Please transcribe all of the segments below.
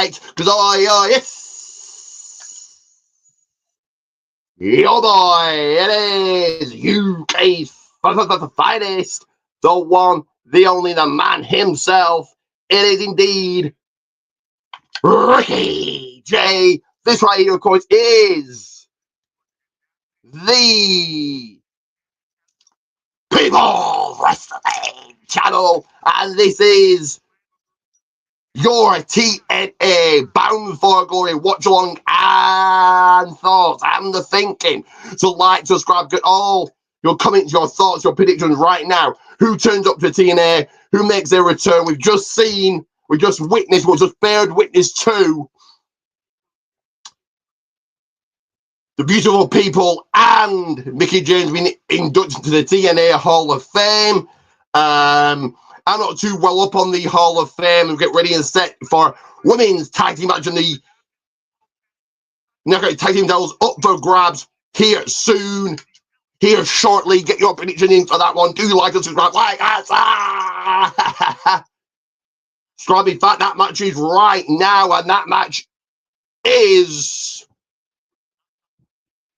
right, because yes, yo boy, it is UK's finest, the one, the only, the man himself. It is indeed Ricky J. This right here, of course, is the People Wrestling channel, and this is your TNA Bound for Glory watch along and thoughts and the thinking. So like, subscribe, get all your comments, your thoughts, your predictions right now. Who turns up to TNA? Who makes their return? We've just witnessed, we've just bared witness to the beautiful people and Mickie James being inducted to the TNA Hall of Fame. I'm not too well up on the Hall of Fame. We'll get ready and set for women's tag team match in the Knockout Tag Team titles up for grabs here soon, here shortly. Get your prediction in for that one. Do like and subscribe. Like us. Subscribe. In fact, that match is right now, and that match is.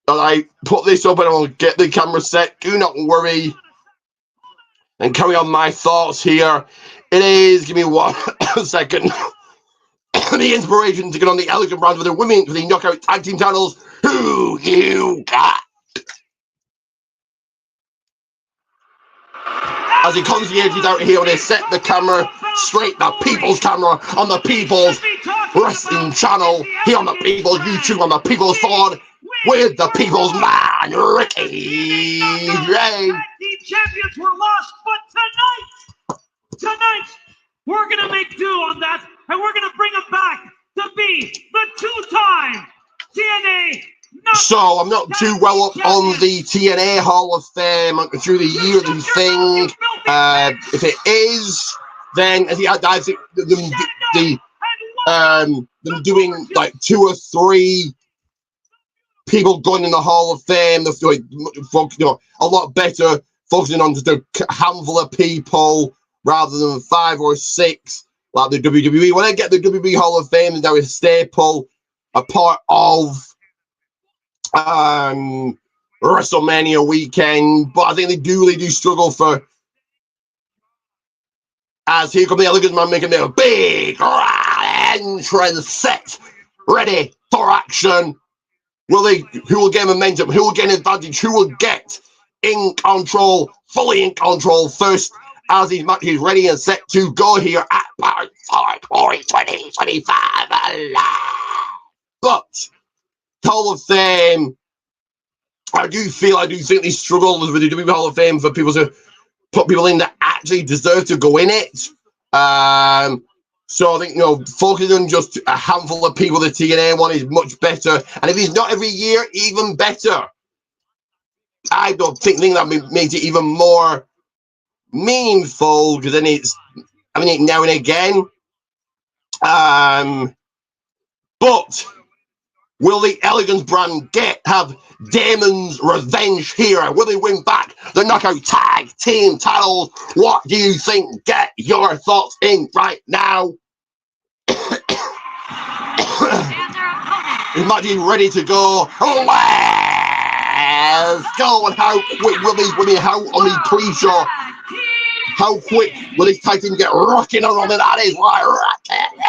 And I put this up and I'll get the camera set. Do not worry. And carry on my thoughts here. It is, give me 1 second. The inspiration to get on the Elegant Brand for the women for the Knockout Tag Team titles. Who you got? As he concierges out here, they set the camera straight, the People's camera on the People's Wrestling channel. Here on the People's YouTube, on the People's Ford. With the People's Man, Ricky Ray. Team champions were lost, but tonight, we're gonna make do on that, and we're gonna bring them back to be the two-time TNA. So I'm not too well up on the TNA Hall of Fame through the yearly thing. If it is, then I think them doing like 2 or 3. People going in the Hall of Fame, they're doing, a lot better, focusing on just a handful of people rather than 5 or 6 like the WWE. When I get the WWE Hall of Fame, they're a staple, a part of WrestleMania weekend. But I think they do struggle for. As here come the Elegant Man making their big entrance set, ready for action. Who will get momentum? Who will get an advantage? Who will get in control, fully in control first as his match is ready and set to go here at Bound for Glory 2025 Alive. But Hall of Fame, I do think they struggle with the WWE Hall of Fame for people to put people in that actually deserve to go in it. So I think, focusing on just a handful of people, the TNA one is much better. And if it's not every year, even better. I don't think that makes it even more meaningful, because then it's having it now and again. But will the Elegance Brand have Damon's revenge here? Will they win back the Knockout Tag Team titles? What do you think? Get your thoughts in right now. Is Matty ready to go? Let's go. And how quick will these women, how on the pre-show, how quick will this tag team get rocking around? And that is like rocking.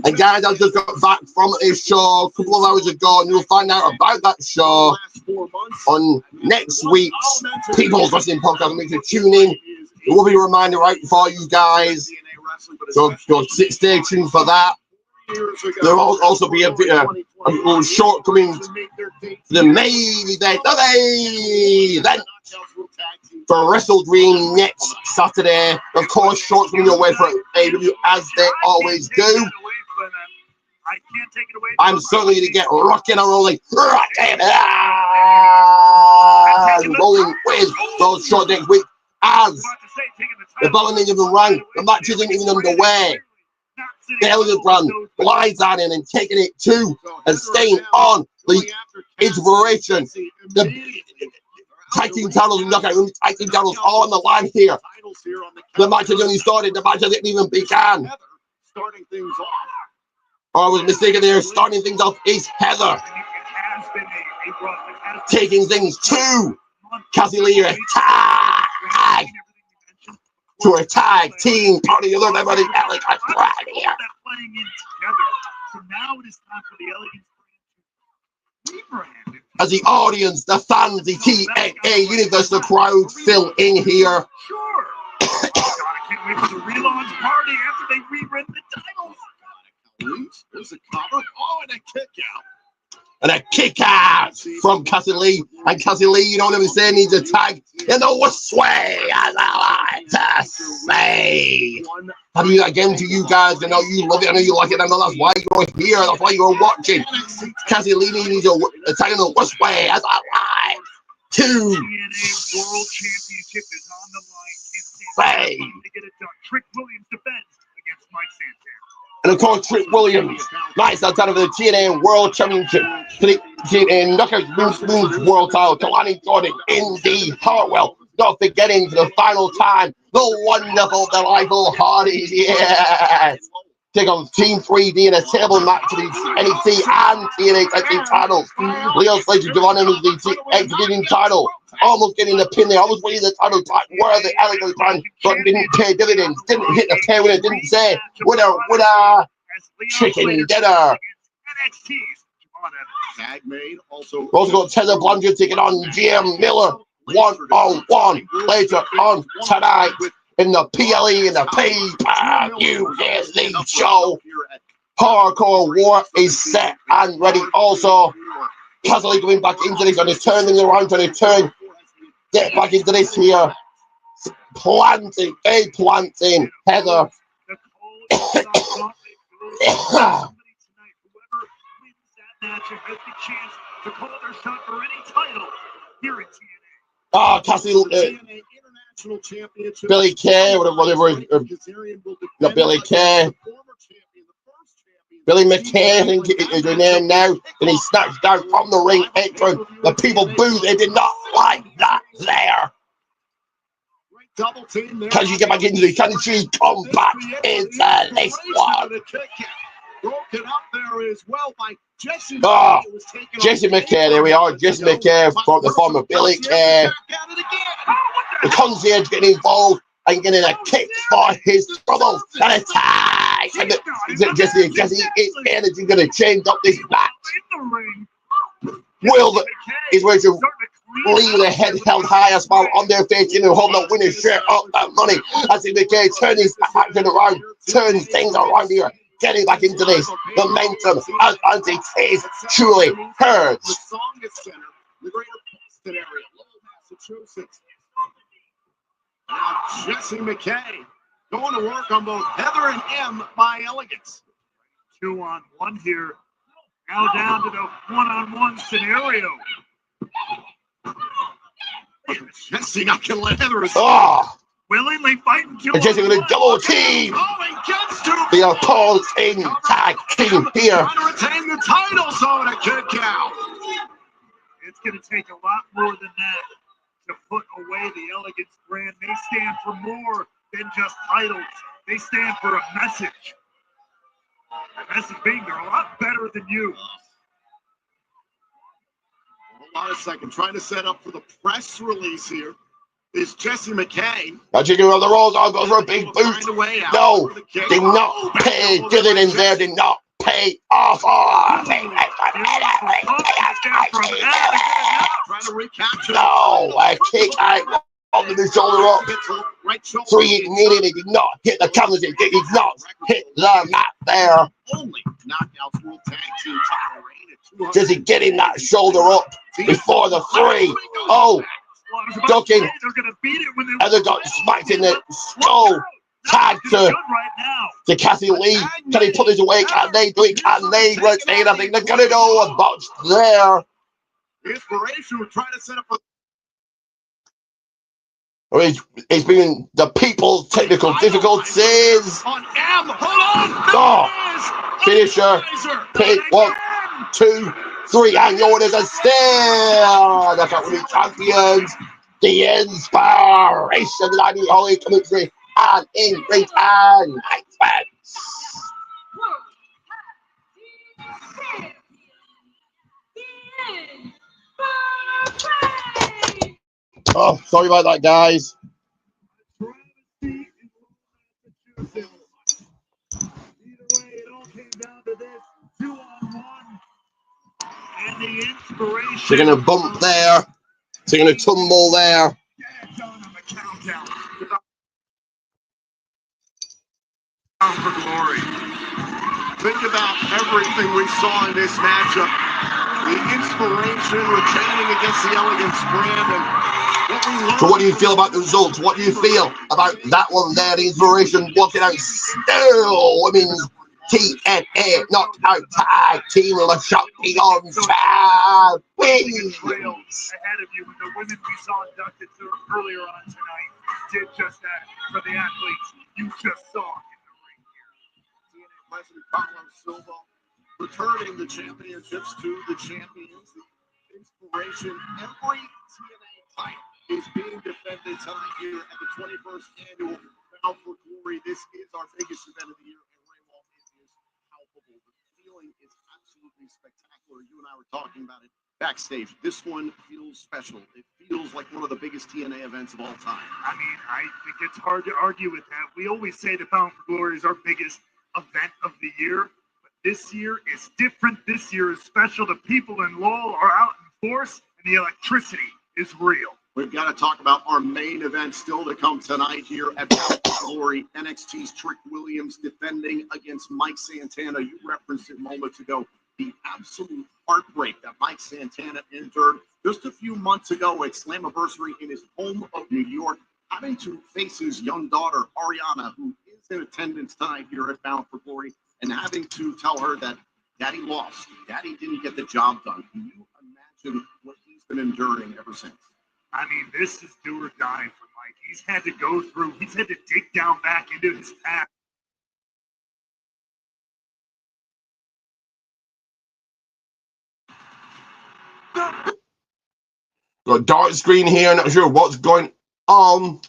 And guys, I just got back from a show a couple of hours ago, and you'll find out about that show on next week's People's Wrestling Podcast. Make sure to tune in. It will be a reminder right for you guys. So stay tuned for that. There will also be a little shortcoming for the main event. The main event for Wrestle Dream next Saturday. Of course, shorts coming your way for AEW as they always do. I'm certainly going to get rocking and rolling, rolling with those short next week as the ballooning of the rank. The match isn't even underway. The Elegant Brand glides on in and taking it to and staying on the inspiration. Tag team titles and knockout room tag team titles all on the line here. The match has only started. The match hasn't even begun. Starting things off. Oh, I was mistaken there. Starting things off is Heather. Taking things to Cassie Lee, a tag to a tag team party. Other member of the Elegance Brand here. So now it is time for the Elegance Brand. As the audience, the fans, the TNA Universe, the crowd fill in here. Sure. Can't wait for the relaunch party after they rewrite the titles. There's a cover. Oh, and a kick out. And a kick out from Cassie Lee. And Cassie Lee, you know what I'm saying, needs a tag in the worst way, as I like to say. How do you again to you guys? I know you love it, I know you like it, I know that's why you're here, that's why you're watching. Cassie Lee needs a tag in the worst way, as I like to TNA World Championship is on the line. say. To get it done. Trick Williams defends against Mike Santana. And of course, Trick Williams, nice outside of the TNA World Championship, TNA Knockout Moves World title, Kalani Jordan, Indy Hartwell, not forgetting for the final time, the wonderful, delightful Hardys, yes! Take on Team 3D in a table match for the NXT and TNA Tag Team titles. Leo Slater, Devon Evans, the X Division title. Almost getting the pin there. I was waiting the title to where the Elegance Brand, but didn't pay dividends. Didn't hit the pay winner. Didn't say winner, chicken dinner. Tag made also Got Tessa Blanchard taking on GM Miller 1-on-1 later on tonight in the PLE in the pay-per-view Disney show. Hardcore War is set and ready. Also, Castle going back into this and turning around, trying to turn, get back into this here. Planting, Heather. Cassie, Billy Kay, whatever, not Billy Kay. Billy McKay, I think is her name now, and he snatched down from the ring apron. The people booed. They did not like that there. Can she get back into it? Can she come back into this one? Broken up there as well by Jesse. Jesse McKay, there we are. Jesse McKay from the former Billy Kay. The concierge getting involved and getting a kick for his troubles and a tag. And Jesse is energy going to change up this match. Will is going to leave the head held high, a smile on their face, you know, hold the winner's shirt up that money as he McKay turns his action around, turns things around here. Getting back into this momentum as it is truly hers. The Songus Center, the greater Boston area, Lowell, Massachusetts. Now Jesse McKay going to work on both Heather and M by Elegance. 2-on-1 here. Now down to the 1-on-1 scenario. Jesse not gonna let Heather willingly fighting. Jesse with a double team. The opposing tag team here. Trying to retain the title, so to kick out. It's going to take a lot more than that to put away the Elegance Brand. They stand for more than just titles. They stand for a message. The message being they're a lot better than you. Hold on a second. Trying to set up for the press release here is Jesse McKay. Now checking around the rolls on, goes for a big boot. No, did not pay dividends there, did not pay off. No, a kick out under the shoulder up. 3 needed, it did not hit the covers, it did not hit the mat there. Only knockouts world tag team title reign at Jesse getting that shoulder up before the 3. Oh, ducking, and they got smacked in the skull. Tag to Cassie Lee. Can he put this away? Can they do it? Can they retain? I think they're gonna do a botch there. Inspiration, we're trying to set up a it's been the people's technical difficulties. On M, hold on. Finisher. Pick 1, 2, 3 annual winners are still the company champions. The inspiration that I need Holly commentary and in great and expense. Oh, sorry about that, guys. They're going to bump there. They're going to tumble there. For glory. Think about everything we saw in this matchup. The inspiration retaining against the Elegance brand. And so what do you feel about the results? What do you feel about that one there? The inspiration walking out still women's TNA knockout tag team of the champions champions. Ahead of you, and the women we saw inducted earlier on tonight did just that for the athletes you just saw in the ring here. TNA President Carlos Silva returning the championships to the champions. The inspiration, every TNA title is being defended tonight here at the 21st annual Bound for Glory. This is our biggest event of the year, and Ray Wall, it is palpable. The feeling is absolutely spectacular. You and I were talking about it backstage. This one feels special. It feels like one of the biggest TNA events of all time. I mean, I think it's hard to argue with that. We always say the Bound for Glory is our biggest event of the year, but this year is different. This year is special. The people in Lowell are out in force, and the electricity is real. We've got to talk about our main event still to come tonight here at Bound for Glory. NXT's Trick Williams defending against Mike Santana. You referenced it moments ago. The absolute heartbreak that Mike Santana endured just a few months ago at Slammiversary in his home of New York, having to face his young daughter, Ariana, who is in attendance tonight here at Bound for Glory, and having to tell her that Daddy lost. Daddy didn't get the job done. Can you imagine what he's been enduring ever since? I mean, this is do or die for Mike. He's had to go through, he's had to dig down back into his past. Got a dark screen here, not sure what's going on.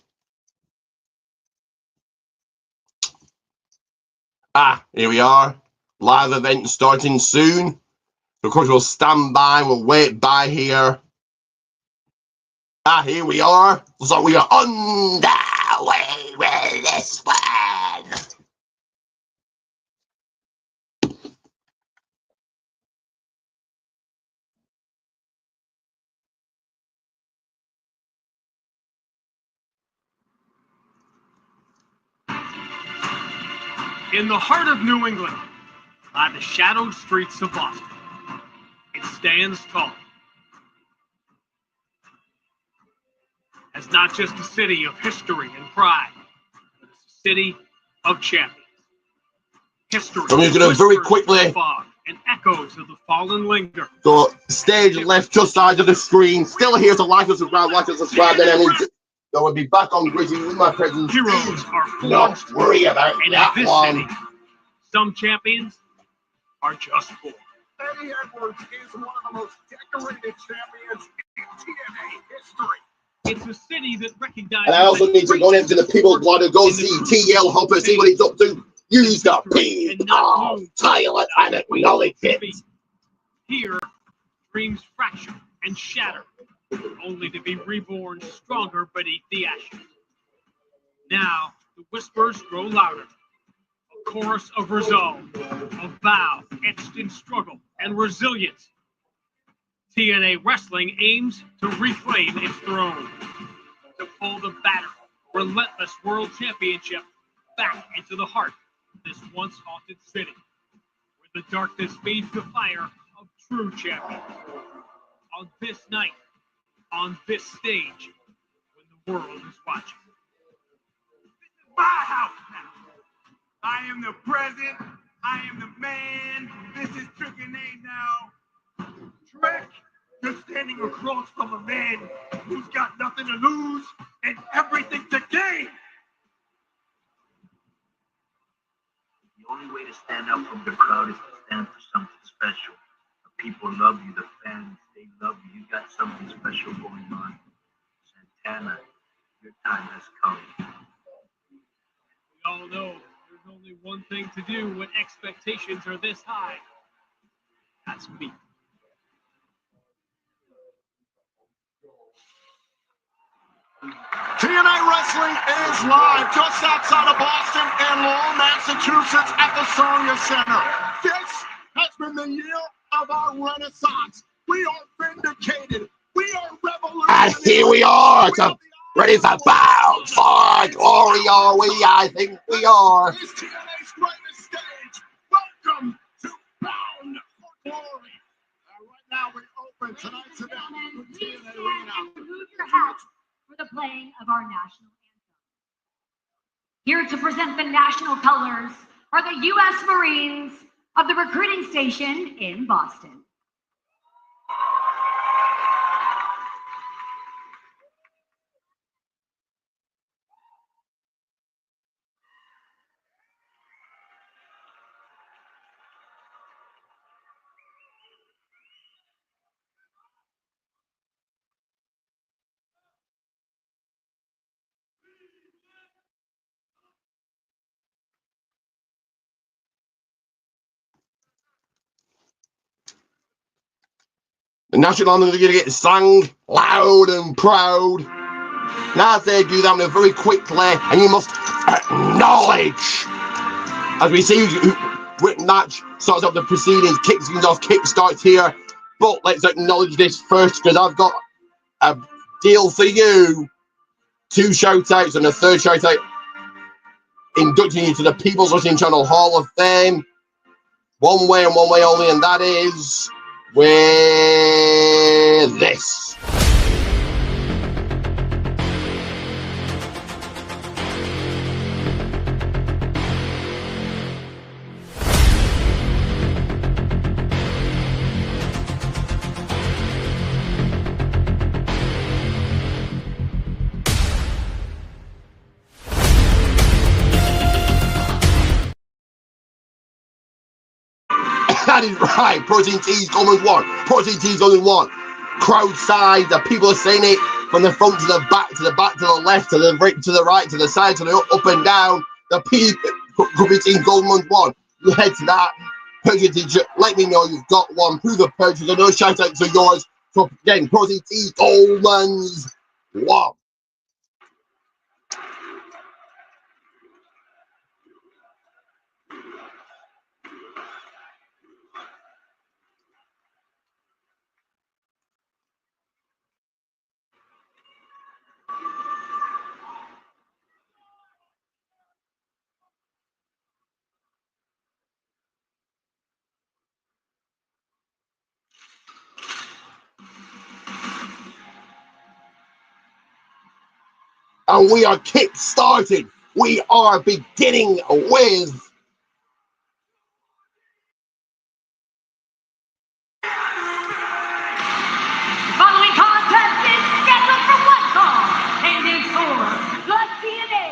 Ah, here we are. Live event starting soon. Of course, we'll stand by, we'll wait by here. Ah, here we are. So we are underway with this one. In the heart of New England, by the shadowed streets of Boston, it stands tall as not just a city of history and pride, but it's a city of champions. History, I'm just going to very quickly. And echoes of the fallen linger. So, stage left just side of the screen. Still here to like us, subscribe, then I need to. So we'll be back on Gritty with my presence. Heroes are Not forged. worry about And that in this one. city, some champions are just born. Eddie Edwards is one of the most decorated champions in TNA history. It's a city that recognizes. And I also need to go into the people who want to go see TL Hopper, see what he's up to. Use the P of title and acknowledge it. Here, dreams fracture and shatter, only to be reborn stronger beneath the ashes. Now, the whispers grow louder. A chorus of resolve, a vow etched in struggle and resilience. TNA Wrestling aims to reclaim its throne, to pull the battered, relentless World Championship back into the heart of this once haunted city, where the darkness feeds the fire of true champions. On this night, on this stage, when the world is watching. This is my house now. I am the president. I am the man. This is Trick and A now. Trick, you're standing across from a man who's got nothing to lose and everything to gain. The only way to stand out from the crowd is to stand for something special. The people people love you, the fans, they love you. You got something special going on. Santana, your time has come. We all know there's only one thing to do when expectations are this high. That's me. TNA Wrestling is live just outside of Boston and Lowell, Massachusetts at the Sonia Center. This has been the year of our renaissance. We are vindicated. We are revolutionary. And here we are, ready for Bound for Glory, are we? I think we are. This TNA's greatest stage. Welcome to Bound for Glory. Right now we open tonight's event with TNA Arena. Remove your hats for the playing of our national anthem. Here to present the national colors are the U.S. Marines of the recruiting station in Boston. The national anthem is going to get sung loud and proud. Now they do that very quickly, and you must acknowledge, as we see, Britain match starts up the proceedings, kicks off, kick starts here. But let's acknowledge this first, because I've got a deal for you. 2 shout-outs and a third shout-out, inducting you to the People's Wrestling Channel Hall of Fame. One way and one way only, and that is with this. That is right. Protein T's Goldman's one. Protein T's Goldman's one. Crowd side. The people are saying it from the front to the back, to the back, to the left, to the right, to the right, to the side, to the up and down. The people. Protein Goldman's one. You head to that. Purchase. Let me know you've got one. Who the purchase? I know shout outs are yours. So again, Protein T's Goldman's one. And we are kick-started. We are beginning with The following contest is scheduled for one fall and is for the TNA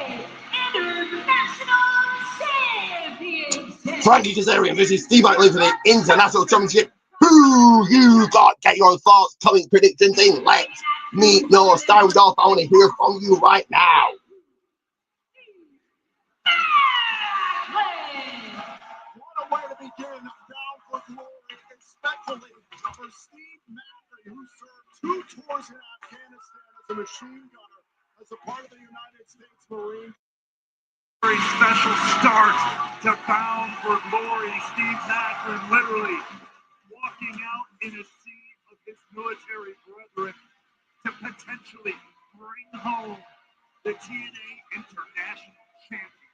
International Championship. Frankie Kazarian versus Steve McLean for the International Championship. Who you got? Get your thoughts, coming predictions in. Let me know. Sound off. I want to hear from you right now. What a way to begin Bound for Glory, especially for Steve Macri, who served 2 tours in Afghanistan as a machine gunner as a part of the United States Marines. Very special start to Bound for Glory. Steve Macri literally walking out in a sea of his military brethren to potentially bring home the TNA International Champion.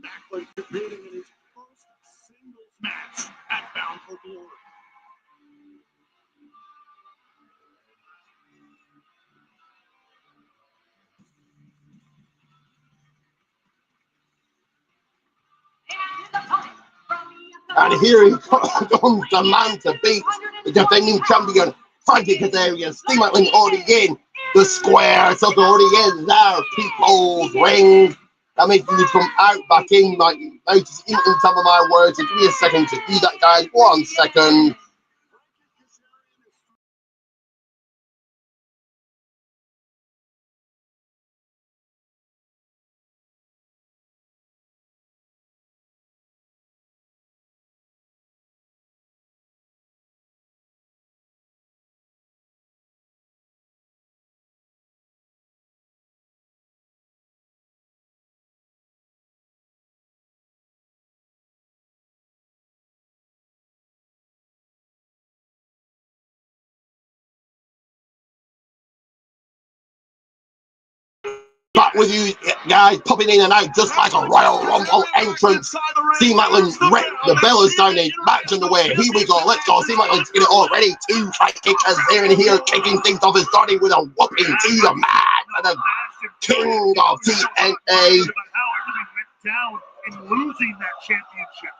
Macri competing in his first singles match at Bound for Glory. And here he comes, the man to beat the defending champion, Frankie Kazarian. Steve McLean already in the square, so they're already in there. People's ring. That makes me come out, back in, like, out in some of my words. So give me a second to do that, guys. 1 second. Back with you guys, popping in and out just like a Royal Rumble entrance. Steve Maclin's ripped the bellers down the match underway. Here we go, let's go. Steve Maclin's in it already. Two try kick as they're in here, kicking things off and starting with a whooping to the man, the king of TNA. Down in losing that championship.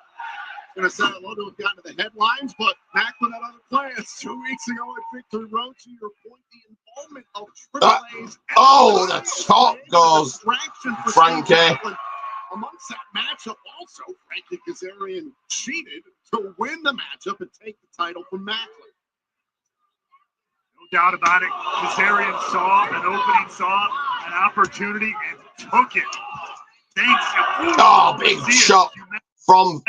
Gonna say a lot to have gotten to the headlines, but Macklin had other plans 2 weeks ago at Victory Road. To your point, the involvement of Triple A's. Oh, the top goes Frankie. Amongst that matchup, also, Frankie Kazarian cheated to win the matchup and take the title from Macklin. No doubt about it. Kazarian saw an opening, saw an opportunity, and took it. Thanks. Oh, big shot from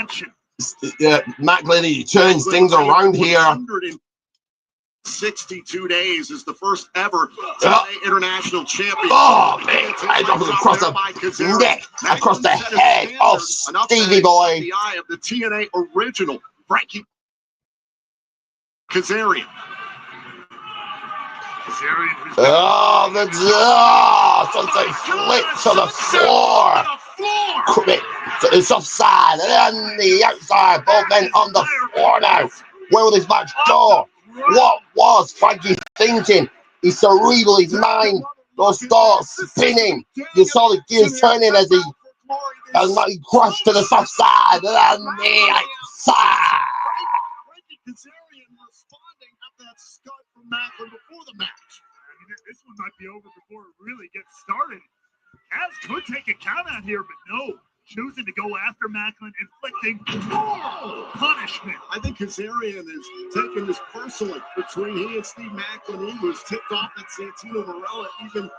Macklin. He turns things around here. 162 days is the first ever TNA International Champion. Oh, big head across the neck, across the head of Stevie Boy. The eye of the TNA original, Frankie Kazarian. Oh, the something flipped to the floor. It's offside and the outside. Both men on the floor now. Where will this match go? What was Frankie thinking? He's cerebral, his mind goes start spinning. You saw the gears turning as he crashed to the soft side and the outside. Frankie Kazarian responding at that scud from Macklin before the match. I mean, this one might be over before it really gets started. Kaz could take a count out here, but no. Choosing to go after Macklin, inflicting more punishment. I think Kazarian is taking this personally between he and Steve Macklin. He was tipped off that Santino Marella even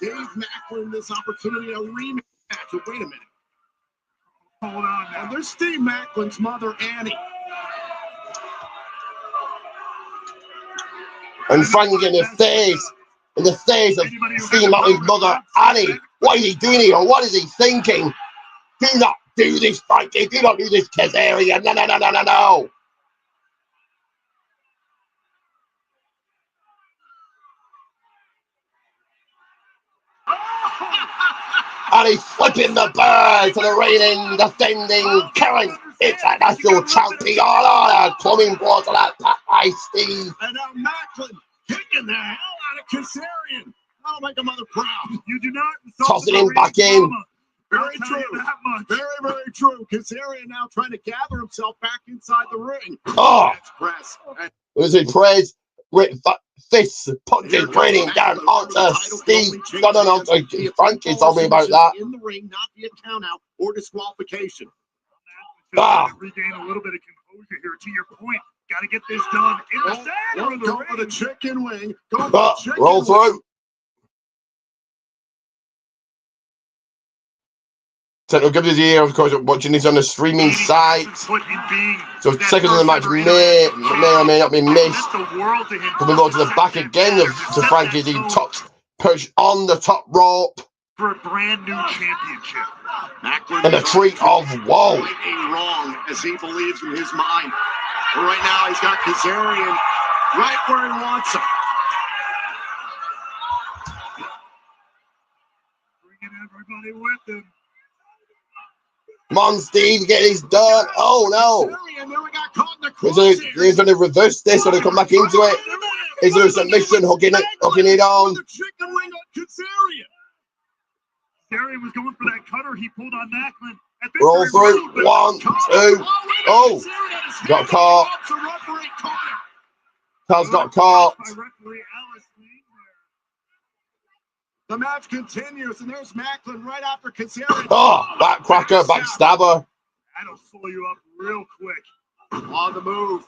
gave Macklin this opportunity, a rematch. So wait a minute. Hold on now. And there's Steve Macklin's mother, Annie. And Frankie in the face of Steve Maclin's mother, Annie. What is he doing here? What is he thinking? Do not do this, Frankie. Do not do this, Kazarian. No, no, no, no, no, no. And he's flipping the bird to the reigning, defending, current international champion. Oh, clubbing blow to that back by Steve. And now Macklin kicking the hell out of Kazarian. That'll make a mother proud. You do not tossing him back in. Very true. Very, very true. Kazarian now trying to gather himself back inside the ring. Oh, press. Was he praised with fists, punches raining down onto Steve? No, Frankie's told me about that. In the ring, not via count out or disqualification. Regain a little bit of composure here. To your point, got to get this done in the center of the ring. Go for the chicken wing. Go for the chicken roll through. Central gives his ear, of course, watching this on the streaming site. So seconds of the match may or may not be missed. Coming over to the back again to Frankie, the top push on the top rope. For a brand new championship. And a treat of woe. Wrong as he believes in his mind. But right now he's got Kazarian right where he wants him. Bringing everybody with him. Come on, Steve, get this done. Oh, no. He's going to reverse this or to come back into it. Is there a submission hooking it on? Kazarian was going for that cutter he pulled on Macklin. Roll through. 1, 2. Oh, got caught. Kaz got caught. The match continues, and there's Macklin right after Kazarian. Oh, backcracker, backstabber. That'll slow you up real quick. On the move.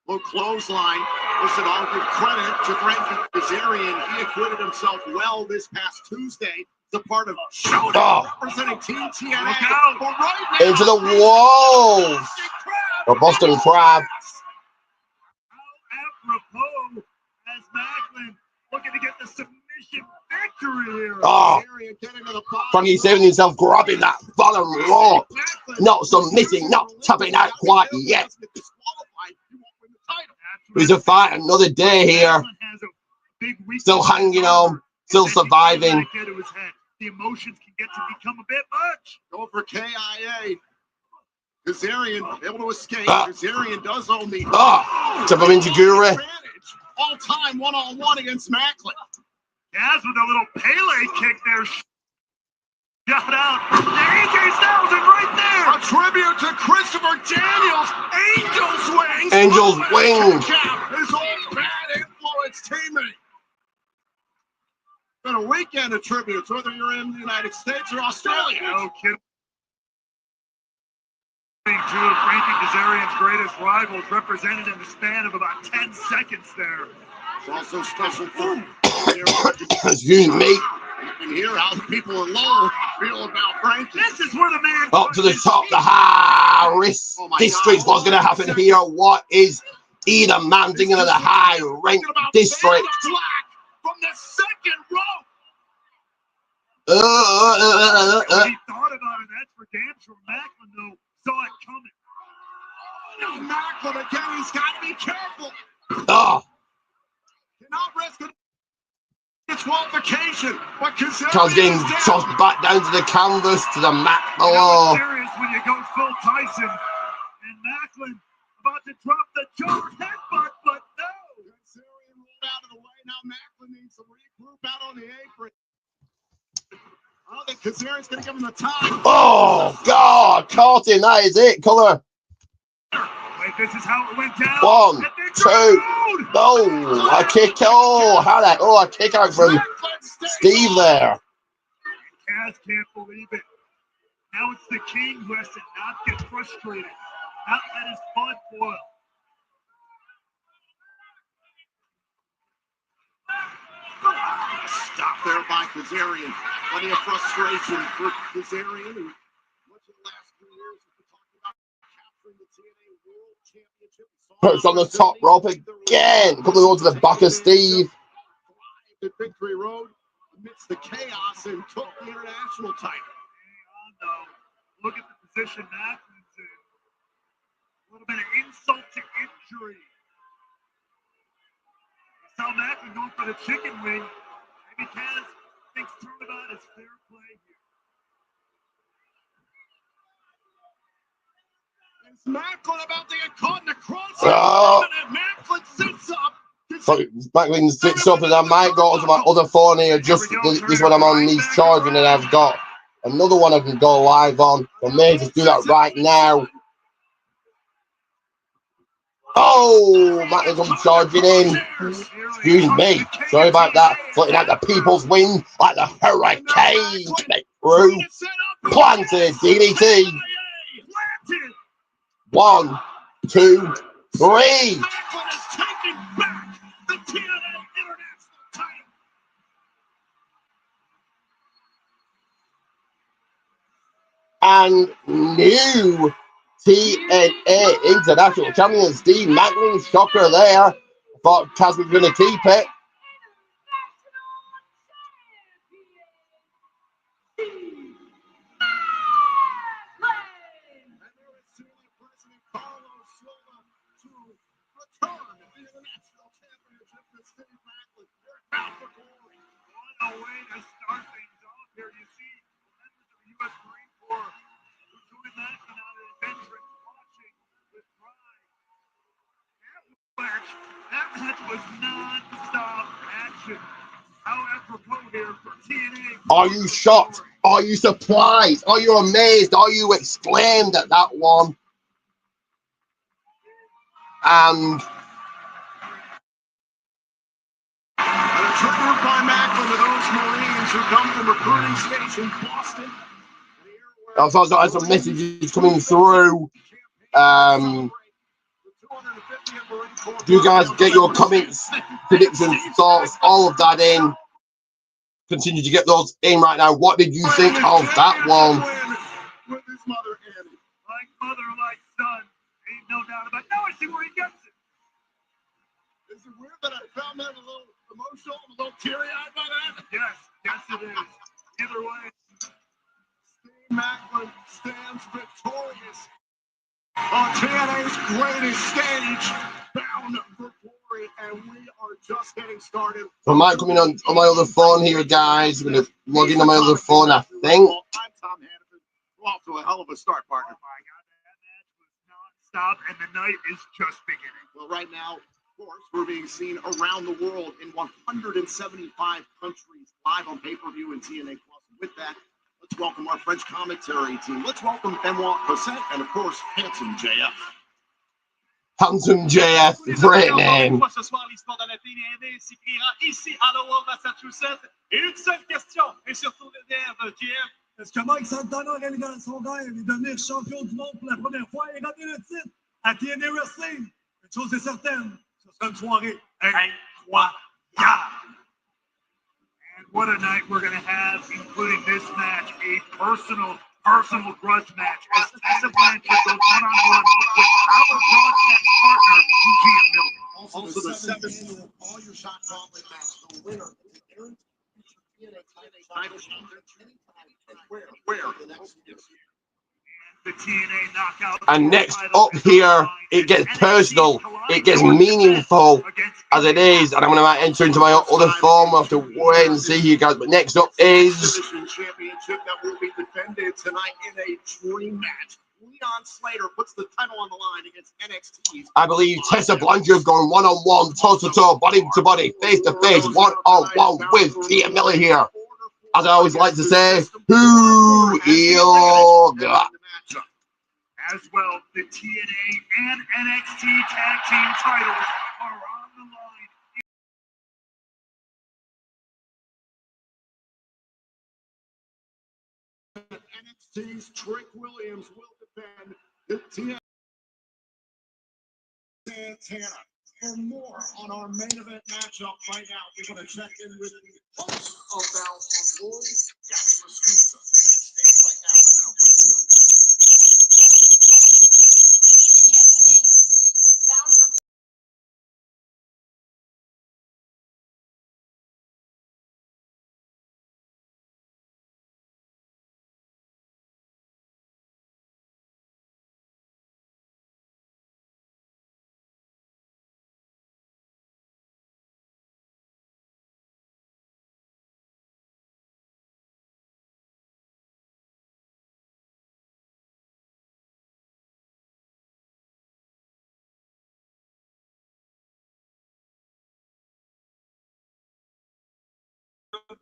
Low clothesline. Listen, all good credit to Frankie Kazarian. He acquitted himself well this past Tuesday. The part of Showdown representing Team TNA. Right now, into the walls. The Boston Crab. How apropos as Macklin looking to get the submission victory here. Oh, Frankie saving himself, grabbing that bottom rope. Not submitting, not tapping out quite yet. He's a fight another day here. Still hanging on, still surviving. the emotions can get to become a bit much. Go for KIA. Kazarian able to escape. Ah. Kazarian does own the Tabaminjiguri. All-time one-on-one against Macklin. Gaz with a little Pele kick there. Shout out to AJ Styles and right there. A tribute to Christopher Daniels. Angels wings. Angels wings. His old bad influence teammate. Been a weekend of tributes, whether you're in the United States or Australia. No kidding. Two of Frankie Kazarian's greatest rivals represented in the span of about 10 seconds there. It's also special for Excuse me. You can hear how the people are low feel about Frankie. This is where the man Up to the top, the Harris District. What's going to happen here? What is either man thinking of the high rank district? From the second row. He thought about it. That's for damn sure. Macklin, though, saw it coming. Now Macklin again, he's got to be careful. Oh, Cannot risk it. Disqualification. But Charles getting tossed back down to the canvas, to the mat below. Serious when you go full Tyson. And Macklin about to drop the jar headbutt, but no. Kazarian rolled out of the way. Now Macklin needs to regroup out on the apron. I don't think Kazarian's going to give him the time. Oh, God. Caught him. That is it. Color. Wait, this is how it went down. 1, 2. No. A kick. Oh, how that? Oh, a kick out from Steve there. Kaz can't believe it. Now it's the King who has to not get frustrated, not let his blood boil. Stop there by Kazarian. Plenty of frustration for Kazarian, who much of the last 2 years has been talking about capturing the TNA World Championship. Puts on the top rope again. Couple of goes to the back of Steve. The Victory Road amidst the chaos and took the international title. Hang on, though. Look at the position Macklin's in. A little bit of insult to injury. You saw Macklin going for the chicken wing. Maybe Kaz thinks turnabout is fair play here. Is Macklin about to get caught in the cross? Oh. And Macklin sits up. So Macklin sits up, and I might go to my other phone here. Just this one I'm on needs charging, and I've got another one I can go live on. I may just do that right now. Oh, Macklin comes charging in. Excuse me. Sorry about that. Floating out the people's wing like the hurricane. Coming through. Planted. DDT. 1, 2, 3. And new TNA International Champion Steve Macklin. Shocker there. I thought Kaz was going to keep it. What a way to start things off here. You see members of the U.S. Marine Corps who joined Macklin out of the veterans watching with pride. That match was non-stop action. How apropos here for TNA. Are you shocked? Are you surprised? Are you amazed? Are you exclaimed at that one? And a tribute by Macklin to those Marines who come from recruiting station Boston. I've also got some messages coming through. You guys get your comments, predictions, thoughts, all of that in. Continue to get those in right now. What did you think of that one? With his mother, Annie. Like mother, like son. Ain't no doubt about it. Now I see where he gets it. Is it weird that I found that a little emotional, a little teary-eyed by that? Yes, it is. Either way. Steve Macklin stands victorious on TNA's greatest stage, bound for glory, and we are just getting started. I might come in on my other phone here, guys. I'm going to logging on my other phone, I think. I'm Tom Hannaford. We're off to a hell of a start, partner. Oh my God, that match was non-stop, and the night is just beginning. Well, right now, of course, we're being seen around the world in 175 countries live on pay-per-view and TNA Plus. With that, let's welcome our French commentary team. Let's welcome MARCKUS and, of course, Handsome JF. Handsome JF, great name. Ce soir, l'histoire de la TNA s'écrira ici à Lowell, Massachusetts. Et une seule question, et surtout le nerf, JF. Est-ce que Mike Santana aurait dans son rêve de devenir champion du monde pour la première fois et ramener le titre à TNA Wrestling? Une chose est certaine, ce sera une soirée incroyable. And what a night we're going to have, including this match, a personal grudge match as Tessa Blanchard goes one-on-one with our broadcast partner, Gia Miller. Also the 7th annual All Your Shot Gauntlet match. The winner of the guaranteed TNA title shot anytime and where the next year. The TNA knockout. And next up here, it gets personal, it gets meaningful as it is, and I'm going to enter into my other phone. We'll have to wait and see you guys. But next up is championship that will be defended tonight in a dream match. Leon Slater puts the title on the line against NXT's. I believe Tessa Blanchard going one-on-one, toe-to-toe, body-to-body, face-to-face, one-on-one with Gia Miller here. As I always like to say, who you got? As well, the TNA and NXT tag team titles are on the line. NXT's Trick Williams will defend the TNA Santana. For more on our main event matchup right now, we're going to check in with the host of Bound for Glory, Gabby Mascusa. Backstage right now with Bound for Glory.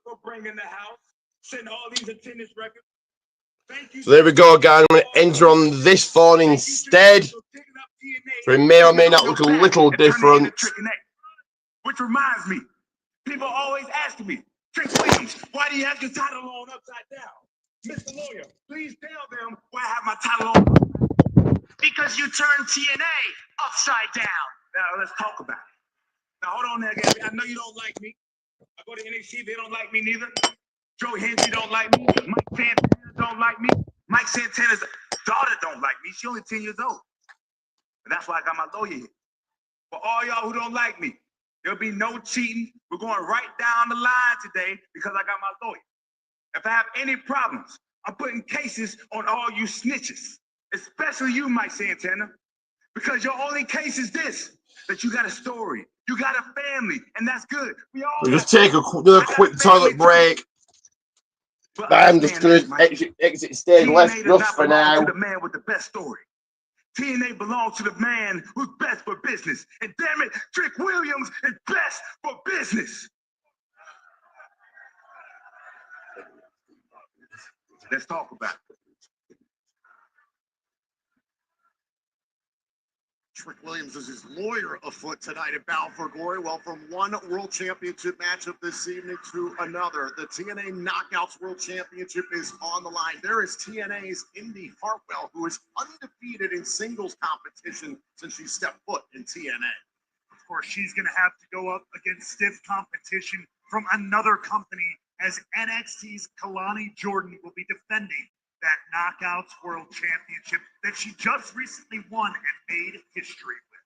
For bringing the house, send all these attendance records. Thank you. So there we go, guys. I'm going to enter on this phone instead. So it may or may not look a little different. Which reminds me, people always ask me, Trick Williams, why do you have your title on upside down? Mr. Lawyer, please tell them why I have my title on. Because you turned TNA upside down. Now let's talk about it. Now hold on there, Gabby. I know you don't like me. I go to NXT, they don't like me neither. Joe Henry don't like me. Mike Santana don't like me. Mike Santana's daughter don't like me. She only 10 years old. And that's why I got my lawyer here. For all y'all who don't like me, there'll be no cheating. We're going right down the line today because I got my lawyer. If I have any problems, I'm putting cases on all you snitches, especially you, Mike Santana, because your only case is this, that you got a story. You got a family, and that's good. We'll just take another quick toilet break. I'm just going to exit stage left just for now. The man with the best story. TNA belongs to the man who's best for business. And damn it, Trick Williams is best for business. Let's talk about it. Trick Williams is his lawyer afoot tonight at Bound for Glory. Well, from one World Championship matchup this evening to another, the TNA Knockouts World Championship is on the line. There is TNA's Indy Hartwell, who is undefeated in singles competition since she stepped foot in TNA. Of course, she's going to have to go up against stiff competition from another company, as NXT's Kalani Jordan will be defending that Knockouts World Championship that she just recently won and made history with.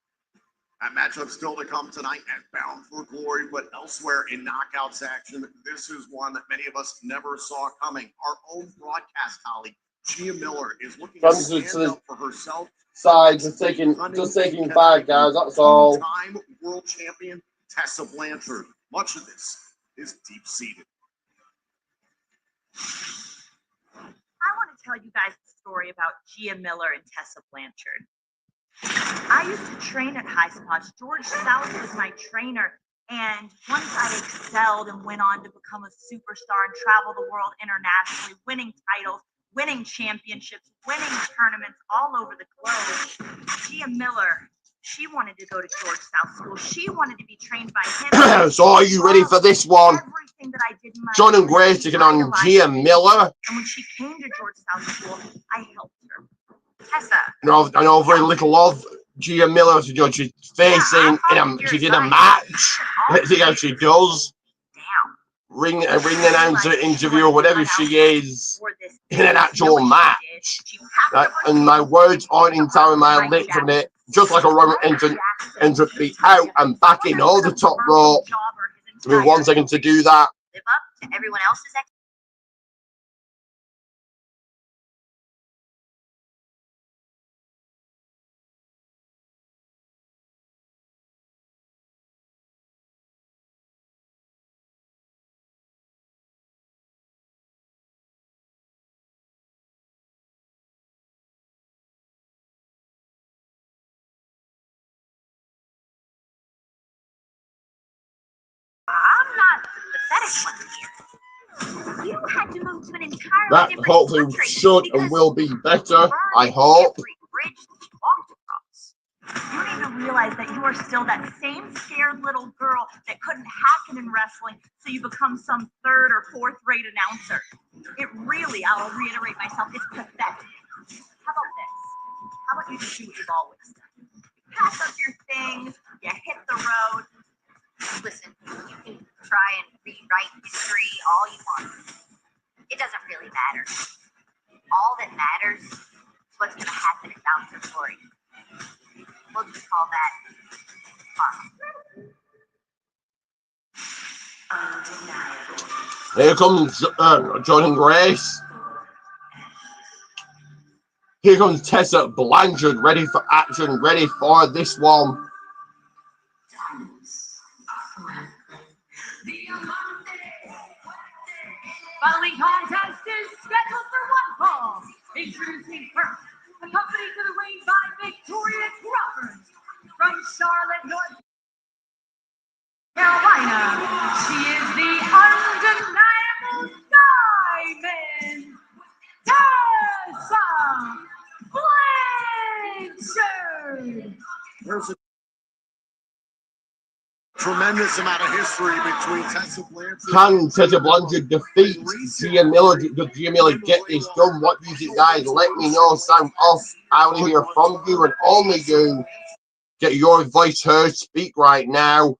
That matchup still to come tonight at Bound for Glory, but elsewhere in Knockouts action, this is one that many of us never saw coming. Our own broadcast colleague, Gia Miller, is looking to stand up for herself. Side, just taking 5, guys, that's all. Two-time world champion Tessa Blanchard. Much of this is deep-seated. I want to tell you guys a story about Gia Miller and Tessa Blanchard. I used to train at High Spots. George South was my trainer. And once I excelled and went on to become a superstar and travel the world internationally, winning titles, winning championships, winning tournaments all over the globe, Gia Miller, she wanted to go to George South School. She wanted to be trained by him. So are you ready for this one? Everything that I did in my John and Grace taking on Gia Miller. And when she came to George South School, I helped her. Tessa. I know very little of Gia Miller. She's facing she's in a match. Let's see how she does. Ring announcer interview or whatever she is in an actual match. And my words aren't entirely my lips on it. Just like a Roman entrant be out and back in all the top rope. Give me 1 second to do that. Live up to everyone else's expectations. I'm not the pathetic one here. You had to move to an entirely That different hopefully country should and because will be better, you I burned hope. every bridge that you walked across. You don't even realize that you are still that same scared little girl that couldn't hack it in wrestling, so you become some 3rd or 4th rate announcer. It really, I'll reiterate myself, it's pathetic. How about this? How about you just do what you've always done? You pack up your things, you hit the road. Listen, you can try and rewrite history all you want. It doesn't really matter. All that matters is what's going to happen in Bounce of Glory. We'll just call that undeniable. Here comes John and Grace. Here comes Tessa Blanchard, ready for action, ready for this one. Following contest is scheduled for one fall. Introducing first, accompanied to the ring by Victoria Crawford from Charlotte, North Carolina. She is the undeniable Diamond, Tessa Blanchard. There's a tremendous amount of history between Tessa Blanchard. Can Tessa Blanchard defeat Gia Miller? Does Gia Miller get this done? What do you think, guys? Let me know. Sound off. I want to hear from you and only you. Get your voice heard. Speak right now.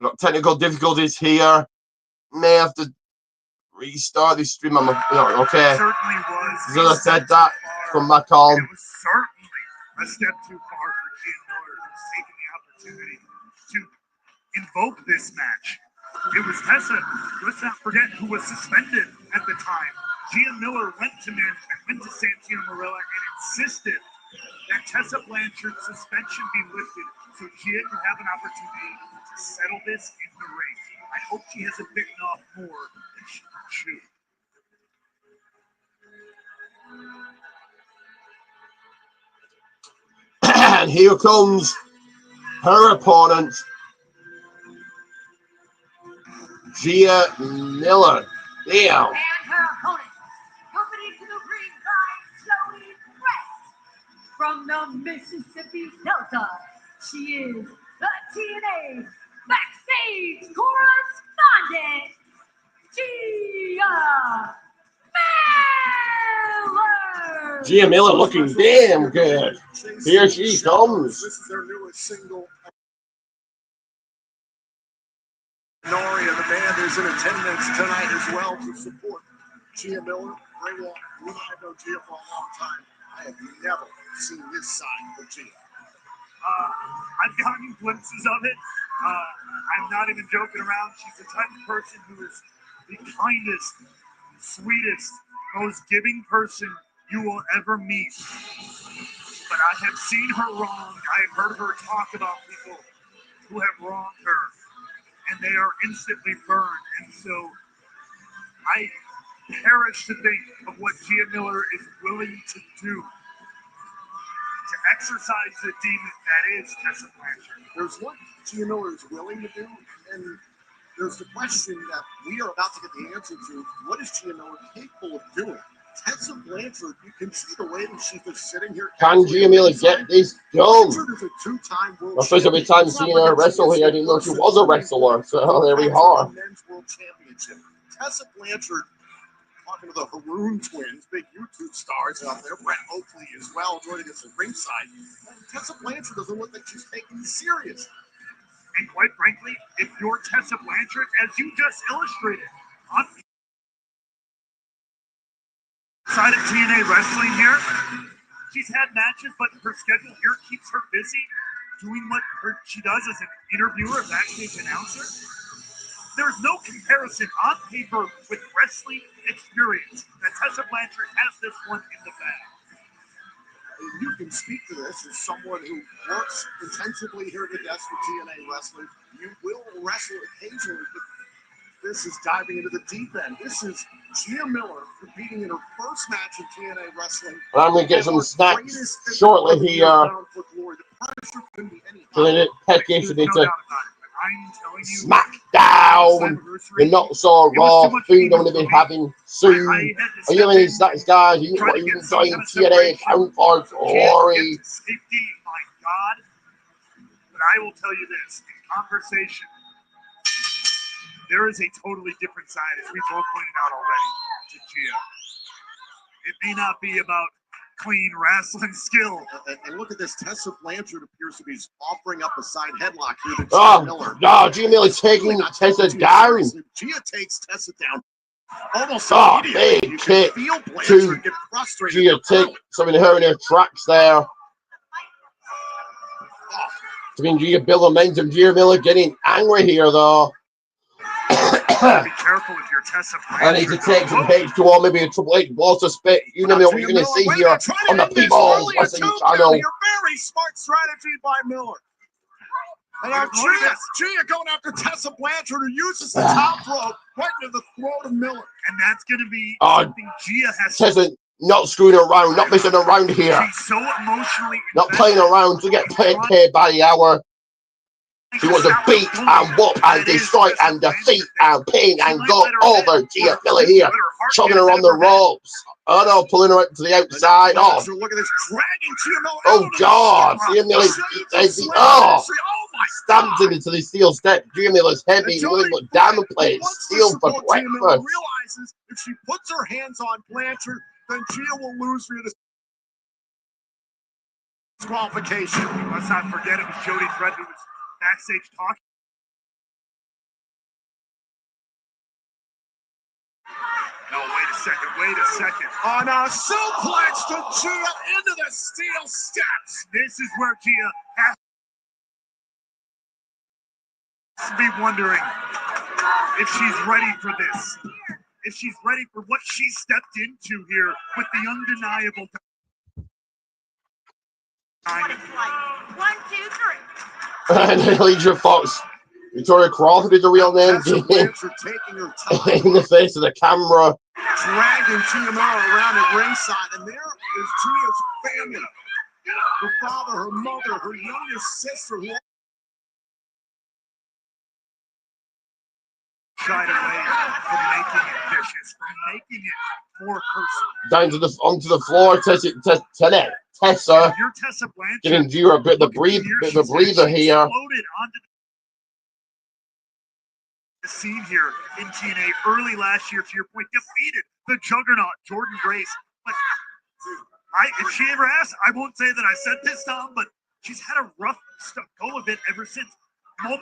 Got technical difficulties here. May have to restart this stream. Okay. Certainly was. As I said that, come back on. It was certainly a step too far for Gia Miller, who's taking the opportunity to invoke this match. It was Tessa, let's not forget, who was suspended at the time. Gia Miller went to management, went to Santino Marella, and insisted that Tessa Blanchard's suspension be lifted so Gia can have an opportunity to settle this in the ring. I hope she hasn't bitten off more than she can chew. And here comes her opponent, Gia Miller. Damn. And her opponent, accompanied to the ring by Joey West from the Mississippi Delta. She is the TNA Backstage Correspondent, Gia Miller. Gia Miller looking damn good. Here she comes. This is their newest single. Nori and the band is in attendance tonight as well to support Gia Miller. Ray Wall, you and I have known Gia for a long time. I have never seen this side of Gia. I've gotten glimpses of it. I'm not even joking around. She's the type of person who is the kindest, sweetest, most giving person you will ever meet. but I have seen her wronged. I have heard her talk about people who have wronged her, and they are instantly burned. And so I perish to think of what Gia Miller is willing to do to exercise the demon that is Tessa Blanchard. There's what Gia Miller is willing to do, and there's the question that we are about to get the answer to. What is Gia Miller capable of doing? Tessa Blanchard, you can see the way that she's just sitting here. Can Gia Miller get this done? Blanchard is a two-time world My first every time seeing her wrestle here, I didn't know she was a wrestler. So there we are. Men's World Championship. Tessa Blanchard, talking to the Haroon twins, big YouTube stars out there, Brett Oakley as well, joining us at ringside. Tessa Blanchard doesn't look like she's taking this serious. And quite frankly, if you're Tessa Blanchard, as you just illustrated, on side of TNA Wrestling here, she's had matches, but her schedule here keeps her busy doing what she does as an interviewer, a backstage announcer. There's no comparison on paper with wrestling experience that Tessa Blanchard has this one in the bag. You can speak to this as someone who works intensively here at the desk for TNA Wrestling. You will wrestle occasionally, but this is diving into the deep end. This is Gia Miller competing in her first match in TNA Wrestling. And I'm going to get some snacks shortly here. So they head case into SmackDown. The not so raw food I'm going to be having soon. Are you any snacks, guys? What are you enjoying TNA account for glory? My God. But I will tell you this, in conversation, there is a totally different side, as we both pointed out already, to Gia. It may not be about clean wrestling skill. And look at this, Tessa Blanchard appears to be offering up a side headlock here to Gia Miller. No, Gia Miller taking Tessa down. Gia takes Tessa down. Almost big kick to Gia, take something her in her tracks there. I mean, Gia build momentum. Gia Miller getting angry here, though. Be careful with your Tessa Blanchard. I need to take some H2O, maybe a Triple H Water Spit. You know what you're going to see here on the People's Wrestling Channel. Very smart strategy by Miller. And now Gia going after Tessa Blanchard, who uses the top rope right into the throat of Miller. And that's going to be something Gia has Tessa not screwing around, not messing around here. She's so emotionally not playing around to get paid by the hour. She wants to beat and whoop and destroy and defeat and pin and go over Gia Miller here, chugging her on the ropes. Oh no, pulling her to the outside. Oh, look at this, dragging Gia Miller. Oh God, Gia Miller, stamped into the steel step. Gia Miller's heavy, really got diamond plates, steel for breakfast. Realizes if she puts her hands on Blanchard, then Gia will lose via disqualification. Let's not forget it was Jody Thread who was backstage talking. No, wait a second. On a suplex to Gia into the steel steps. This is where Gia has to be wondering if she's ready for this. If she's ready for what she stepped into here with the undeniable. What it's like. 1, 2, 3. And Alicia Fox, Victoria Crawford is the real name. Taking her time. In the face of the camera. Dragging Gia Miller around at ringside, and there is Gia's family. Her father, her mother, her youngest sister, who shied away from making it vicious, from making it more personal. Down to onto the floor, Tessa You're Tessa Blanchard, giving Gia a bit of a breather here. The scene here in TNA early last year, to your point, defeated the juggernaut Jordan Grace. But if she ever asked, I won't say that I said this, Tom, but she's had a rough go of it ever since. Oh,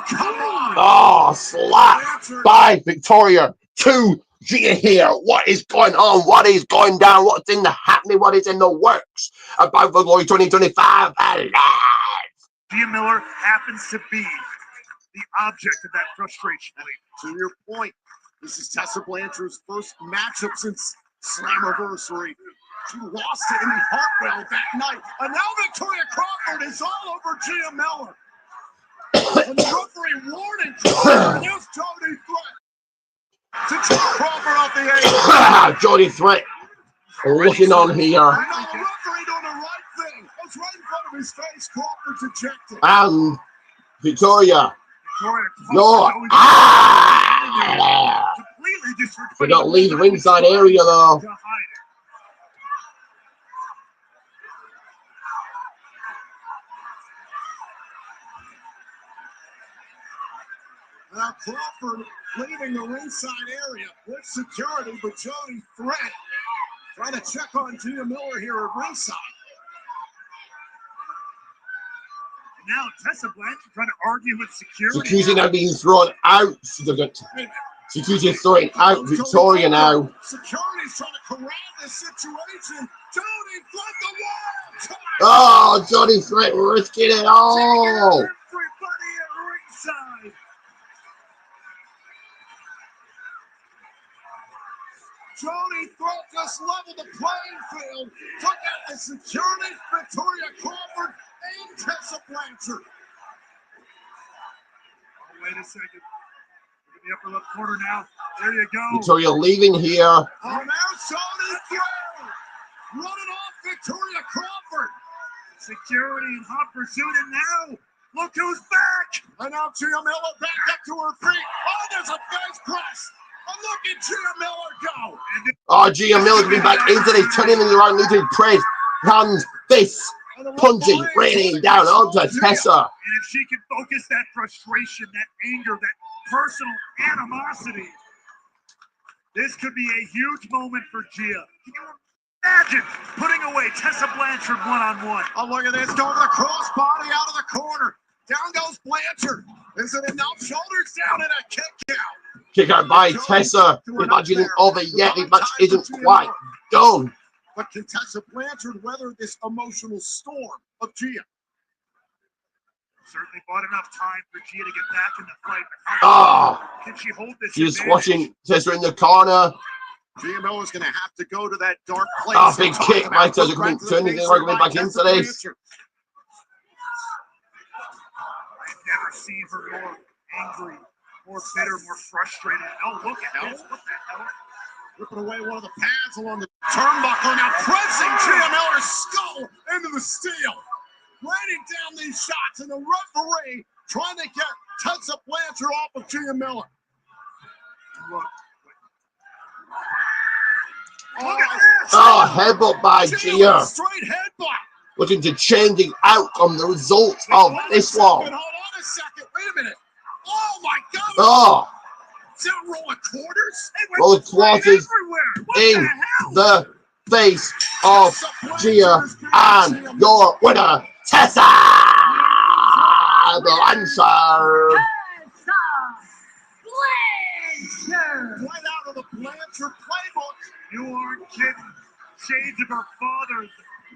come on! Oh, slap by Victoria to Gia here. What is going on? What is going down? What's in the happening? What is in the works about the Glory 2025 alive? Gia Miller happens to be the object of that frustration. To your point, this is Tessa Blanchard's first matchup since Slammiversary. She lost it in the Hartwell that night. And now Victoria Crawford is all over Gia Miller. And the referee warning Crawford against Jody Threat. To take Crawford off the edge. Jody Threat looking on here. And now the referee doing the right thing. It's right in front of his face. Crawford's ejected. And Victoria. No. We don't leave the ringside area though. Now Crawford leaving the ringside area with security, but Jody Threat trying to check on Gia Miller here at ringside. Now Tessa Blanchard trying to argue with security. Security now being thrown out. Security throwing out Victoria now. Security's trying to corral this situation. Jody Threat the wall. Oh, Jody Threat risking it all. Everybody at ringside. Jody Threat just leveled the playing field. Took out the security, Victoria Crawford, and Tessa Blanchard. Oh, wait a second. Look at the upper left corner now. There you go. Victoria leaving here. Oh, now Jody Threat running off Victoria Crawford. Security in hot pursuit, and now look who's back. And now Gia Miller back up to her feet. Oh, there's a face press. And look at Gia Miller go. Oh, Gia Miller coming back into the turning in the right needed press. Hands, fists, punching, raining down onto Tessa. And if she can focus that frustration, that anger, that personal animosity, this could be a huge moment for Gia. Can you imagine putting away Tessa Blanchard one-on-one? Oh, look at this. Going to the crossbody out of the corner. Down goes Blanchard. Is it enough? Shoulders down and a kick out. Kick out by Tessa. The match isn't over yet. The match isn't quite done. But can Tessa Blanchard weather this emotional storm of Gia? Certainly bought enough time for Gia to get back in the fight. Oh, Can she hold this? she's advantage? squashing Tessa in the corner. Gia Miller's going to have to go to that dark place. Oh, big kick by Tessa coming back into this. I've never seen her more angry, more bitter, more frustrated. Oh, look at this. What the hell? Ripping away one of the pads along the turnbuckle. Now pressing Gia Miller's skull into the steel. Raining down these shots, and the referee trying to get Tessa Blanchard off of Gia Miller. Look. Look at this. Oh, headbutt by Gia. Straight headbutt. Looking to changing outcome, the results of this one. Hold on a second. Wait a minute. Oh my God. Oh, Is that a roll of quarters? roll of quarters in the face of Gia and your winner, Tessa Blanchard. Right out of the Blanchard playbook. You aren't kidding. Shades of her father,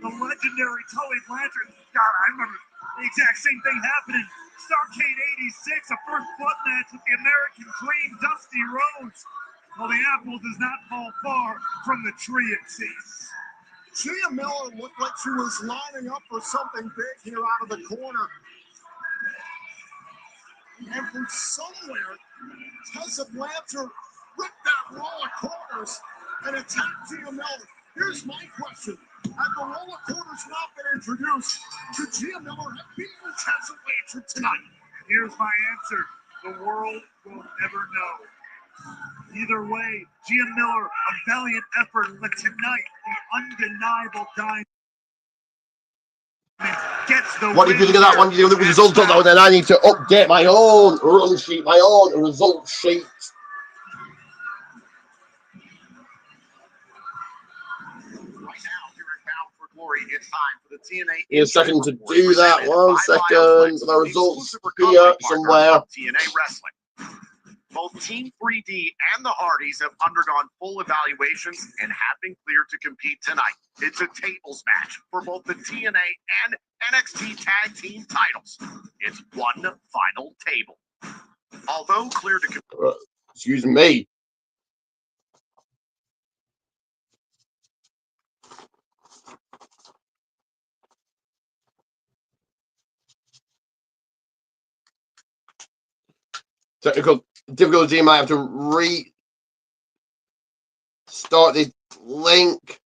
the legendary Tully Blanchard. God, I remember the exact same thing happening. Starrcade '86, a first blood match with the American Dream, Dusty Rhodes. Well, the apple does not fall far from the tree, it seems. Gia Miller looked like she was lining up for something big here out of the corner. And from somewhere, Tessa Blanchard ripped that roll of quarters and attacked Gia Miller. Here's my question. Had the roll of quarters not been introduced, could Gia Miller have beaten Tessa Blanchard tonight? Here's my answer. The world will never know. Either way, Gia Miller, a valiant effort, but tonight, the undeniable diamond gets the What do you think of that one? Do you think the result of that one? Then I need to update my own run sheet, my own result sheet. It's time for the TNA. Need a second to do that. 1 second. The results here somewhere. TNA Wrestling. Both Team 3D and the Hardys have undergone full evaluations and have been cleared to compete tonight. It's a tables match for both the TNA and NXT Tag Team titles. It's one final table. Although cleared to compete. Excuse me. Technical difficulty. I might have to restart this link.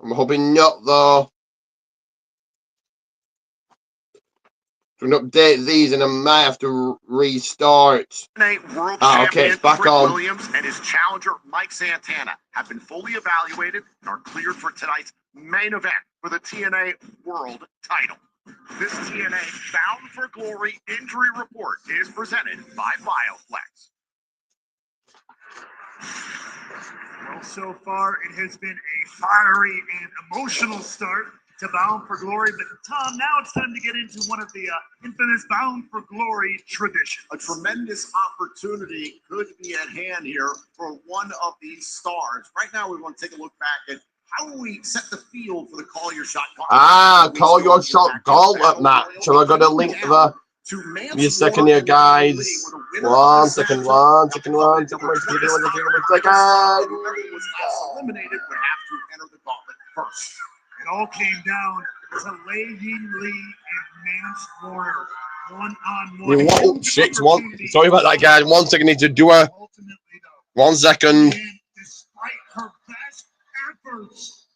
I'm hoping not, though. To update these, and I might have to restart. World Okay, it's back on. Williams and his challenger Mike Santana have been fully evaluated and are cleared for tonight's main event for the TNA World title. This TNA Bound for Glory injury report is presented by BioFlex. Well, so far it has been a fiery and emotional start to Bound for Glory. But Tom, now it's time to get into one of the infamous Bound for Glory traditions. A tremendous opportunity could be at hand here for one of these stars. Right now, we want to take a look back at how we set the field for the Call Your Shot Gauntlet. Call Your Shot Gauntlet match. So I got a link to the. Give me a second here, guys. One second. Eliminated would have to enter the gauntlet first. It all came down to Lei Ying Lee and Mance Warner. One-on-one. Oh, shit. Sorry about that, guys. 1 second. Need to do a. 1 second. Despite her best efforts,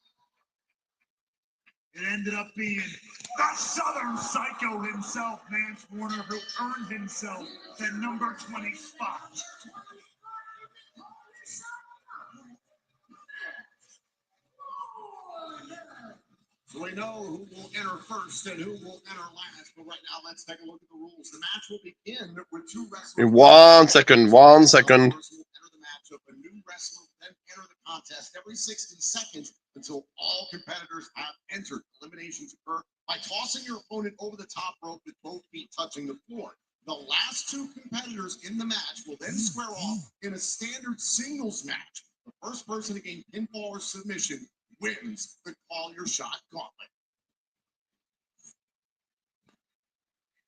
it ended up being the Southern Psycho himself, Mance Warner, who earned himself the number 20 spot. So we know who will enter first and who will enter last. But right now, let's take a look at the rules. The match will begin with 2 wrestlers. 1 second. 1 second. One person will enter the matchup. A new wrestler will then enter the contest every 60 seconds until all competitors have entered. Eliminations occur by tossing your opponent over the top rope with both feet touching the floor. The last 2 competitors in the match will then square off in a standard singles match. The first person to gain pinfall or submission wins the Call Your Shot Gauntlet.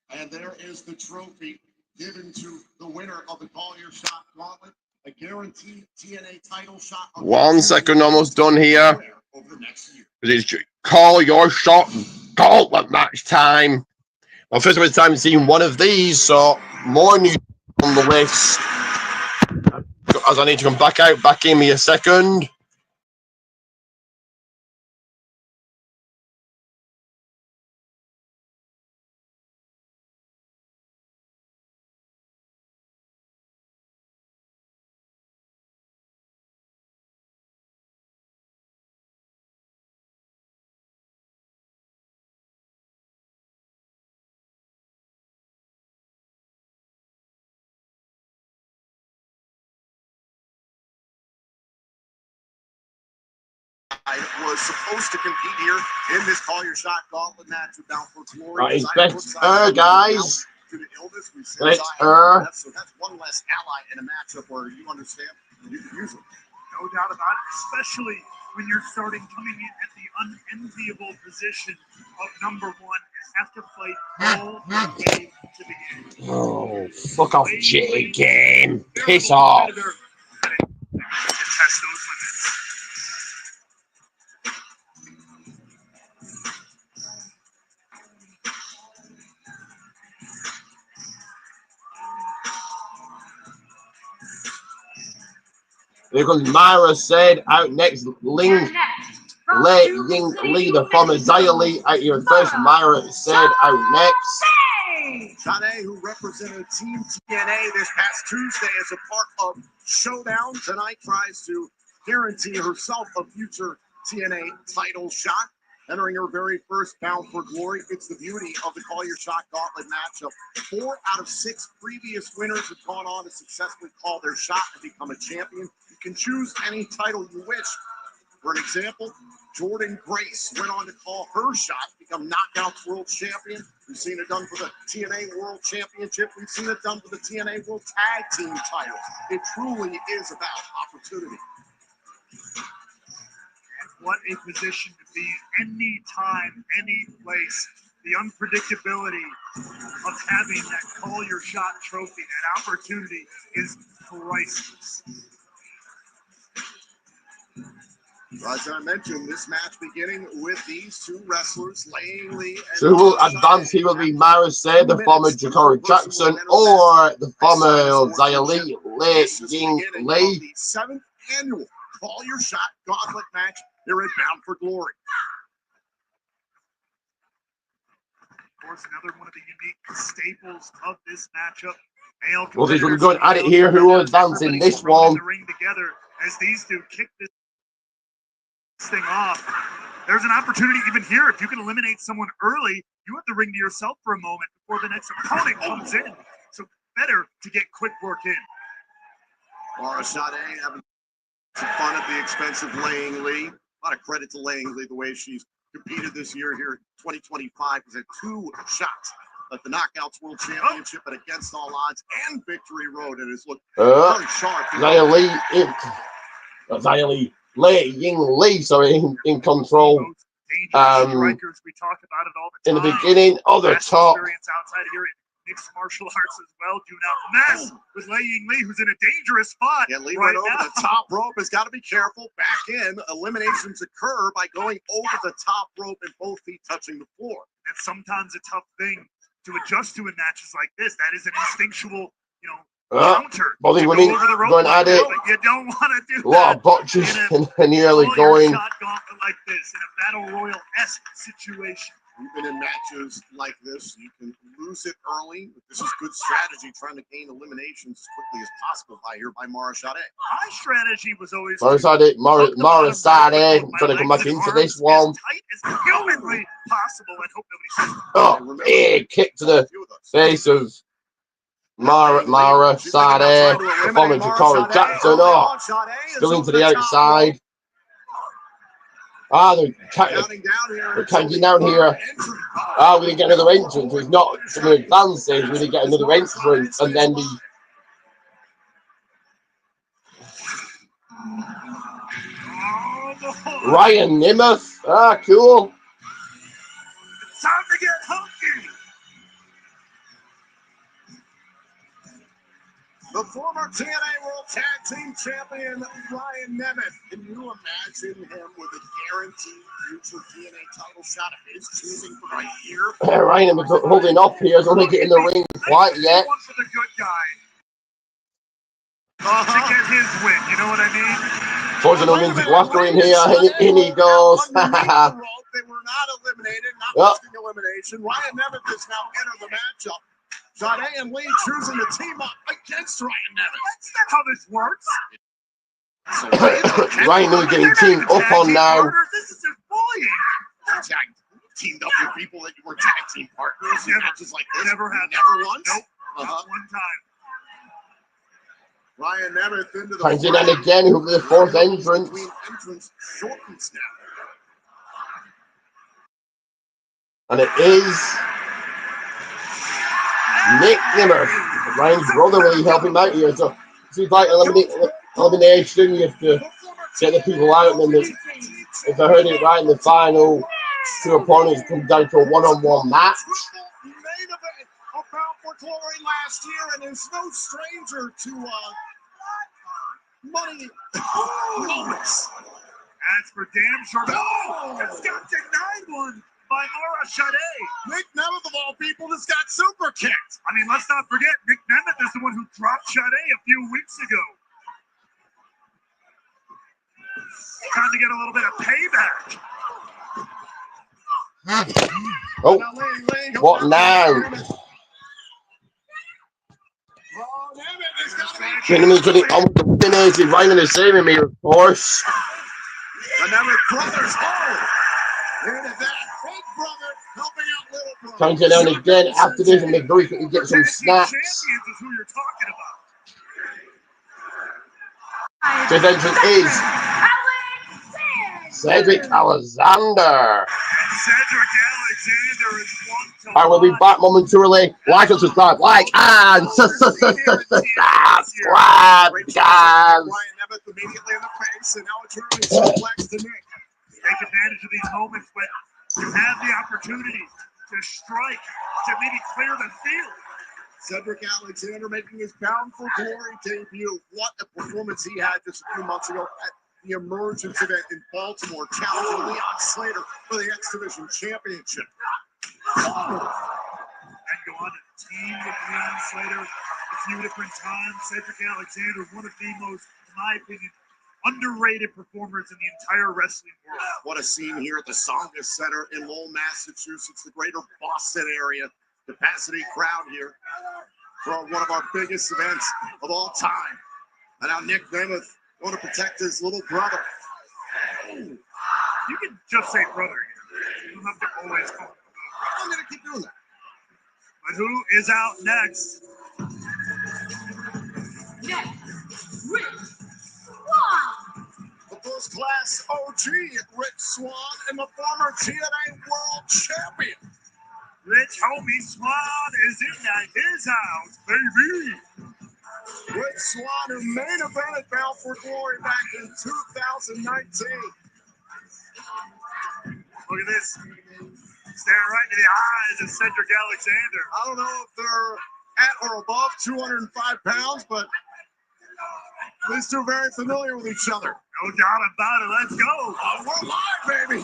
And there is the trophy given to the winner of the Call Your Shot Gauntlet, a guaranteed TNA title shot. 1 second, almost done here. Over the next year. It's Call Your Shot Gauntlet match time. Well, first of all, it's time seeing one of these, so more news on the list. As I need to come back in me a second. Was supposed to compete here in this Call Your Shot Gauntlet match with Bound for Glory. Right, it's guys. To the illness, we said Let's so that's one less ally in a matchup where you understand you can use it. No doubt about it, especially when you're starting coming in at the unenviable position of number 1 and have to fight all the way to the end. Oh, fuck off, J game. Piss off. To test those limits. Because Myra said out next, Lei Ying Lee, the former Xia Li, out here first. Myra said out next. Shanae, who represented Team TNA this past Tuesday as a part of Showdown, tonight tries to guarantee herself a future TNA title shot. Entering her very first Bound for Glory. It's the beauty of the Call Your Shot Gauntlet matchup. 4 out of 6 previous winners have gone on to successfully call their shot and become a champion. You can choose any title you wish. For an example, Jordan Grace went on to call her shot, become Knockouts World Champion. We've seen it done for the TNA World Championship. We've seen it done for the TNA World Tag Team titles. It truly is about opportunity. What a position to be any time, any place. The unpredictability of having that Call Your Shot trophy, that opportunity is priceless. As I mentioned, this match beginning with these two wrestlers, Langley and So who will advance? He will be Marcus, the former Jakari Jackson, or the former Zia Lee, Lei Ying Lee. The 7th annual Call Your Shot Gauntlet match here at Bound for Glory. Of course, another one of the unique staples of this matchup. Well, these will be going at it here. Who will advance in this one? The ring together as these two kick this thing off. There's an opportunity even here. If you can eliminate someone early, you have the ring to yourself for a moment before the next opponent comes in. So better to get quick work in. Marcade having some fun at the expense of Langley. A lot of credit to Langley, the way she's competed this year here in 2025. Has had 2 shots at the Knockouts World Championship and Against All Odds and Victory Road, and has looked very sharp. Zia Lee, Lei Ying Lee, sorry, in control. Strikers, we talk about it all the in time. the beginning, other top. Experience outside of here in mixed martial arts as well. Do not mess with Lei Ying Lee, who's in a dangerous spot. Yeah, Lee right over now. the top rope. Has got to be careful. Back in. Eliminations occur by going over the top rope and both feet touching the floor. That's sometimes a tough thing to adjust to in matches like this. That is an instinctual, counter. Body winning, going at it. But you don't want to do a lot of botches in the early going. Shot gauntlet like this in a battle royal-esque situation. Even in matches like this, you can lose it early. But this is good strategy, trying to gain eliminations as quickly as possible by Marcade. My strategy was always Marcade going to come back into this one. As tight as humanly possible and hope nobody sees. Oh, big kick to the face of Marcade, the former Jakari Jackson. Oh, still into the outside. They're counting down here. We didn't get another entrance. It's not someone advances. We didn't get another entrance, and then the Ryan Nemeth. Cool. It's time to get hunky. The former TNA World Tag Team Champion, Ryan Nemeth. Can you imagine him with a guaranteed future TNA title shot of his choosing for right here? Ryan Nemeth holding off here. He's only getting the ring quite yet. One for the good guy. To get his win, you know what I mean? Fortunately, into Glasgow in here. In he goes. They were not eliminated, not missing elimination. Ryan Nemeth is now entered the matchup. Sade and Lee choosing to team up against Ryan Nemeth. That's not how this works. Ryan Nemeth getting teamed up on now. This is just bullying. Teamed up with people that you were tag team partners in matches like this. Never had. Never once. Nope. Just one time. Ryan Nemeth into the Finds it and again over the 4th entrance. Entrance shortens now. And it is Nick Nemeth, Ryan's brother, will help him out here. So it's like elimination. You have to get the people out, and then if I heard it right, in the final 2 opponents come down to a one-on-one match. Main event of Bound for Glory last year, and is no stranger to money moments. That's for damn sure. No! It's got denied one by Marcade. Nick Nemeth, of all people, just got super kicked. I mean, let's not forget, Nick Nemeth is the one who dropped Sade a few weeks ago. Time to get a little bit of payback. Oh, what now? Nemeth getting on with the finish. Ryan is saving me, of course. The Nemeth brothers, into that big brother helping out little brother. Counting down again after this, and McGree can get some snaps. Champions is who you're talking about. This entrance is Cedric Alexander. Cedric Alexander is one to I will be back momentarily. Like and subscribe. Like and subscribe, guys. Ryan Nemeth immediately in the face, and now it's really suplex to Nick. Take advantage of these moments when you have the opportunity to strike, to maybe clear the field. Cedric Alexander making his Bound for Glory debut. What a performance he had just a few months ago at the emergence event in Baltimore, challenging Leon Slater for the X Division Championship. And go on to team with Leon Slater a few different times. Cedric Alexander, one of the most, in my opinion, underrated performers in the entire wrestling world. What a scene here at the Songa Center in Lowell, Massachusetts, the greater Boston area. Capacity crowd here for one of our biggest events of all time. And now Nick Nemeth want to protect his little brother. You can just say brother here. You don't have to always call him brother. I'm going to keep doing that. But who is out next? Next, Rich Swann. The first class OG, Rich Swann, and the former TNA World Champion. Rich Homie Swann is in at his house, baby. Rich Swann, who main evented Bound for Glory back in 2019. Look at this. Staring right into the eyes of Cedric Alexander. I don't know if they're at or above 205 pounds, but these two are very familiar with each other. No doubt about it. Let's go. We're live, baby.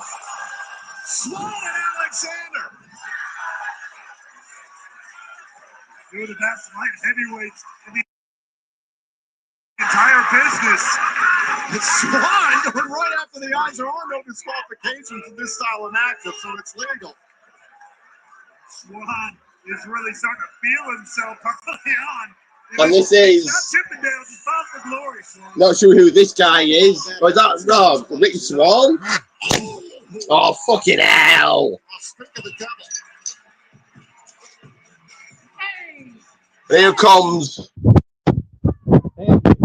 Swann and Alexander. Two of the best light heavyweights in the entire business. It's Swann going right after the eyes. There are no disqualifications in this style of matchup, so it's legal. Swann is really starting to feel himself early on. And this is Not chipping down, just bound for glory, Swann. not sure who this guy is. Or is that Rob? Rich Swann? Oh fucking hell! Speak of the devil. Here comes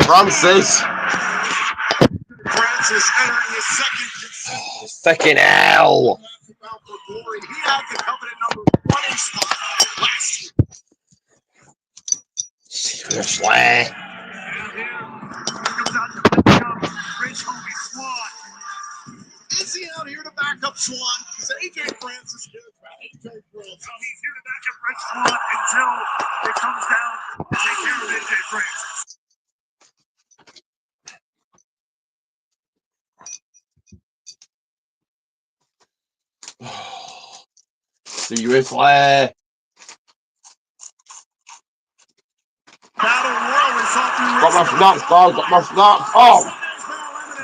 Francis. Francis entering his second Fucking hell! Bound for Glory. He had the coveted number 20 spot last year. Seriously. Here comes out to pick up Rich Homie Swann. Is he out here to back up Swann? Because AJ Francis cares about AJ Francis. So he's here to back up Rich Swann until it comes down to take care of AJ Francis. Seriously. Battle Royal we saw through Got my snaps, guys. Got my snaps. Oh!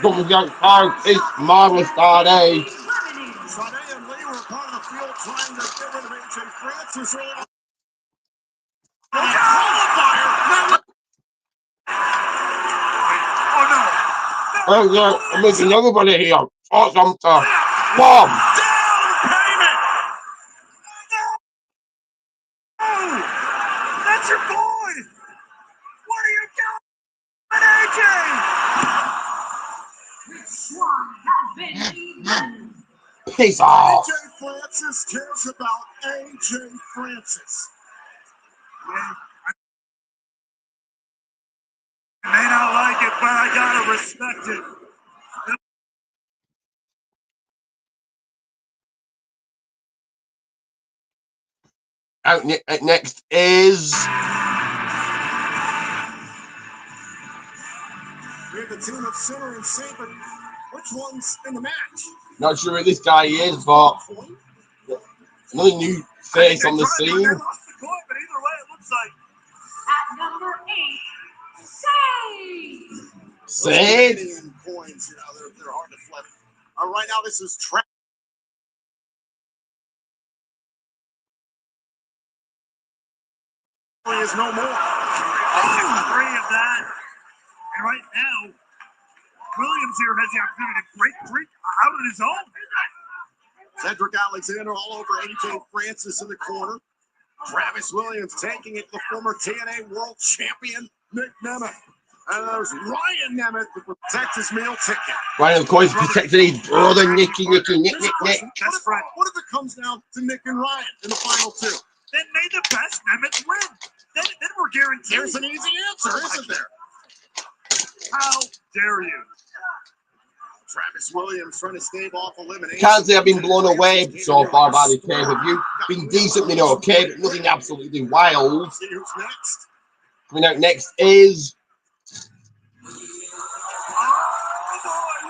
Got my snaps, guys. It's marvelous Friday. Sade and Lee were part of the field trying to get rid of AJ Francis. Oh no! Oh, yeah. I'm making everybody here. Awesome stuff. Bomb! That's your boy! What are you doing, AJ? Swann has been beaten. Peace off. AJ Francis cares about AJ Francis. I may not like it, but I gotta respect it. Out next is We have the team of Sinner and Saint, but which one's in the match? not sure who this guy is, but another new face on the scene. They lost the coin, but either way, it looks like At number 8, Sage. Sid. Canadian coins, you know, they're hard to flip. Right now, this is Trap. Is no more. three of that. And right now, Williams here has the opportunity to break free out on his own. Cedric Alexander all over AJ Francis in the corner. Travis Williams taking it to the former TNA World Champion, Nick Nemeth. And there's Ryan Nemeth to protect his meal ticket. Ryan, of course, protecting his brother, Nick. Best friend. What if it comes down to Nick and Ryan in the final two? Then may the best Nemeth win. Then we're guaranteed. There's an easy answer, isn't there? How dare you? Travis Williams trying to stave off elimination. Can't say I've been blown away so far by the pay-per-view. Been decently okay, but nothing absolutely wild. See who's next. Coming out next is Oh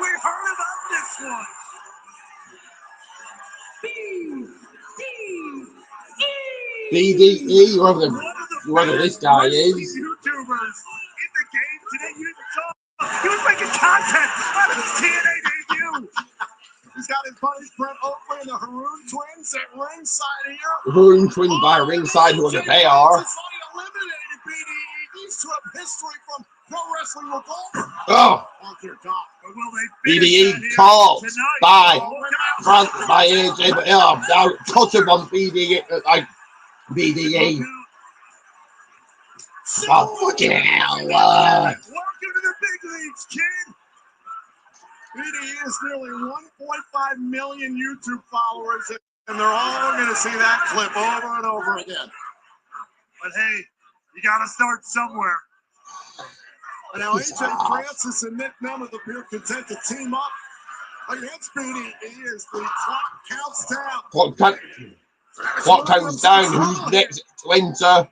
boy, next one. BDE, whoever this guy Wrestling is. YouTubers in the game today. You even saw he was making content out of his TNA debut. He's got his buddies Brent Oakley and the Haroon twins at ringside here. Haroon twins by ringside, whoever they are. Eliminated BDE. These two have history from Pro Wrestling Revolver. Oh, On their top. But will they finish BDE that here caught tonight? by Oh, look out. front by AJ, but now cut him on BDE, like BDE. Oh, fucking hell. Welcome to the big leagues, kid. BDE is nearly 1.5 million YouTube followers, and they're all going to see that clip over and over again. But hey, you got to start somewhere. And now AJ Francis and Nick Nemeth appear content to team up against BDE as the clock counts down. Clock counts down. Who's next to enter?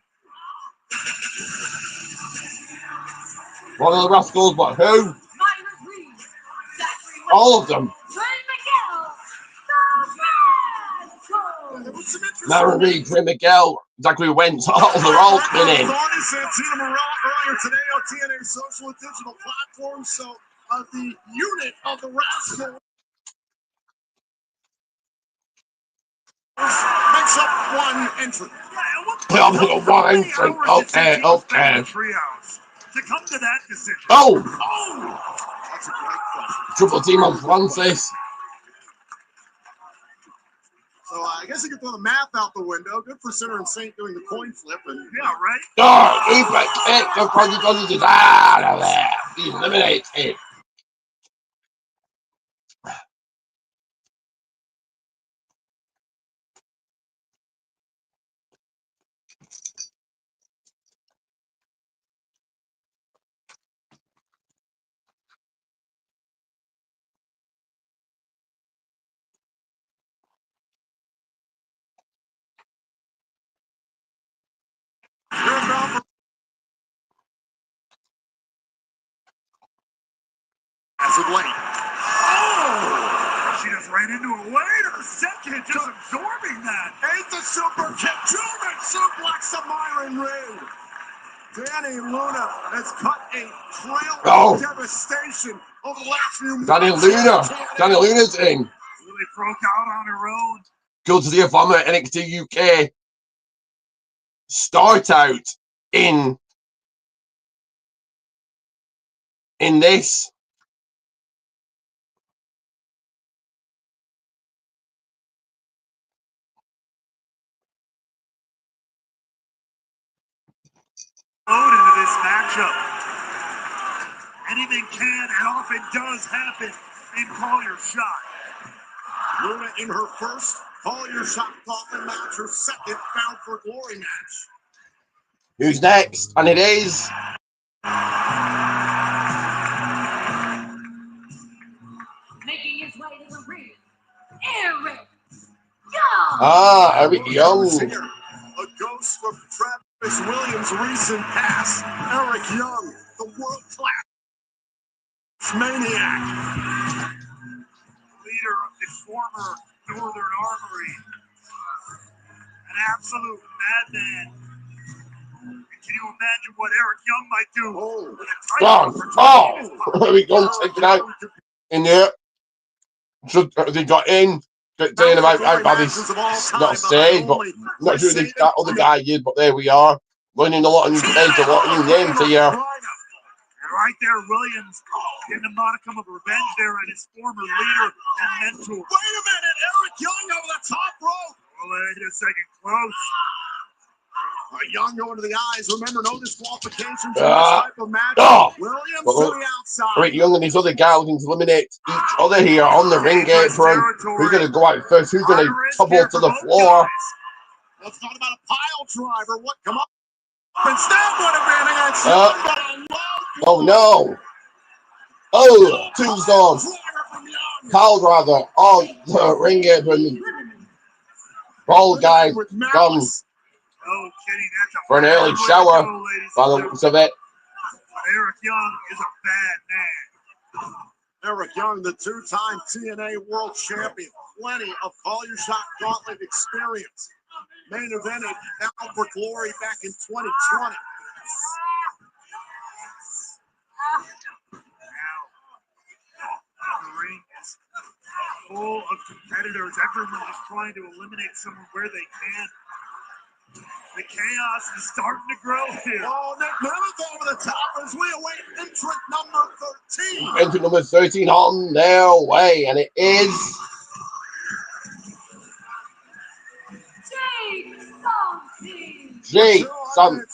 One of the Rascals, but who? All of them. Myron Reed, Trey Miguel, Zachary Wentz, they're all winning. Santino Morella earlier today on TNA social and digital platforms. So the unit of the Rascals makes up one entry. One entrant. Okay. To come to that decision. Oh! That's a great question. Triple team on Francis. So I guess you can throw the math out the window. Good for Sinner and Saint doing the coin flip. And yeah, right? Oh, he kicked the Francis out of there. He eliminates him. as of late. Oh! She just ran into it. Wait a second, just absorbing that. Ain't the super kick. German suplex to Myron Reed. Danny Luna has cut a trail of devastation over the last few months. Danny Luna's in. Really broke out on her own. Go to the former NXT UK. Start out in this. Into this matchup. Anything can and often does happen in Call Your Shot. Luna in her first Call Your Shot Coffin match, her second Bound for Glory match. Who's next? And it is making his way to the ring, Eric Young. Eric Young. A ghost from Travis Williams' recent past. Eric Young, the world-class maniac. Leader of the former Northern Armory. An absolute madman. Can you imagine what Eric Young might do with a title? Eric Young taken out in there. So they got in. Saying about this, not say, but not sure this other guy is, but there we are. Learning a lot of new names, a lot of new names here. Right there, Williams getting a modicum of revenge there on his former leader and mentor. Wait a minute, Eric Young over the top rope. Well, hit a second close. Young going to the eyes. Remember, no disqualifications in this type of match. Williams to the outside. Eric Young and these other guys looking to eliminate each other here on the ring apron. Who's going to go out first? Who's going to tumble to the floor? Let's talk about a pile driver. What come up? And stab would have been against Young, but oh no! Oh, tombstone. Pile driver on the ring apron. Ball guy gone. Oh, kidding, that's for an early shower by the looks of it. Eric Young is a bad man. Eric Young, the two-time TNA World Champion. Plenty of Call Your Shot Gauntlet experience. Main evented Bound for Glory back in 2020. The ring is full of competitors. Everyone is trying to eliminate someone where they can. The chaos is starting to grow here. Oh, Nick Miller over the top as we await entrant number 13. Entrant number 13 on their way, and it is Jake something.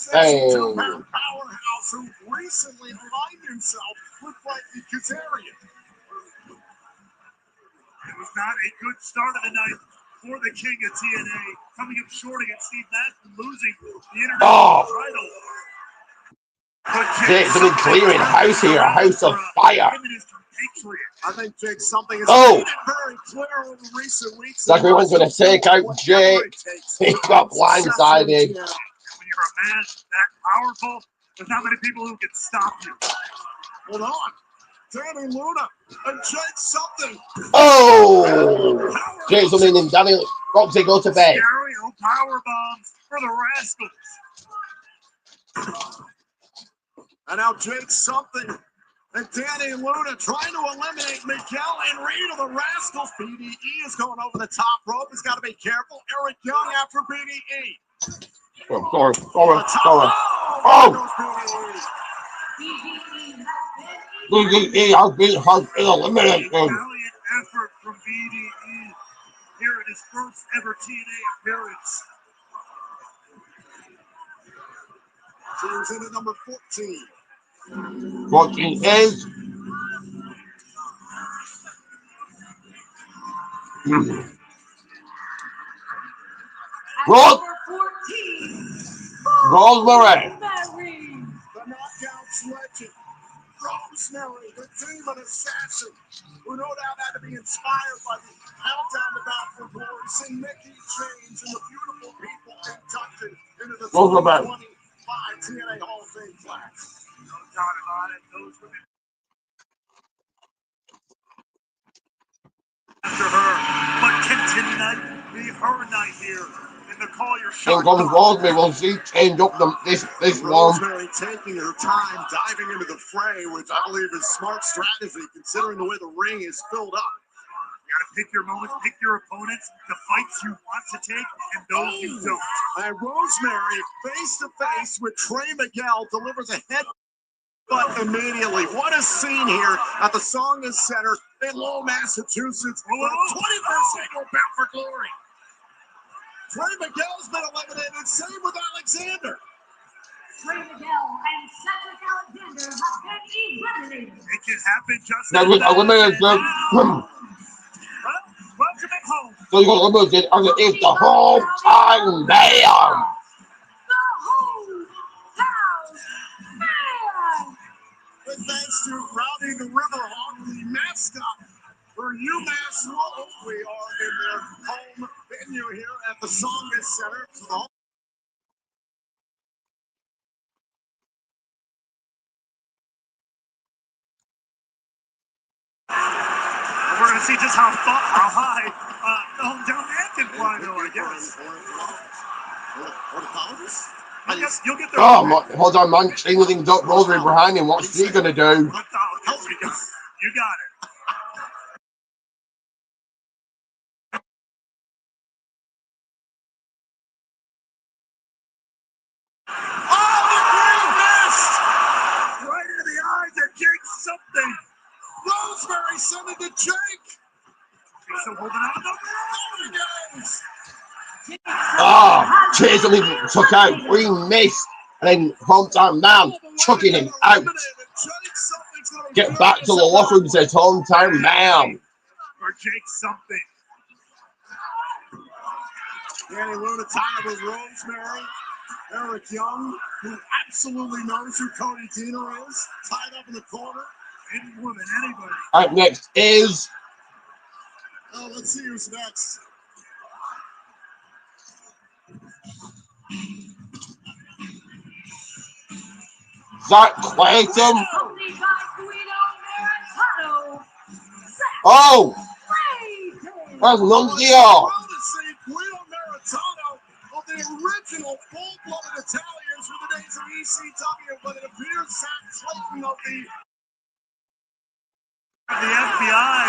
Powerhouse who recently aligned himself with Frankie Kazarian. It was not a good start of the night for the king of TNA. Coming up short against Steve Madden, losing the international title. Jake's been clearing house here, a house of fire. I think Jake something is Oh, very clear over recent weeks. like everyone's going to take out Jake. He got blindsided. When you're a man that powerful, there's not many people who can stop you. Hold on. Danny Luna and Jake something. Oh, Jake's coming in. Danny Roxy, go to bed. Stereo power bombs for the Rascals. And now Jake something and Danny Luna trying to eliminate Miguel and Reed of the Rascals. BDE is going over the top rope. He's got to be careful. Eric Young after BDE. Oh, sorry. Oh! BDE has been eliminated. Valiant effort from BDE here in his first ever TNA appearance. Turns into number 14. 14 is Rosemary. The Knockouts legend, Rosemary, the demon assassin, who no doubt had to be inspired by the countdown to Bound for Glory, seeing Mickey James and the beautiful people inducted into the 2025 TNA Hall of Fame class. No doubt about it. Those women after her, but can tonight be her night here in the Call Your Shot? Here comes Rosemary. We'll see changed up this one. Rosemary taking her time, diving into the fray, which I believe is smart strategy considering the way the ring is filled up. You gotta pick your moments, pick your opponents, the fights you want to take, and those you don't. And Rosemary, face to face with Trey Miguel, delivers a head. But immediately, what a scene here at the Songa Center in Lowell, Massachusetts. 21st annual Bound for Glory. Trey Miguel's been eliminated. Same with Alexander. Trey Miguel and Cedric Alexander have been eliminated. It can happen just That was eliminated. welcome it home. So you're going to eliminate it underneath the whole time man. The hometown man. With thanks to Rowdy the Riverhawk, the mascot for UMass Lowell. We are in their home venue here at the Songa Center. We're going to see just how high the hometown man can fly, though, I guess. You'll get there. Oh, hold on, man. Changing things up. Rosemary behind him. What's he going to do? You got it. Right in the eyes of Jake something. Rosemary sent it to Jake. So holding on. Oh, Chase only took out Green Mist. And then hometown man chucking him out. Get back to the locker room, says hometown man. Or Jake something. Danny Luna tied with Rosemary. Eric Young, who absolutely knows who Cody Deaner is, tied up in the corner. Any woman, anybody. Up next is. Oh, let's see who's next. Zach Clayton. Oh! That's Nunzio. Of the original full-blooded Italians from the days of ECW, but it appears Zach Clayton of the FBI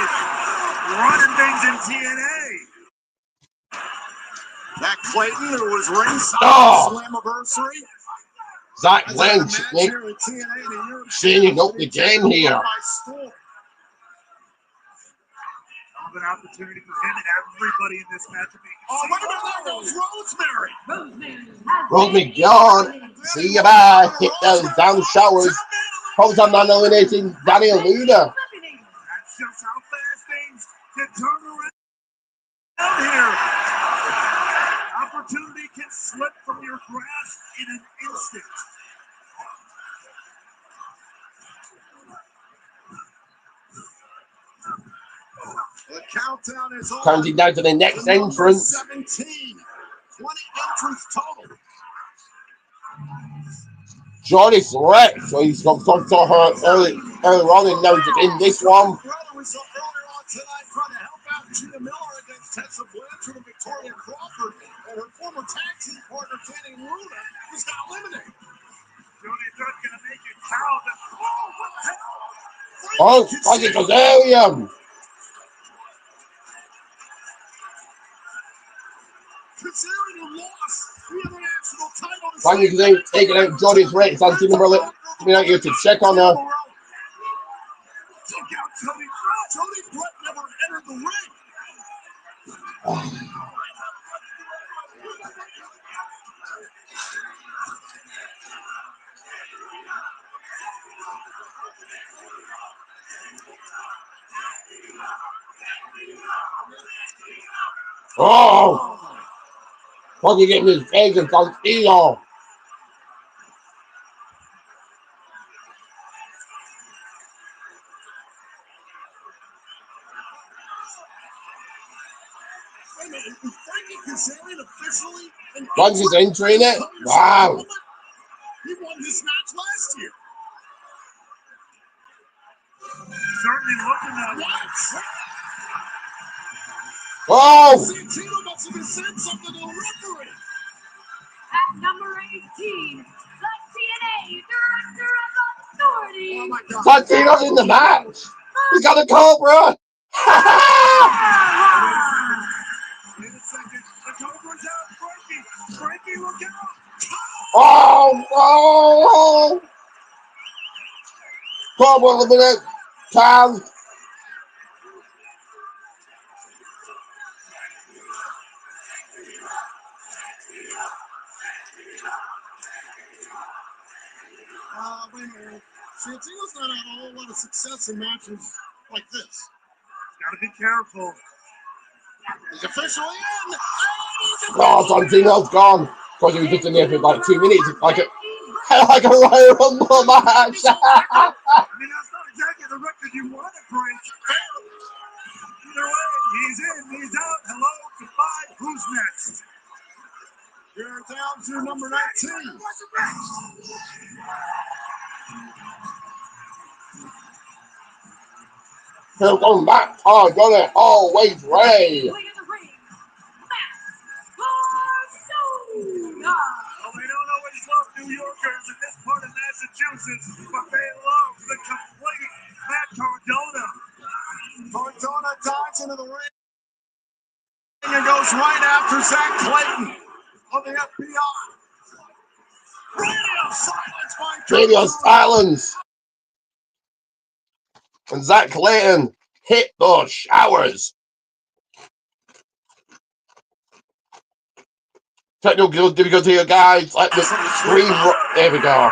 running things in TNA. Zach Clayton, who was ringside Oh. Slammiversary. Zach Clayton changing up the game here. An opportunity for him and everybody in this match to be. Oh, what about that goes Rosemary? Rosemary gone. See you bye. Hit those down showers. Holds on non-eliminating Danny Luna. That's just how fast things can turn around here. Opportunity can slip from your grasp in an instant. The countdown is on. Counting down to the next entrance. 17. 20 entrants total. Johnny's wrecked, so he's got some to her early on, and now he's in this one. We saw earlier on tonight trying to help out Gina Miller against Tessa Blanchard and Victoria Crawford, and her former tag team partner Danny Luna just got eliminated. Johnny Drudd gonna make it count. Oh, Frankie Kazarian. Kazarian lost the international title. Frankie Kazarian taking out Johnny's wrecked. I'm Gina Miller coming out here to check on her. Took out Tony. Tony Brett never entered the ring. Oh! Frankie getting his eggs and Valentino. Frankie's entering it. Wow. He won this match last year. Certainly looking that way. Oh! Santino must have said something to the referee. At number 18, the TNA Director of Authority. Oh my God. Santino's in the match. He's got a Cobra. In a second, the Cobra's out. Frankie, look out. Oh! Oh! Cobra eliminate. Taz. Wait a minute. Santino's not had a whole lot of success in matches like this. Gotta be careful. He's officially in. Oh, Santino's gone. Because he was just in there for like 2 minutes. Like a Royal Rumble match. I mean, that's not exactly the record you wanted, Frank. Either way, he's in, he's out. Hello, goodbye. Who's next? You're down to number 19. He'll come back. Oh, got it. Always Ray. Well, they don't always love New Yorkers in this part of Massachusetts, but they love the complete Matt Cardona. Cardona dives into the ring and goes right after Zach Clayton of the FBI. Radio silence by Radio silence. And Zach Clayton hit those showers. Technical difficulty here, guys. Let the screen. There we go.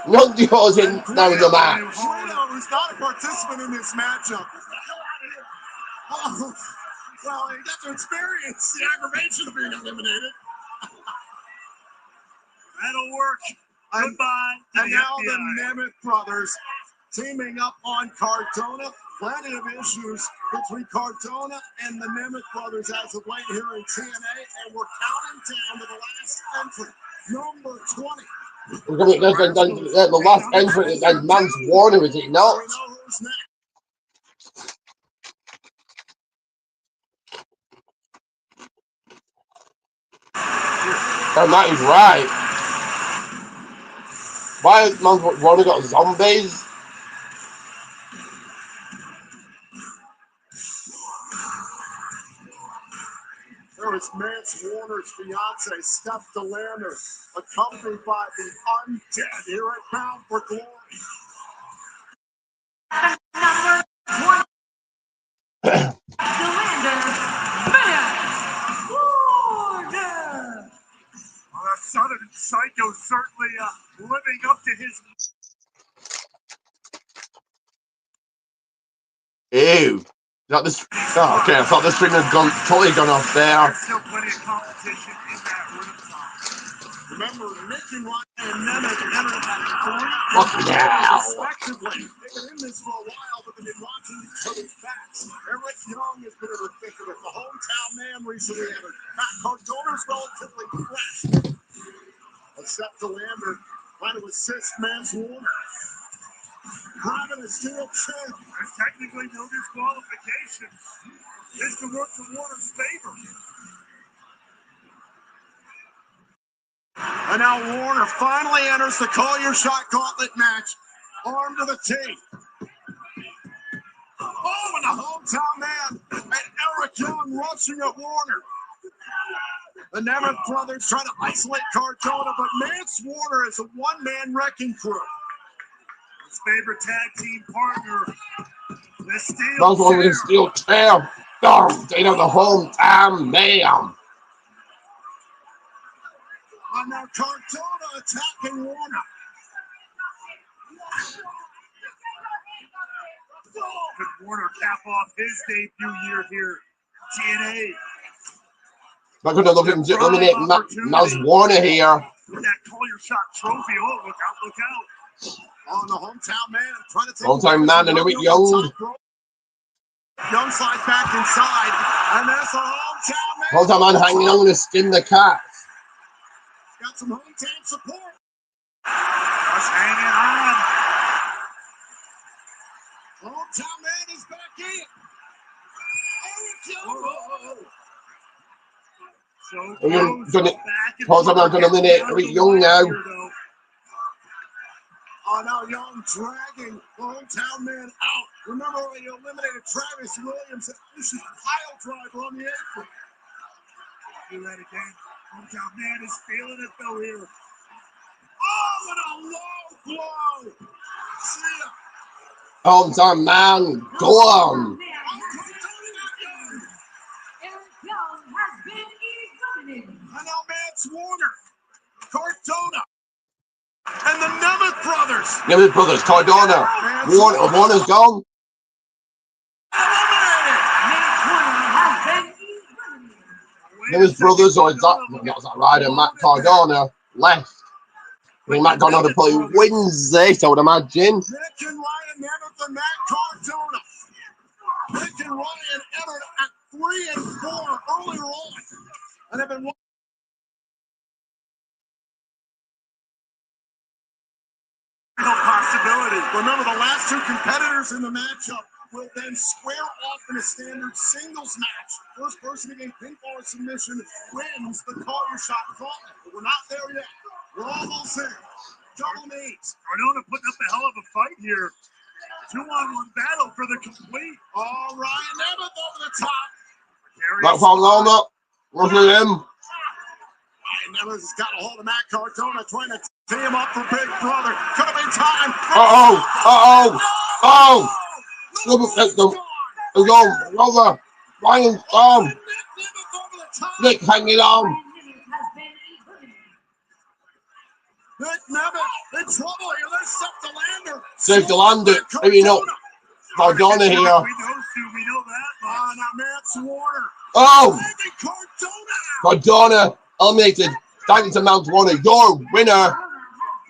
Nunzio's in now in the match. Bruno, who's not a participant in this matchup. Oh, well, he got to experience the aggravation of being eliminated. That'll work. Goodbye. And now the Nemeth brothers teaming up on Cardona. Plenty of issues between Cardona and the Nemeth brothers as of late here in TNA, and we're counting down to the last entry, number 20. We're coming the last entrant is Mance Warner, is it not? We know who's next. And that is right. Why has Mount Warner got zombies? There is Mance Warner's fiance, Steph DeLander, accompanied by the Undead here at Bound for Glory. That Southern Psycho certainly living up to his. Ew. Is that this? Oh, okay, I thought the string had totally gone off there. There's still plenty of competition in that room. Remember, Nick and Ryan and Nemeth entered What now? respectively. They've been in this for a while, but they've been watching each other's backs. Eric Young has been in the thick of it. The hometown man recently entered. Matt Cardona's relatively fresh. Except DeLander trying to assist Mance Warner. Grabbing a steel chair. There's technically no disqualification. This could work to Warner's favor. And now Warner finally enters the Call Your Shot Gauntlet match. Arm to the teeth. Oh, and the hometown man and Eric Young rushing at Warner. The Nemeth brothers try to isolate Cardona, but Mance Warner is a one-man wrecking crew. His favorite tag team partner, the Steel That's one with the Chair. steel chair. Oh, they know the hometown man. And now Cardona attacking Warner. Could Warner cap off his debut year here? TNA. Not going to look at him eliminate Maz Warner here. With that Call Your Shot trophy. Oh, look out, look out. On the hometown man, trying to take Hometown man and Eric Young. Young slides back inside, and that's the hometown man. Hometown man hanging on to skin the cat. Got some hometown support. Just hanging on. Hometown man is back in. Eric Young. So Hometown close, man back and going to forth. eliminate Eric Young now. Oh, now Young dragging the hometown man out. Remember when he eliminated Travis Williams and this is pile driver on the apron. Do that again. Hometown man is feeling it though here. Oh, and a low blow. See ya. Hometown man, go on. Eric Young has been eliminated. And now Mance Warner, Cardona, and the Nemeth brothers. Nemeth brothers, Cardona. Warner's gone. Nemeth brothers, or is that rider? Matt Cardona left. I mean, Matt Cardona play Wednesday, so I would imagine. Nick and Ryan Nemeth and Matt Cardona. Nick and Ryan entered at 3 and 4 earlier on, and have been. No possibility. Remember, the last two competitors in the matchup will then square off in a standard singles match. First person to get pinfall or submission wins the Call Your Shot Gauntlet. But we're not there yet. We're almost there. Double knees. Cardona putting up a hell of a fight here. 2-on-1 battle for the complete. Oh, Ryan Nemeth over the top. That found up. Look at him. Ryan Nemeth has got a hold of Matt Cardona, trying to tee him up for Big Brother. Could have been time. Look at them. Brother. Ryan's gone. Nick hanging on. Nick Nemeth in trouble here. There's Steph DeLander. Save DeLander. Maybe not. Cardona here. We know that. Now Mance Warner. Oh! Cardona. Cardona eliminated. Thank you to Mount Warner. Your winner.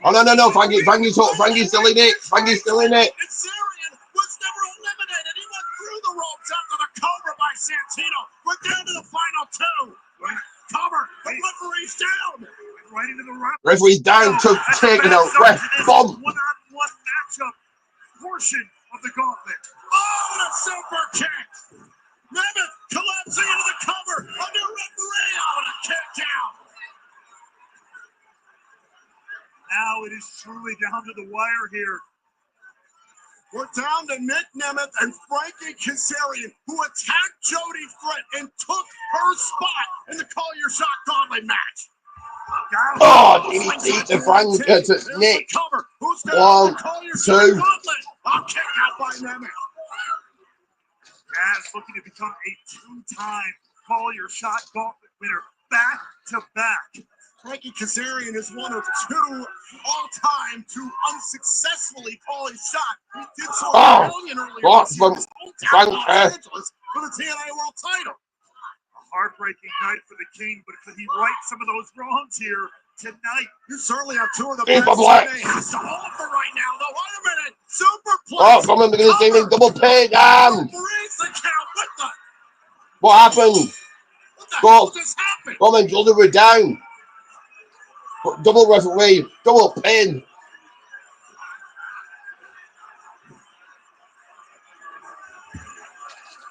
Oh, no. Frankie's still in it. Frankie's still in it. Syrian was never eliminated. He went through the ropes after the Cobra by Santino. We're down to the final two. Cover. The referee's down. Right into the round. Referee's down, taking a ref bomb. One-on-one matchup portion of the gauntlet. Oh, and a super kick. Nemeth collapsing into the cover. A new referee on a kick out. Now it is truly down to the wire here. We're down to Nick Nemeth and Frankie Kazarian, who attacked Jody Fred and took her spot in the Call Your Shot Gauntlet match. Oh, DDT to Frank, to Nick. 1, 2. I'll kick out by Nemeth. As looking to become a two-time Call Your Shot Gauntlet winner, back to back. Frankie Kazarian is one of 2 all-time to unsuccessfully call his shot. He did so Oh, earlier what this year from in his hometown Los Frank, Angeles for the TNA World title. A heartbreaking night for the King, but could he right some of those wrongs here tonight? You certainly have 2 of the Keep best a black. TNA has to offer right now, though. Wait a minute. Superplex. Oh, someone begins to give double pin down. Brings the count with the. What happened? What the Go. hell just happened? Come and Jody were down. Double referee, double pin.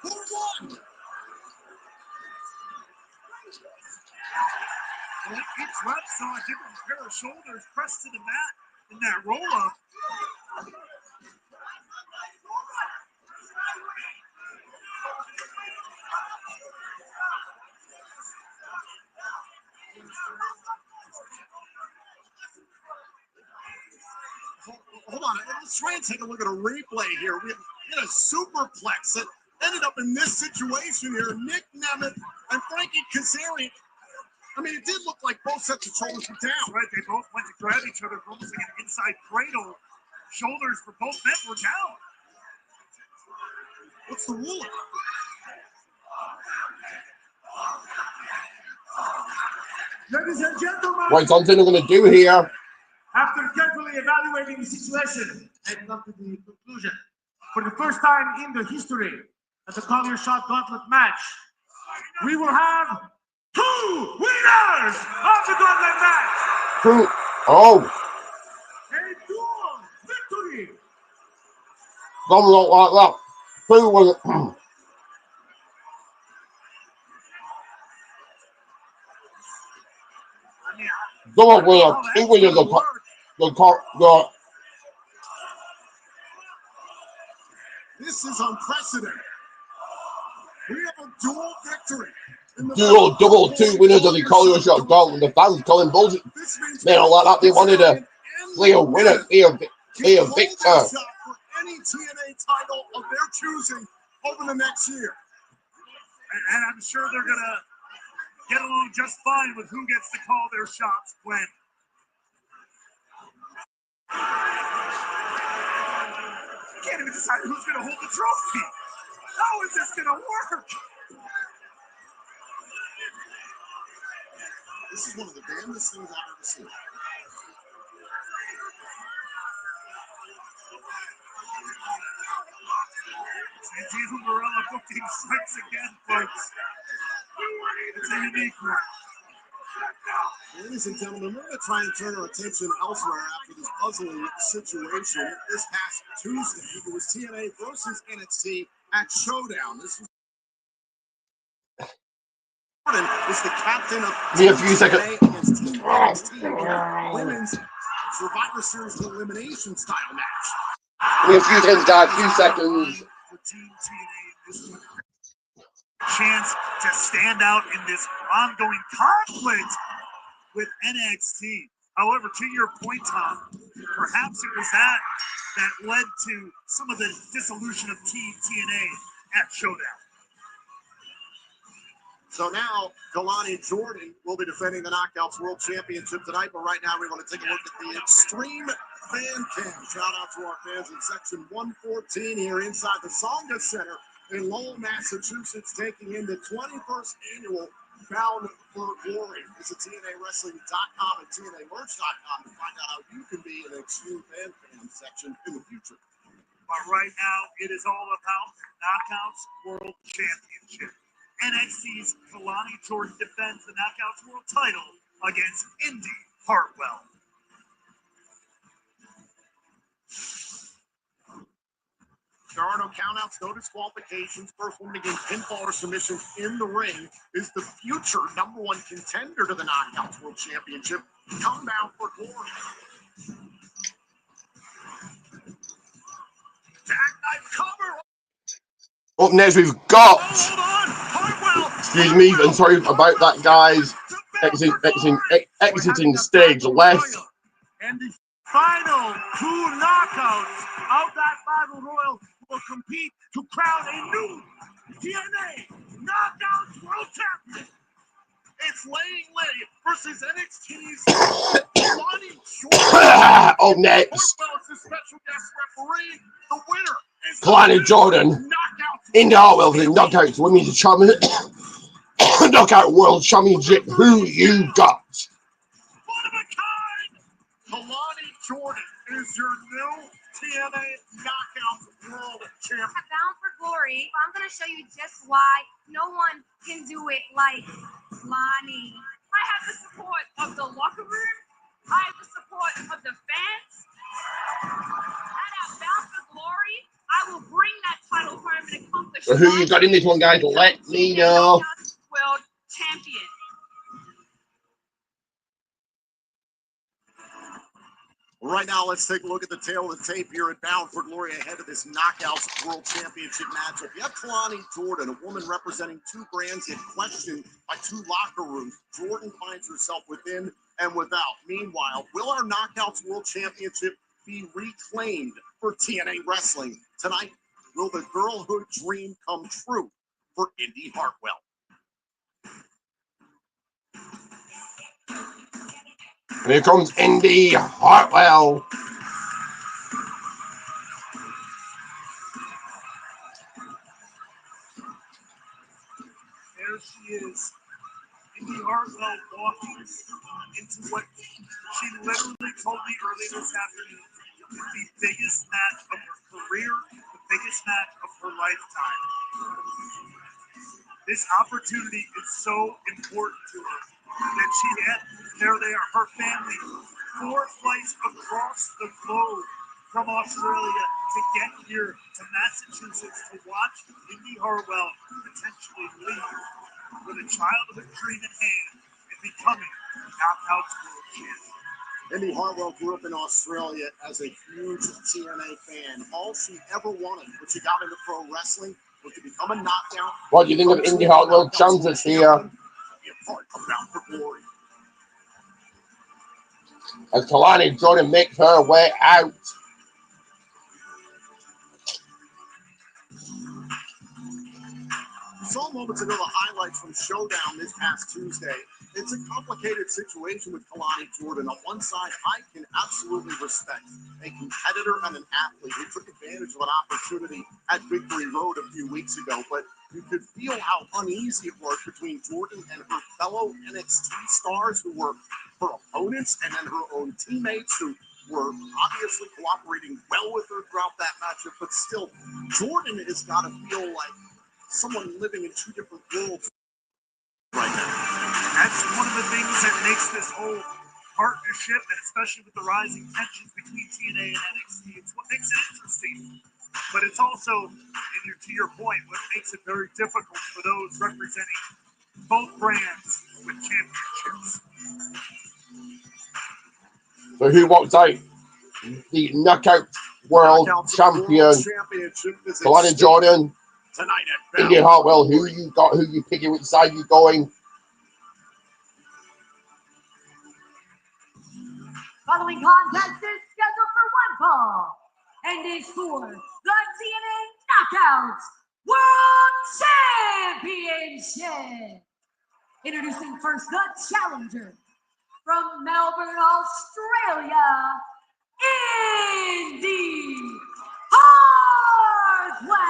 Who won? Well, each rep saw a different pair of shoulders pressed to the mat in that roll-up. Hold on, let's try and take a look at a replay here. We had a superplex that ended up in this situation here. Nick Nemeth and Frankie Kazarian. I mean, it did look like both sets of shoulders were down. That's right, they both went to grab each other, almost like an inside cradle. Shoulders for both men were down. What's the ruling? Ladies and gentlemen, What's something we're going to do here? after carefully evaluating the situation and come to the conclusion, for the first time in the history of the Call Your Shot Gauntlet match, we will have 2 winners of the Gauntlet match. Oh, A dual victory. don't look like that. 2 was. Double winner, 2 winners of the. This is unprecedented. We have a dual victory. Double 2 winners of the Call Your Shot Gauntlet. The fans calling bullshit. They don't like that. They wanted to play a winner, play a victor. For any TNA title of their choosing over the next year. And I'm sure they're going to get along just fine with who gets to call their shots when. Can't even decide who's going to hold the trophy. How is this going to work? This is one of the damnedest things I've ever seen. Santino Marella booking strikes again, folks. It's a unique one. Ladies and gentlemen, we're going to try and turn our attention elsewhere after this puzzling situation. This past Tuesday, it was TNA versus NXT at Showdown. This was Jordan is the captain of Give me a few seconds. against Team NXT Women's Survivor Series elimination style match. Give me a few seconds, guys. A few seconds. For Team TNA, this one. Chance to stand out in this ongoing conflict with NXT. However, to your point, Tom, perhaps it was that led to some of the dissolution of Team TNA at Showdown. So now, Kalani Jordan will be defending the Knockouts World Championship tonight. But right now, we want to take a look at the Extreme Fan Cam. Shout out to our fans in section 114 here inside the Songa Center in Lowell, Massachusetts, taking in the 21st annual Bound for Glory. Visit TNAWrestling.com and TNAMerch.com to find out how you can be an Extreme Fan Cam section in the future. But right now, it is all about Knockouts World Championship. NXT's Kalani Jordan defends the Knockouts World title against Indy Hartwell. There are no countouts, no disqualifications. First one to gain pinfall or submission in the ring is the future #1 contender to the Knockouts World Championship. Come down for glory. Jackknife cover. Up next, we've got. Hold on. Hartwell. Excuse me, I'm sorry about that, guys. Exiting stage left. And the final 2 knockouts of that battle royal will compete to crown a new TNA Knockouts World Champion. It's Laying Lay versus NXT's Lonnie Jordan. Up next, Hartwell is the special guest referee. The winner is Kalani Jordan. Knockouts Indy Hartwell for the Knockouts Women's Champion. Knockout World Championship. Who you got? One of a kind. Kalani Jordan is your new TNA Knockouts World Champion. Bound for Glory, I'm going to show you just why no one can do it like Lonnie. I have the support of the locker room. I have the support of the fans. And at Bound for Glory, I will bring that title home and accomplish. So who you got in this one, guys? Let me know. World Champion. Right now, let's take a look at the tail of the tape here at Bound for Glory ahead of this Knockouts World Championship matchup. You have Kalani Jordan, a woman representing 2 brands yet questioned by 2 locker rooms. Jordan finds herself within and without. Meanwhile, will our Knockouts World Championship be reclaimed for TNA Wrestling? Tonight, will the girlhood dream come true for Indy Hartwell? Here comes Indy Hartwell. There she is. Indy Hartwell walking into what she literally told me earlier this afternoon is the biggest match of her career, the biggest match of her lifetime. This opportunity is so important to her that there they are, her family, 4 flights across the globe from Australia to get here to Massachusetts to watch Indy Hartwell potentially leave with a childhood dream in hand and becoming Knockouts World Champion. Indy Hartwell grew up in Australia as a huge TNA fan. All she ever wanted when she got into pro wrestling was to become a knockout. What do you think of Indy Hartwell chances here? Be a part of Bound for Glory. As Kalani Jordan makes her way out. We saw moments ago the highlights from Showdown this past Tuesday. It's a complicated situation with Kalani Jordan. On one side, I can absolutely respect a competitor and an athlete who took advantage of an opportunity at Victory Road a few weeks ago, but you could feel how uneasy it was between Jordan and her fellow NXT stars who were her opponents and then her own teammates who were obviously cooperating well with her throughout that matchup, but still, Jordan has got to feel like someone living in 2 different worlds right now. That's one of the things that makes this whole partnership, and especially with the rising tensions between TNA and NXT, it's what makes it interesting. But it's also, to your point, what makes it very difficult for those representing both brands with championships. So who walks out? The Knockout World Champion, Kalani Jordan. Tonight at Indy Hartwell, who you got? Who you picking? Which side you going? Following contest is scheduled for 1 fall and is for the TNA Knockouts World Championship. Introducing first the challenger from Melbourne, Australia, Indy Hartwell.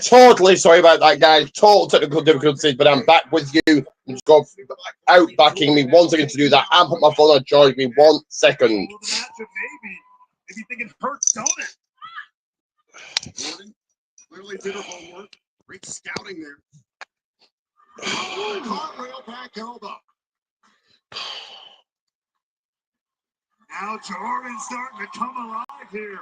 Totally sorry about that, guys. Total technical difficulties, but I'm back with you. Just go out backing me once again to do that and put my phone on charge. Me 1 second. Maybe thinking hurts, don't it? Jordan clearly did her homework. Great scouting there. Cartwheel back elbow. Now Jordan's starting to come alive here.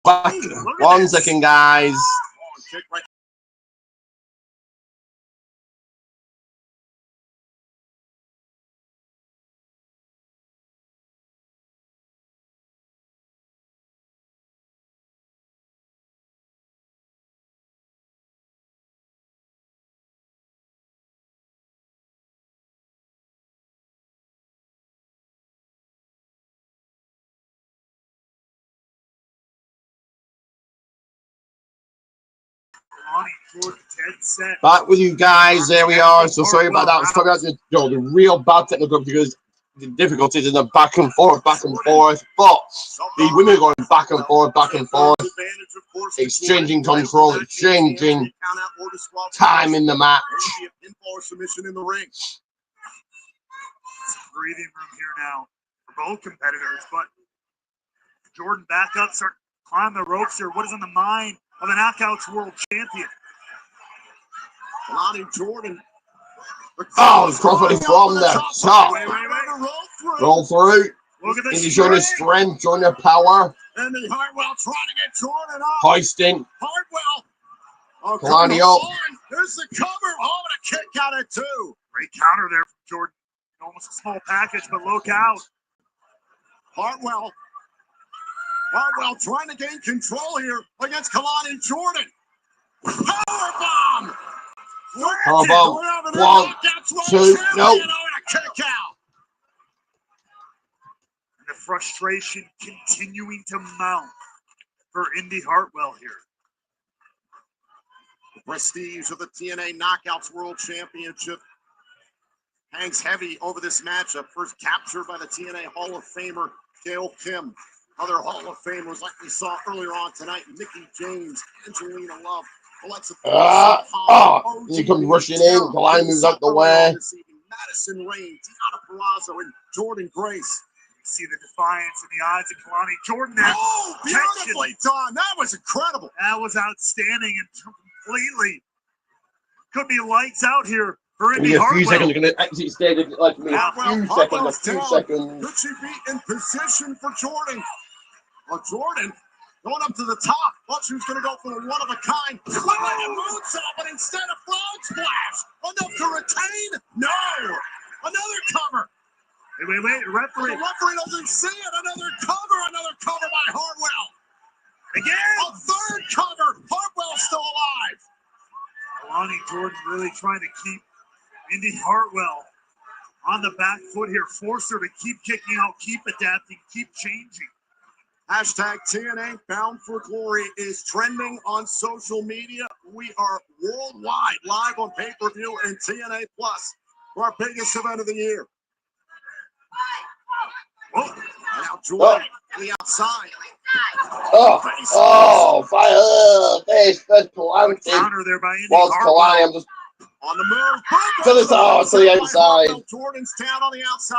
Back. 1 second, guys. Back with you guys. There we are. So sorry about that. Sorry about the real bad technical because the difficulties in the back and forth. But the women are going back and forth, exchanging control, exchanging time in the match. Submission in the ring. Breathing room here now for both competitors, but Jordan back up, start climbing the ropes here. What is on the mind of the Knockouts World Champion? Lonnie Jordan. Oh, it's crossbody from the top. Roll through. He's showing his strength, showing their power. And the Hartwell trying to get Jordan up. Hoisting. Hartwell. Oh, Kalani up. There's the cover. Oh, and a kick out of two. Great counter there from Jordan. Almost a small package, but look out. Hartwell trying to gain control here against Kalani Jordan. Powerbomb. Powerbomb. 1, 2, no. Kick out. And the frustration continuing to mount for Indy Hartwell here. The prestige of the TNA Knockouts World Championship hangs heavy over this matchup. First captured by the TNA Hall of Famer Gail Kim. Other Hall of Famers like we saw earlier on tonight: Mickey James, Angelina Love, Alexa. He comes rushing in. Kalani moves out the way. Madison Rain, Deanna Purrazzo, and Jordan Grace. See the defiance in the eyes of Kalani Jordan there. Oh, beautifully done. That was incredible. That was outstanding and completely could be lights out here for Indy Hartwell. A few Hartwell. seconds, going to exit stage like me. A few seconds. Could she be in position for Jordan? Well, Jordan going up to the top. Thought she was going to go for the one-of-a-kind. A moonsault, but instead a frog splash. Enough to retain? No. Another cover. Wait, referee. The referee doesn't see it. Another cover by Hartwell. Again. A third cover. Hartwell still alive. Kalani Jordan really trying to keep Indy Hartwell on the back foot here. Force her to keep kicking out, keep adapting, keep changing. Hashtag TNA Bound for Glory is trending on social media. We are worldwide, live on pay-per-view and TNA Plus for our biggest event of the year. Oh, and now Jordan on the outside. Fire! Face Kalani. Counter there by Indy Kalani, I'm just on the move. to the outside. Jordan's down on the outside.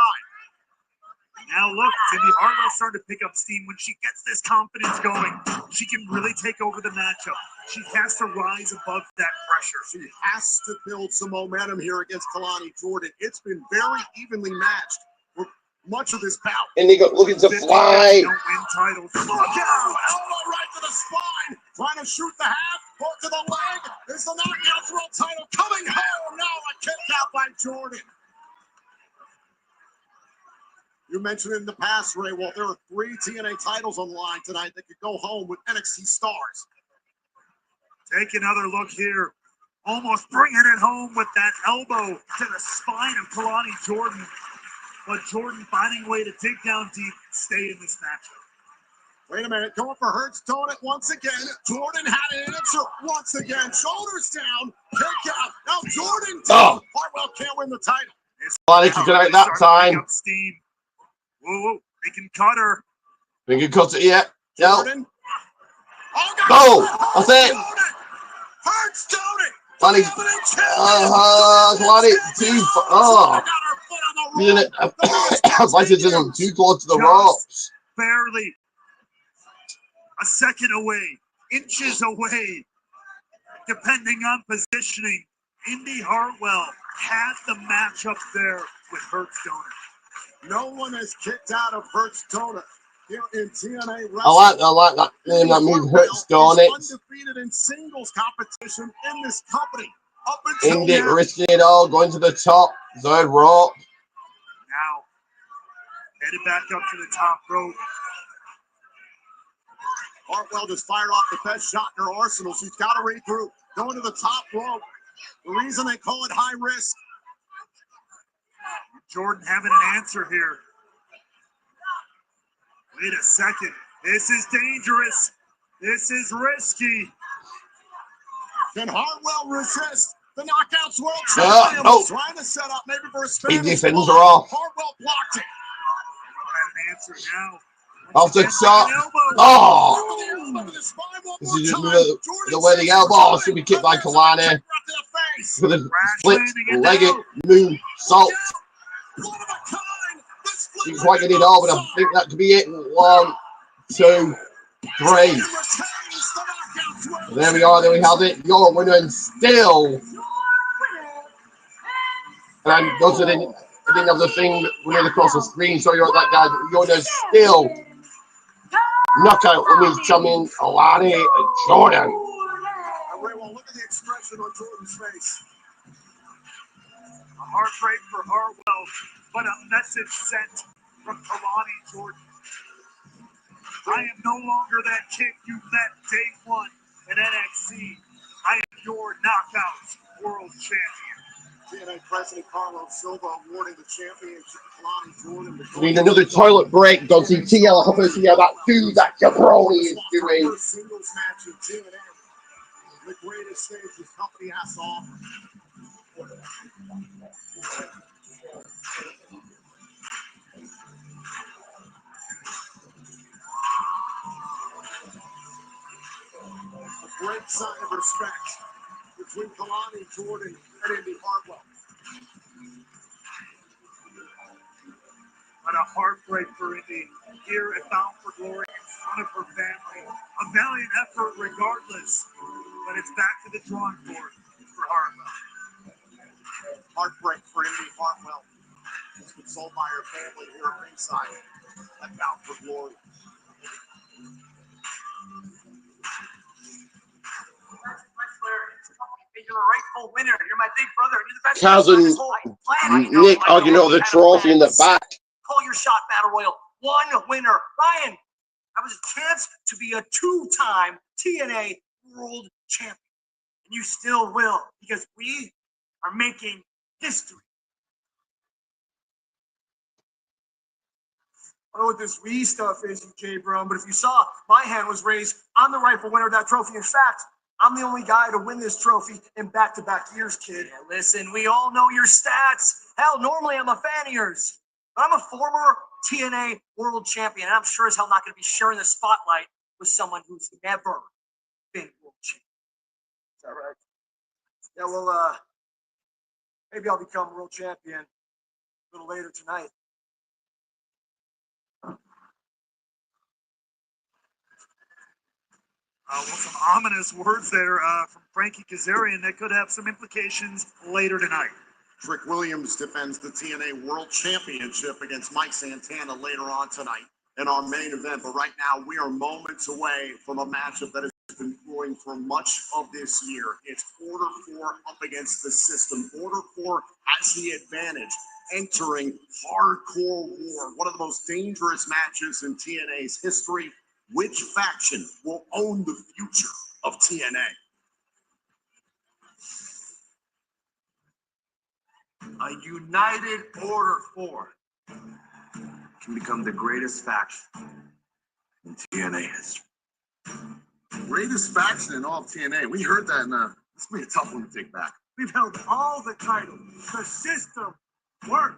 Now look, Indy Hartwell starting to pick up steam. When she gets this confidence going, she can really take over the matchup. She has to rise above that pressure. She has to build some momentum here against Kalani Jordan. It's been very evenly matched for much of this bout. And they go looking to fly. Don't win titles. Look out! Elbow right to the spine. Trying to shoot the half. Hook to the leg. Is the Knockouts World title coming home? No, a kick out by Jordan. You mentioned in the past, Ray, well, there are 3 TNA titles on the line tonight that could go home with NXT stars. Take another look here. Almost bringing it home with that elbow to the spine of Kalani Jordan. But Jordan finding a way to dig down deep and stay in this matchup. Wait a minute, going for Hurts, throwing it once again. Jordan had an answer once again. Shoulders down, kick out. Now Jordan, Hartwell can't win the title. Kalani can connect that time. Steam. Whoa, they can cut her. We can cut it yet. Yeah. Jordan. Oh, that's it. Hurts down it. Kalani, too too close to the ropes. Barely. A second away. Inches away. Depending on positioning. Indy Hartwell had the match up there with Hurts Donut. No one has kicked out of Hurts Donut here in TNA wrestling. I like that name. That means Hurts Donut. Undefeated in singles competition in this company. Up until Indy now. risking it all, going to the top, third rope. Now, headed back up to the top rope. Hartwell just fired off the best shot in her arsenal. She's got to regroup. Going to the top rope. The reason they call it high risk. Jordan having an answer here. Wait a second. This is dangerous. This is risky. Can Hartwell resist the Knockouts World Champion? Trying to set up maybe for a Spanish. Hartwell blocked it. Have an answer now. Off the top. Oh! This is the way the elbow should be kicked by Kalani. For the split-legged moonsault. He's quite getting it all, but I think that could be it. 1, 2, 3. There we are. There we have it. Your winner and still. And those are the didn't have the thing running across the screen, so you're that guy. But Yoda still knockout women's champion Kalani Jordan. Well, look at the expression on Jordan's face. A heartbreak for Hartwell, but a message sent from Kalani Jordan. I am no longer that kid you met day 1 at NXT. I am your Knockouts World Champion. TNA President Carlos Silva awarding the championship to Kalani Jordan. We need another toilet break. Don't see TL. I hope to see how that dude, that jabroni is doing. First singles match in TNA. The greatest stage this company has to offer. A great sign of respect between Kalani Jordan and Indy Hartwell. But a heartbreak for Indy here at Bound for Glory in front of her family. A valiant effort regardless, but it's back to the drawing board for Hartwell. Heartbreak for Indy Hartwell. She's consoled by her family here at ringside at Bound for Glory. You're a rightful winner. You're my big brother. You're the best. Cousin Nick arguing over the trophy in the back. Call your shot, Battle Royal. One winner. Ryan, that was a chance to be a 2-time TNA World Champion. And you still will, because we are making history. I don't know what this we stuff is, J. Brown, but if you saw, my hand was raised. I'm the rightful winner of that trophy. In fact, I'm the only guy to win this trophy in back-to-back years, kid. Yeah, listen, we all know your stats. Hell, normally I'm a fan of yours. But I'm a former TNA World Champion, and I'm sure as hell not going to be sharing the spotlight with someone who's never been World Champion. Is that right? Yeah, well, maybe I'll become World Champion a little later tonight. Well, some ominous words there from Frankie Kazarian that could have some implications later tonight. Trick Williams defends the TNA World Championship against Mike Santana later on tonight in our main event. But right now, we are moments away from a matchup that has been brewing for much of this year. It's Order 4 up against the system. Order 4 has the advantage. entering Hardcore War, one of the most dangerous matches in TNA's history. Which faction will own the future of TNA? A united Order 4 can become the greatest faction in TNA history. Greatest faction in all of TNA. We heard that, and this will be a tough one to take back. We've held all the titles. The system works.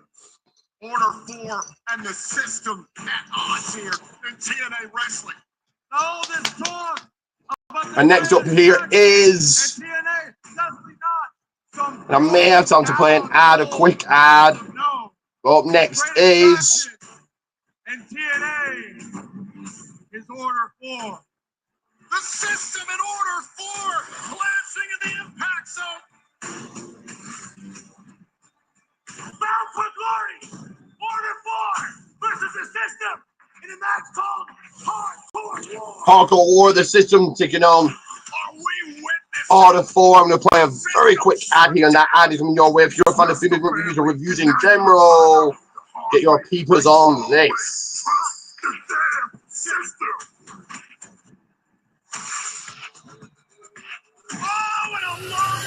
Order 4 and the system at odds here in TNA wrestling. All this talk about the And next up here is, TNA, definitely not. and I may have time to play an ad, a quick ad. No. Up next is, And TNA is Order 4. The system in Order 4 clashing in the Impact Zone. Bound for glory. Order 4 versus the system in a match called Hardcore War. Hardcore War, the system taking on Are we witnessing Order 4. I'm going to play a very quick ad here, and that ad is coming your way. If you're a fan of film reviews or reviews in general, get your peepers on this. the damn system? Oh, and a long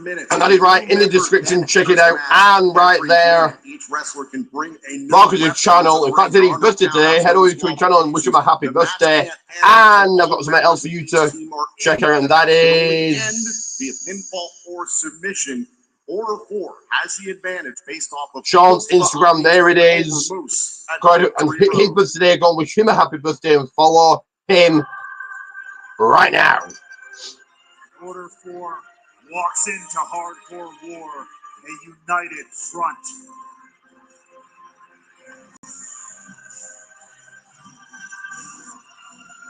minutes. And that is right in the description. Check it out. And right there, Each wrestler can bring a new Marcus' channel. In fact, it's his birthday today. Head over to his channel and wish him a happy birthday. And I've got something else for you to check out, and that is via pinfall or submission. Order 4 has the advantage based off of Sean's Instagram. There it is. Go ahead and hit his birthday. Go and wish him a happy birthday and follow him right now. Order 4 walks into Hardcore War, a united front.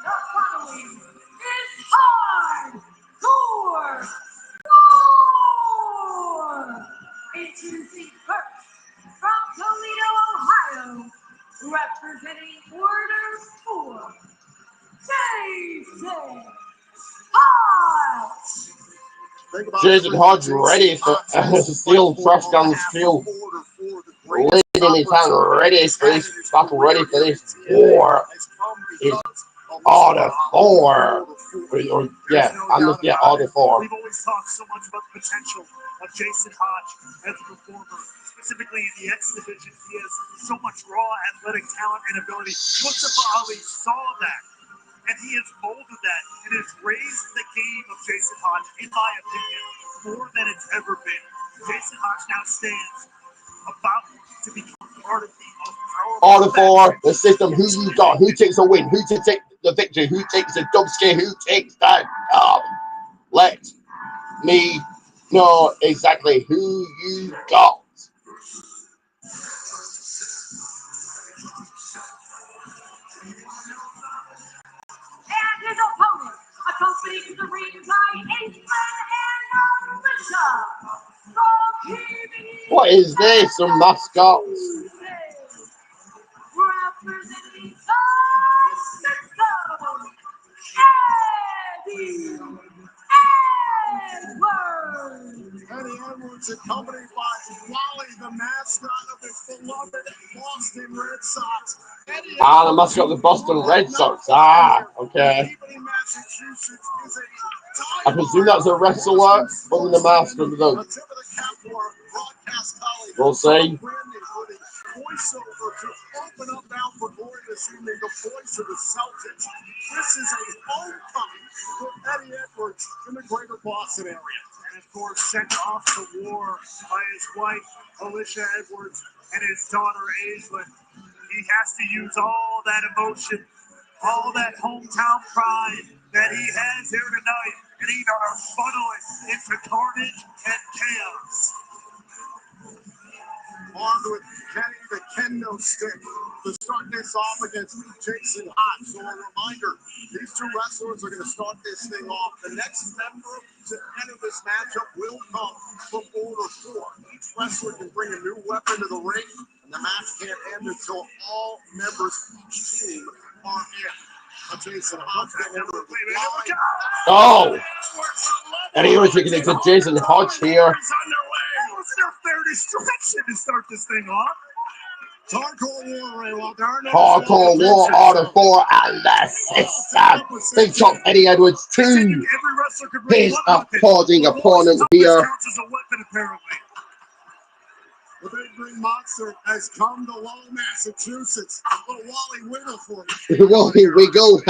The following is Hardcore War! Introducing first, from Toledo, Ohio, representing Order 4, Jason Hodge! Jason Hodge ready for steel trash gun steel lid in his hand, ready for this battle, ready for this war. Is Order 4. Order 4. We've always talked so much about the potential of Jason Hodge as a performer, specifically in the X division. He has so much raw athletic talent and ability. Mustafa Ali saw that, and he has molded that and has raised the game of Jason Hodge, in my opinion, more than it's ever been. Jason Hodge now stands about to become part of the Order 4, the system. Who you got? Who takes the win? Who to take the victory? Who takes the dub scare? Who takes that dub? Let me know exactly who you got. And his opponent, accompanied to the ring by Aikman and Alicia. What is this? Some mascots. Representing the system, Eddie Edwards. Eddie Edwards, accompanied by Wally, the mascot of his beloved Boston Red Sox. The mascot of the Boston Red Sox. Okay. I presume that's a wrestler putting the mask under the. We'll see. Voiceover to open up now for glory this evening, the voice of the Celtics. This is a homecoming for Eddie Edwards in the greater Boston area. And of course, sent off to war by his wife, Alicia Edwards, and his daughter, Aislinn. He has to use all that emotion, all that hometown pride that he has here tonight, and he got to funnel it into carnage and chaos. Armed with Kenny the Kendo stick to start this off against Jason Hodge. So a reminder, these two wrestlers are going to start this thing off. The next member to enter this matchup will come from Order 4. Each wrestler can bring a new weapon to the ring, and the match can't end until all members of each team are in. Jason Hodge getting into the Oh! Eddie Edwards making it to Jason Hodge here. Their fair distraction to start this thing off. Hardcore War, Ray. Well, there Hardcore War Order 4 and the system. Big chop Eddie Edwards 2. His opposing opponent here. Counts as a weapon, apparently. The big green monster has come to Lowell, Massachusetts. A little Wally Wiggle for you. Wally Wiggle.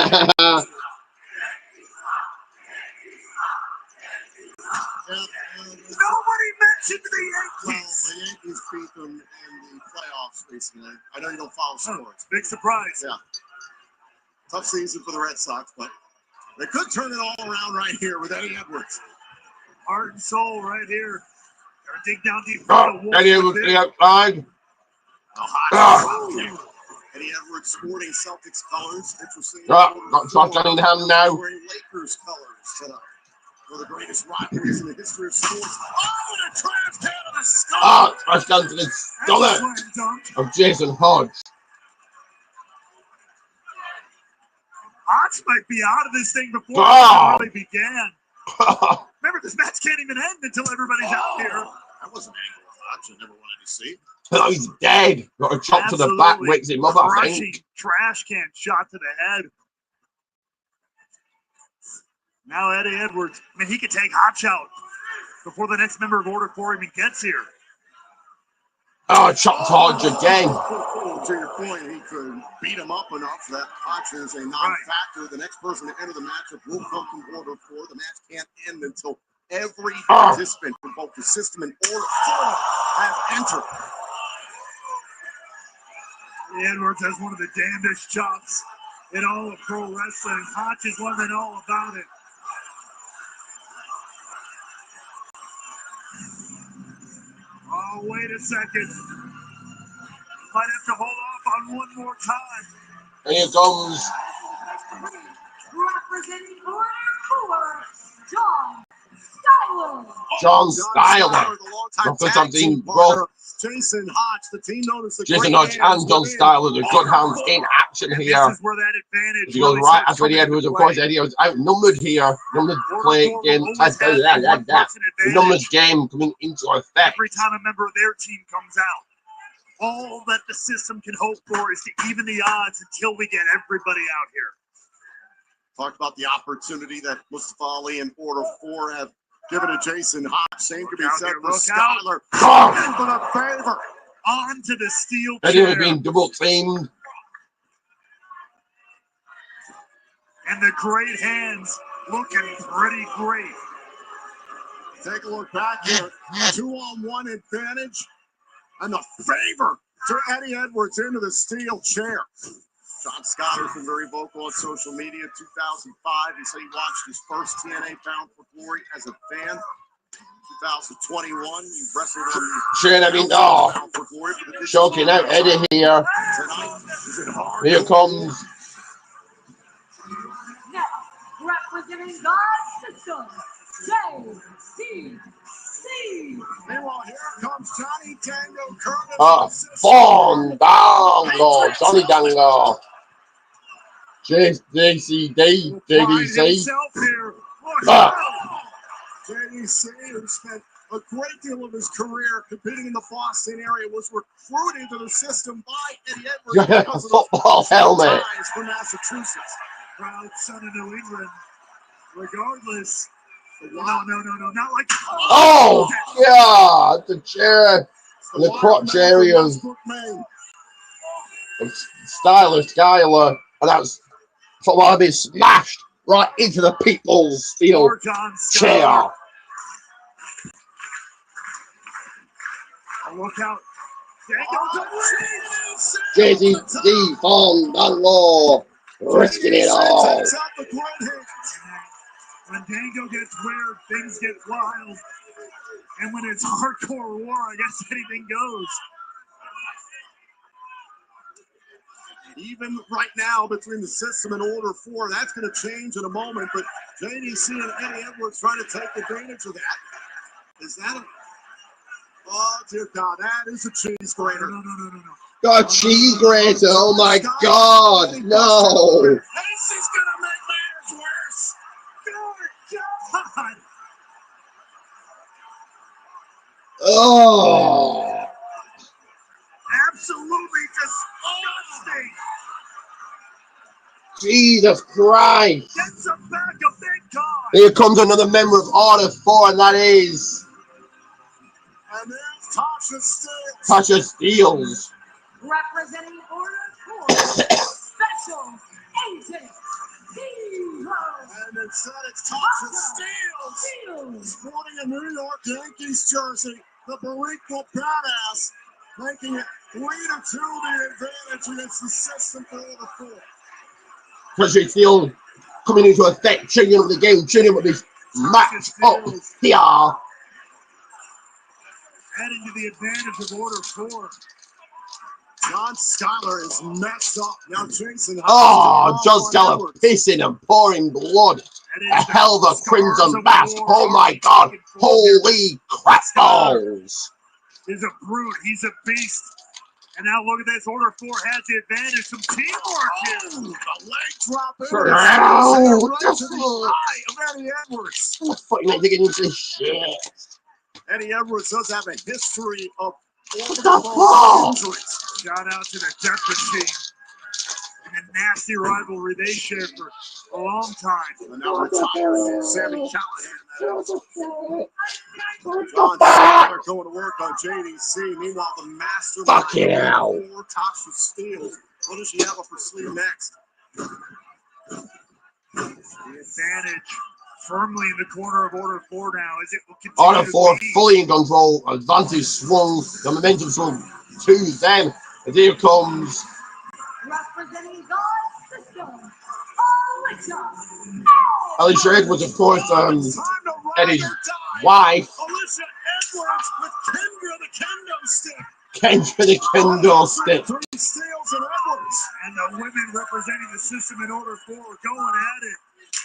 Nobody mentioned the Yankees. Well, the Yankees beat them in the playoffs recently. I know you don't follow sports. Big surprise. Yeah. Tough season for the Red Sox, but they could turn it all around right here with Eddie Edwards. Heart and soul right here. Gotta dig down deep. Eddie Edwards outside. Eddie Edwards sporting Celtics colors. Interesting. Got shotgun in hand now. Wearing Lakers colors tonight. One of the greatest rivalries in the history of sports. Oh, and a trash can to the stomach. Trash can to the stomach of Jason Hodge. Hodge might be out of this thing before it really began. Remember, this match can't even end until everybody's out here. That wasn't angry with Hodge. I never wanted to see. Oh, he's dead. Got a chop to the back, wakes him up, I think. Trash can shot to the head. Now Eddie Edwards, I mean, he could take Hodge out before the next member of Order 4 even gets here. Oh, chopped Hodge again. To your point, he could beat him up enough that Hodge is a non-factor. The next person to enter the matchup will come from Order 4. The match can't end until every participant from both the system and Order 4 have entered. Edwards has one of the damnedest chops in all of pro wrestling. Hodge is one that know all about it. Oh, wait a second. Might have to hold off on one more time. Here comes. Representing Order 4, John John Styler. Styler. The first time seeing both Jason Hodge, the team known as the Jason Hodge and John Styler, the good hands in action here. This is where that advantage He goes right after Eddie Edwards. Of course, Eddie Edwards outnumbered here. Numbered play game. The numbers game coming into effect. Every time a member of their team comes out, all that the system can hope for is to even the odds until we get everybody out here. Talked about the opportunity that Mustafa Ali and Order 4 have given to Jason Hodge. Same could be said for Skyler. For the favor. Onto the steel Eddie chair. was being double teamed. And the great hands looking pretty great. Take a look back here. 2-on-1 advantage. And the favor to Eddie Edwards into the steel chair. John Scotter's been very vocal on social media. 2005, he said he watched his first TNA Bound for Glory as a fan. 2021, he wrestled on the Bound for Glory. Choking out Eddie here. Here comes. Now, representing God's system, JCC. Meanwhile, here comes Johnny Dango Curtis. Bondango, Johnny Dango. JCD, JDC. JDC, who spent a great deal of his career competing in the Boston area, was recruited to the system by Eddie Edwards because of football helmet from Massachusetts. Proud son of New England. Regardless. No, not like. Oh, yeah, the chair, the crotch area of Skyler, and that's football being smashed right into the people's steel chair. Look out. JCD Bondango risking it all. When Dango gets weird, things get wild. And when it's hardcore war, I guess anything goes. Even right now between the system and Order 4, that's going to change in a moment. But JDC and Eddie Edwards trying to take advantage of that. Is that a... Oh, dear God, that is a cheese grater. No. Got a cheese grater. Oh, my God. No. This is going to make matters worse. Good God. Oh. Absolutely disgusting. Jesus Christ. Gets him back a big time. Here comes another member of Order 4, and that is And there's Tasha Steele. Tasha Steeles. Representing Order 4, Special Agent Zero. And instead it's Tasha Steele. Sporting a New York Yankees jersey. The Barriqua Badass. Making it 3-2 the advantage against the system for Order 4. Tasha Steele coming into effect, changing up the game, changing up this match up here. Adding to the advantage of Order 4. John Schuyler is messed up. Now Jason. Oh, John Schuyler pissing and pouring blood. A hell of a crimson mask. Oh my God. Holy crap balls. He's a brute. He's a beast. And now look at this. Order 4 has the advantage. Some teamwork here. A leg drop in. Oh, Right to the eye of Eddie Edwards. What the fuck am I digging into this shit? Eddie Edwards does have a history of What the fuck? injuries. Shout out to the Death Machine. And a nasty rivalry they shared for a long time. And now retired Sammy Callahan. John Fuck. Schuyler going to work on JDC. Meanwhile, the master Fuck hell. Tasha Steele. What does she have up her sleeve next? The advantage firmly in the corner of Order 4 now. As it will continue Order to 4 lead. fully in control. Advantage swung. The momentum swung to them. And here comes Representing God's system, Alicia Edwards, of course, Eddie's wife. Alicia Edwards with Kendra the kendo stick. Kendra the kendo stick. 3 Steels and Edwards. And the women representing the system in Order 4 are going at it.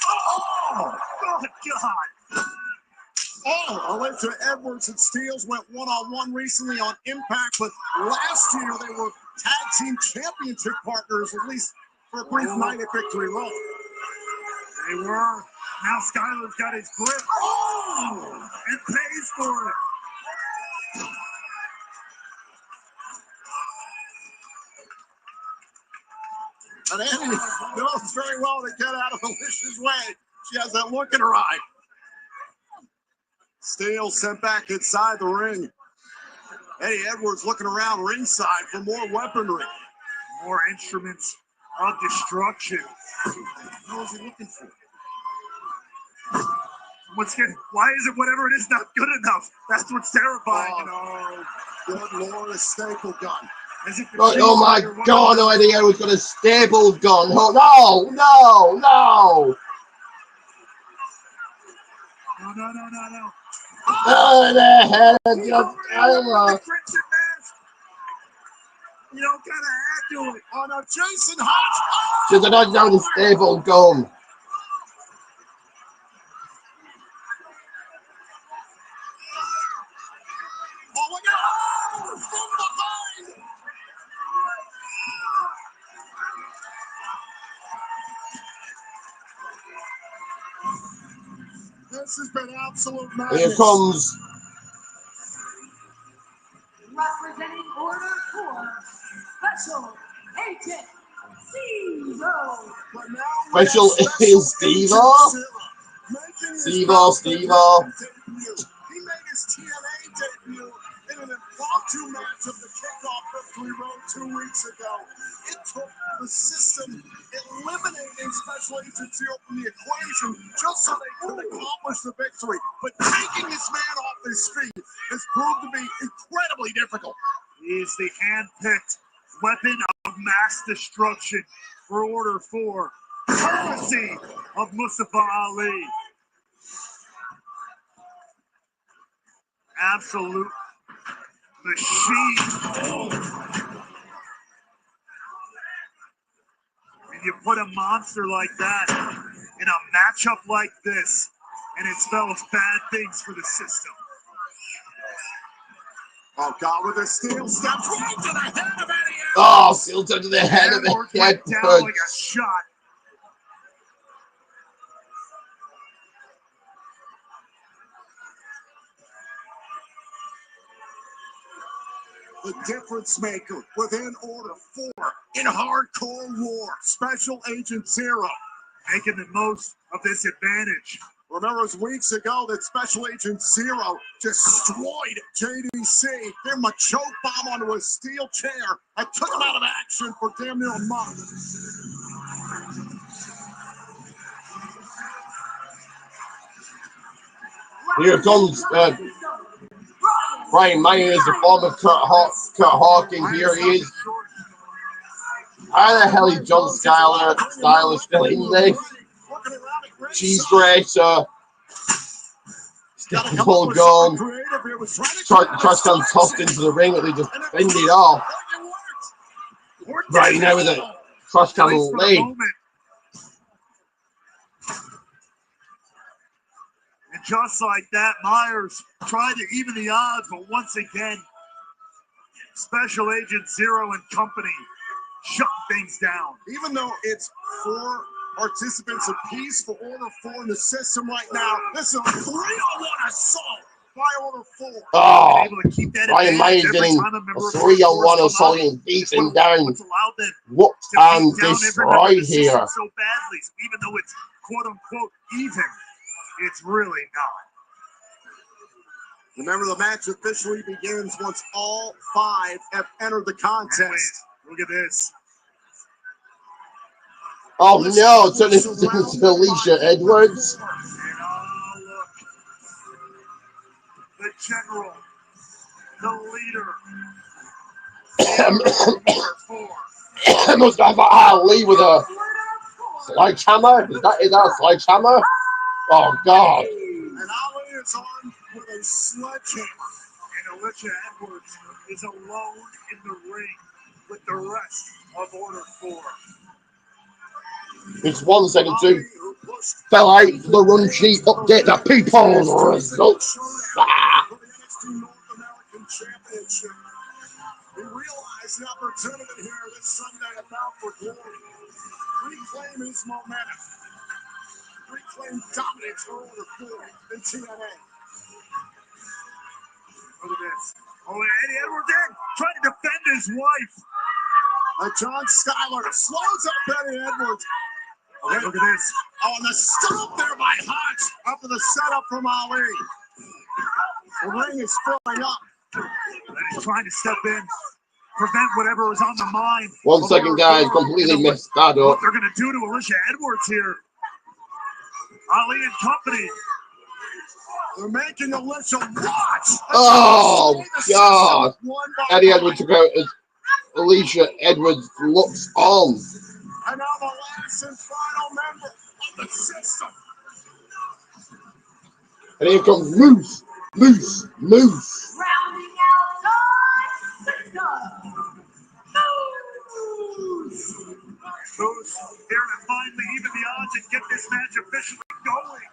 Oh, God. Oh, Alicia Edwards and Steels went one-on-one recently on Impact, but last year they were tag team championship partners, at least for a brief night at Victory Road. They were. Now Schuyler's got his grip. Oh, and pays for it. And Eddie knows very well to get out of Alicia's way. She has that look in her eye. Steele sent back inside the ring. Eddie Edwards looking around ringside for more weaponry. More instruments of destruction. What is he looking for? What's good? Why is it whatever it is not good enough? That's what's terrifying. Oh, no. Good Lord, a staple gun. Oh my God, Eddie Edwards got a staple gun. Oh, no. No. Oh, the hell of You your don't gotta add to it. Oh no, Jason Hodge. She's not down the staple gun. Oh my God! From behind. This has been absolute madness. Here comes representing Order 4, Special Agent Zero. But now Special Agent Steve-O? Steve-O. He made his TNA debut in an impromptu match of the kickoff Victory Road 2 weeks ago. It took the system eliminating Special Agent Zero from the equation just so they could accomplish the victory. But taking this man off his feet has proved to be incredibly difficult. He's the hand-picked weapon of mass destruction for Order 4, courtesy of Mustafa Ali. Absolute machine. you put a monster like that in a matchup like this, and it spells bad things for the system. Oh, God, with a steel step right to the head of Eddie Edwards. Oh, steel step to the head of Edwards the went down like a shot. The difference maker within Order 4 in Hardcore War. Special Agent Zero. Making the most of this advantage. Remember, it was weeks ago that Special Agent Zero destroyed JDC, gave him a choke bomb onto a steel chair, and took him out of action for damn near a month. Here comes Brian Myers, the former Kurt Hawkins. Here he is. How the hell is John Skyler still in this? Cheese grater. Full gun. Trash can tossed into the ring that they just fended off. Right now with a trash can leg. And just like that, Myers tried to even the odds, but once again, Special Agent Zero and company shut things down. Even though it's 4 participants apiece for Order 4 in the system right now, this is a 3-on-1 assault by Order 4. Oh, Brian Myers getting a 3-on-1 assault and beaten down. Whooped and destroyed here. So badly, so even though it's quote unquote even, it's really not. Remember, the match officially begins once all 5 have entered the contest. Look at this. Oh no, it's into Alicia Edwards. And look. The general, the leader. Must have Ali with a sledgehammer. Is that a sledgehammer? Oh God. And Ali is on with a sledgehammer. And Alicia Edwards is alone in the ring with the rest of Order 4. It's 1 second too. Fell out the run sheet. Update the people's results. Ah. We realize the opportunity here this Sunday at Bound for Glory. Reclaim his momentum. Reclaim dominance for Order 4 in TNA. Look at this. Oh, Eddie Edwards in, trying to defend his wife. John Skyler slows up Eddie Edwards. Okay, look at this. Oh, and the stomp there by Hodge up to the setup from Ali. The ring is filling up. And he's trying to step in, prevent whatever was on the mind. 1 second, guys. Completely messed that up. What they're going to do to Alicia Edwards here. Ali and company. They're making Alicia watch. Oh, God. Eddie Edwards took out Alicia Edwards looks on. And now the last and final member of the system. And here comes Moose. Moose. Moose. Rounding out the system. Moose. Moose here to finally even the odds and get this match officially going.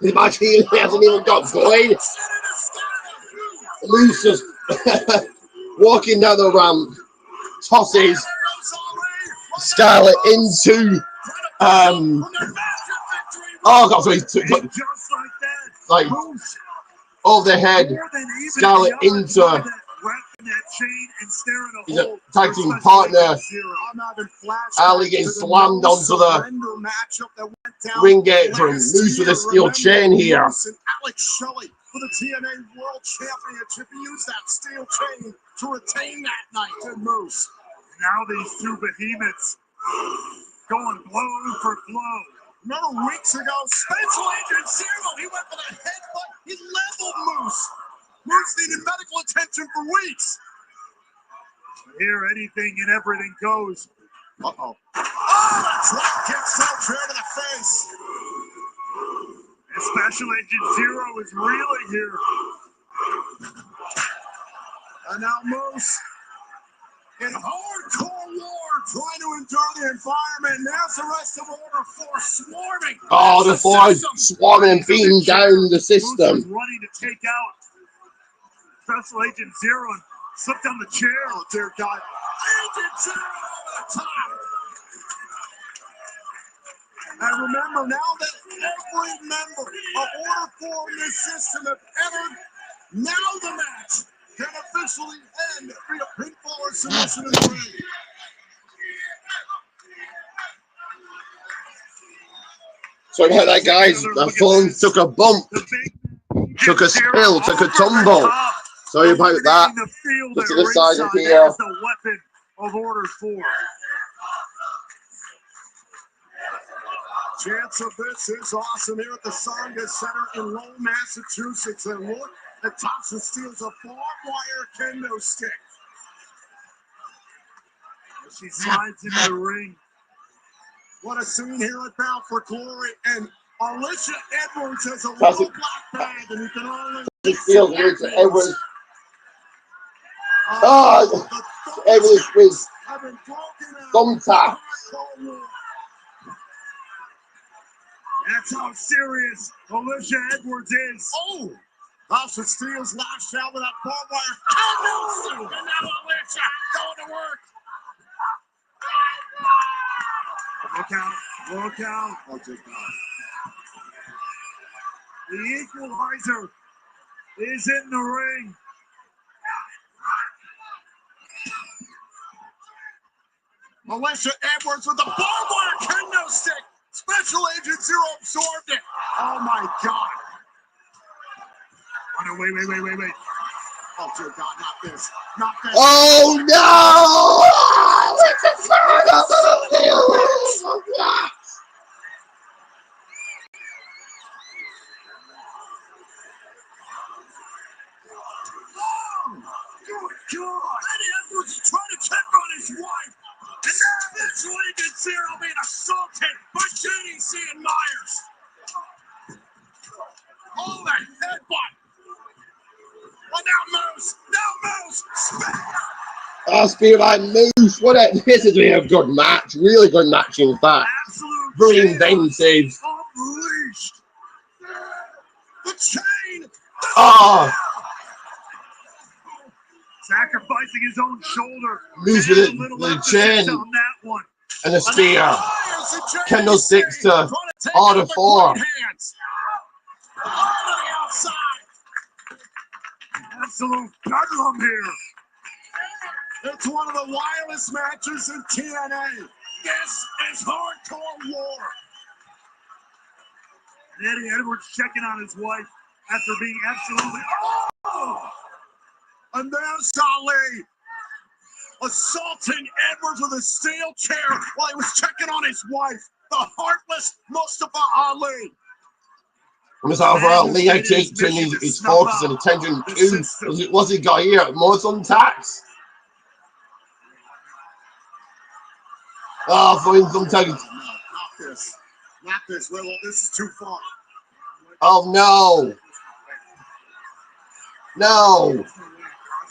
The match he hasn't even got going. Moose just walking down the ramp, tosses Scarlett into oh God, so he's like over the head, Scarlett into his tag team partner. Ali getting slammed onto the ring gate from Moose with a steel chain here. Alex Shelley for the TNA World Championship. He used that steel chain to retain that night, did Moose. Now these two behemoths going blow for blow. Remember weeks ago, Special Agent Zero, he went for the headbutt. He leveled Moose. Moose needed medical attention for weeks. Here, anything and everything goes. Uh-oh. Oh, the drop kick so fair to the face. And Special Agent Zero is reeling here. And now Moose in hardcore war, trying to endure the environment. Now's the rest of Order 4 swarming. Oh, the four swarming and beating down the system. Running to take out Special Agent Zero and slipped on the chair. Oh, dear God. Agent Zero over the top. And remember, now that every member of Order 4 in this system have entered, now the match can officially end via pinfall or submission in the ring. Sorry about that, guys. My phone took a bump, took a spill, took a tumble. Sorry about that. Just to the side of here. The weapon of Order 4. Chance of this is awesome here at the Songa Center in Lowell, Massachusetts. And look, the Thompson steals a barbed wire kendo stick. She slides into the ring. What a scene here at Bound for Glory. And Alicia Edwards has a little black bag, and you can only Feels Alicia Edwards. Oh, Edwards with thumbtack. That's how serious Alicia Edwards is. Oh! House of Steel's lashed out with that barbed wire. And now Alicia going to work. Look out. Look out. Oh, dear God. The equalizer is in the ring. Alicia Edwards with the barbed wire kendo stick. Special Agent Zero absorbed it. Oh, my God. Oh, no, wait. Oh, dear God, not this. Not this. Oh, no! Good God. Eddie Edwards is trying to check on his wife. And Special Agent Zero being assaulted by JDC and Myers. Oh, that headbutt. Oh, now Moose. Oh, Spear by Moose. This has been a good match. Really good match, in fact. Absolute Very inventive. unleashed. The chain. Oh, Sacrificing his own shoulder. Moose with the chain On that one. and a spear. Kendo sticks to Order 4. Absolute bedlam here. It's one of the wildest matches in TNA. This is hardcore war. Eddie Edwards checking on his wife after being absolutely. Oh! And there's Ali assaulting Edwards with a steel chair while he was checking on his wife, the heartless Mustafa Ali. Because overall, Lee had taken his focus and attention to what's he got here? More thumbtacks? Oh, for him thumbtacks. Not this. Not this, Willow. This is too far. Oh, no. No.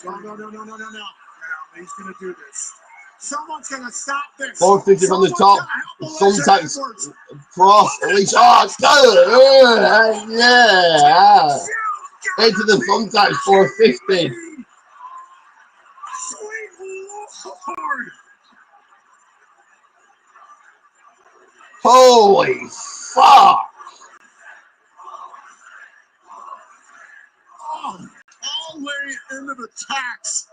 No. He's going to do this. Someone's going to stop this. 450 from the top. Thumbtacks cross. Release. Oh, yeah. Into the thumbtacks. 450. Sweet Lord. Holy fuck. Oh, all the way into the tax.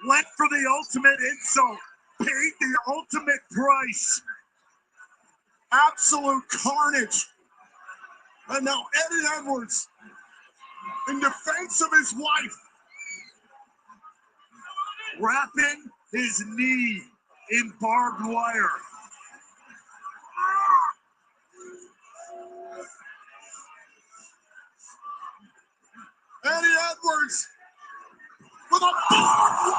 Went for the ultimate insult. Paid the ultimate price. Absolute carnage. And now Eddie Edwards, in defense of his wife, Wrapping his knee in barbed wire. Eddie Edwards with a barbed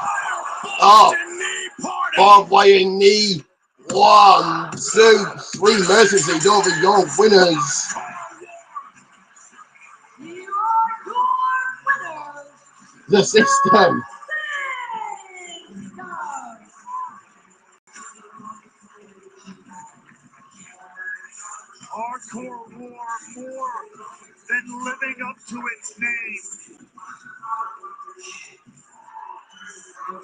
wire knee party. Barbed wire knee. 1, 2, 3 mercies over your winners. The system. We're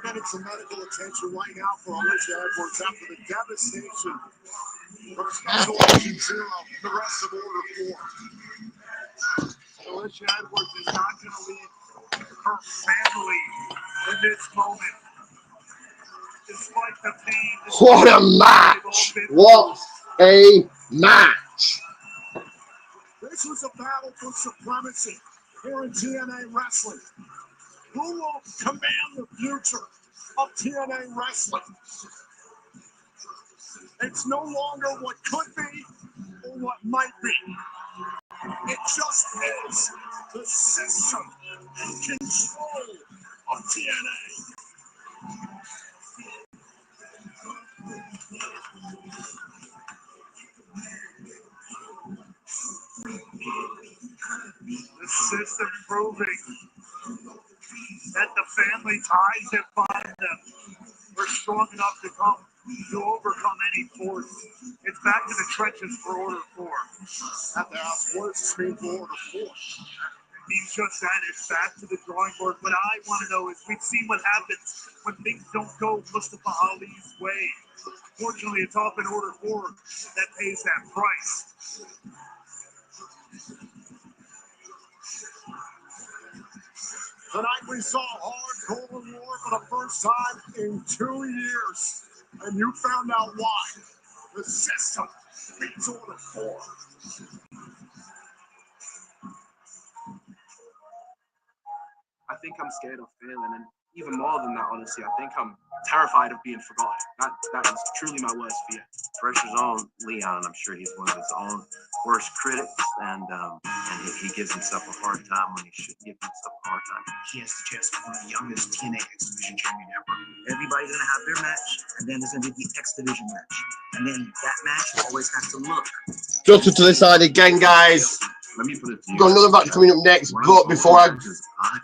getting some medical attention right now for Alicia Edwards after the devastation from Special Agent Zero, the rest of Order 4. Alicia Edwards is not going to leave her family in this moment. Despite the pain. What a match! What a match! This was a battle for supremacy here in TNA Wrestling. Who will command the future of TNA Wrestling? It's no longer what could be or what might be. It just is the system and control of TNA. The system proving that the family ties that bind them are strong enough to overcome any force. It's back to the trenches for Order 4. Have to ask, what does this mean for Order 4? It means just that. It's back to the drawing board. What I want to know is we've seen what happens when things don't go Mustafa Ali's way. Fortunately, it's often Order 4 that pays that price. Tonight we saw hardcore war for the first time in 2 years. And you found out why. The system beats Order 4. I think I'm scared of failing, and even more than that, honestly, I think I'm terrified of being forgotten. That is truly my worst fear. Pressure's on Leon. I'm sure he's one of his own worst critics, and he gives himself a hard time when he shouldn't give himself a hard time. He has the chance to become the youngest TNA X Division champion ever. Everybody's gonna have their match, and then there's gonna be the X Division match, and then that match always has to look. Just to the side again, guys. Let me put it to you. Got another match coming up next, but before I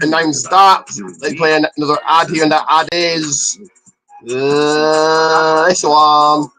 announce that, let's play another ad here, and that ad is this one.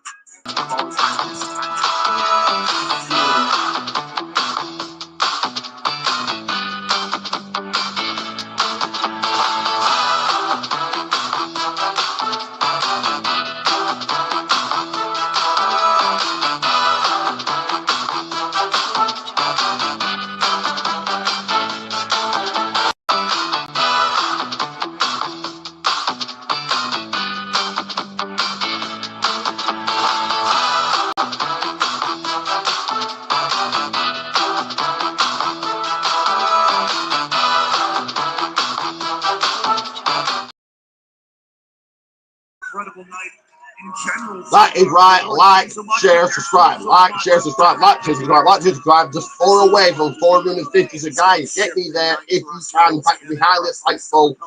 Incredible night in general. That is right. Like, share, subscribe. Like, share, subscribe. Like, share, subscribe. Like, share, subscribe. Just 4 away from 450. So, guys, get me there if you can. In fact, be highly thankful,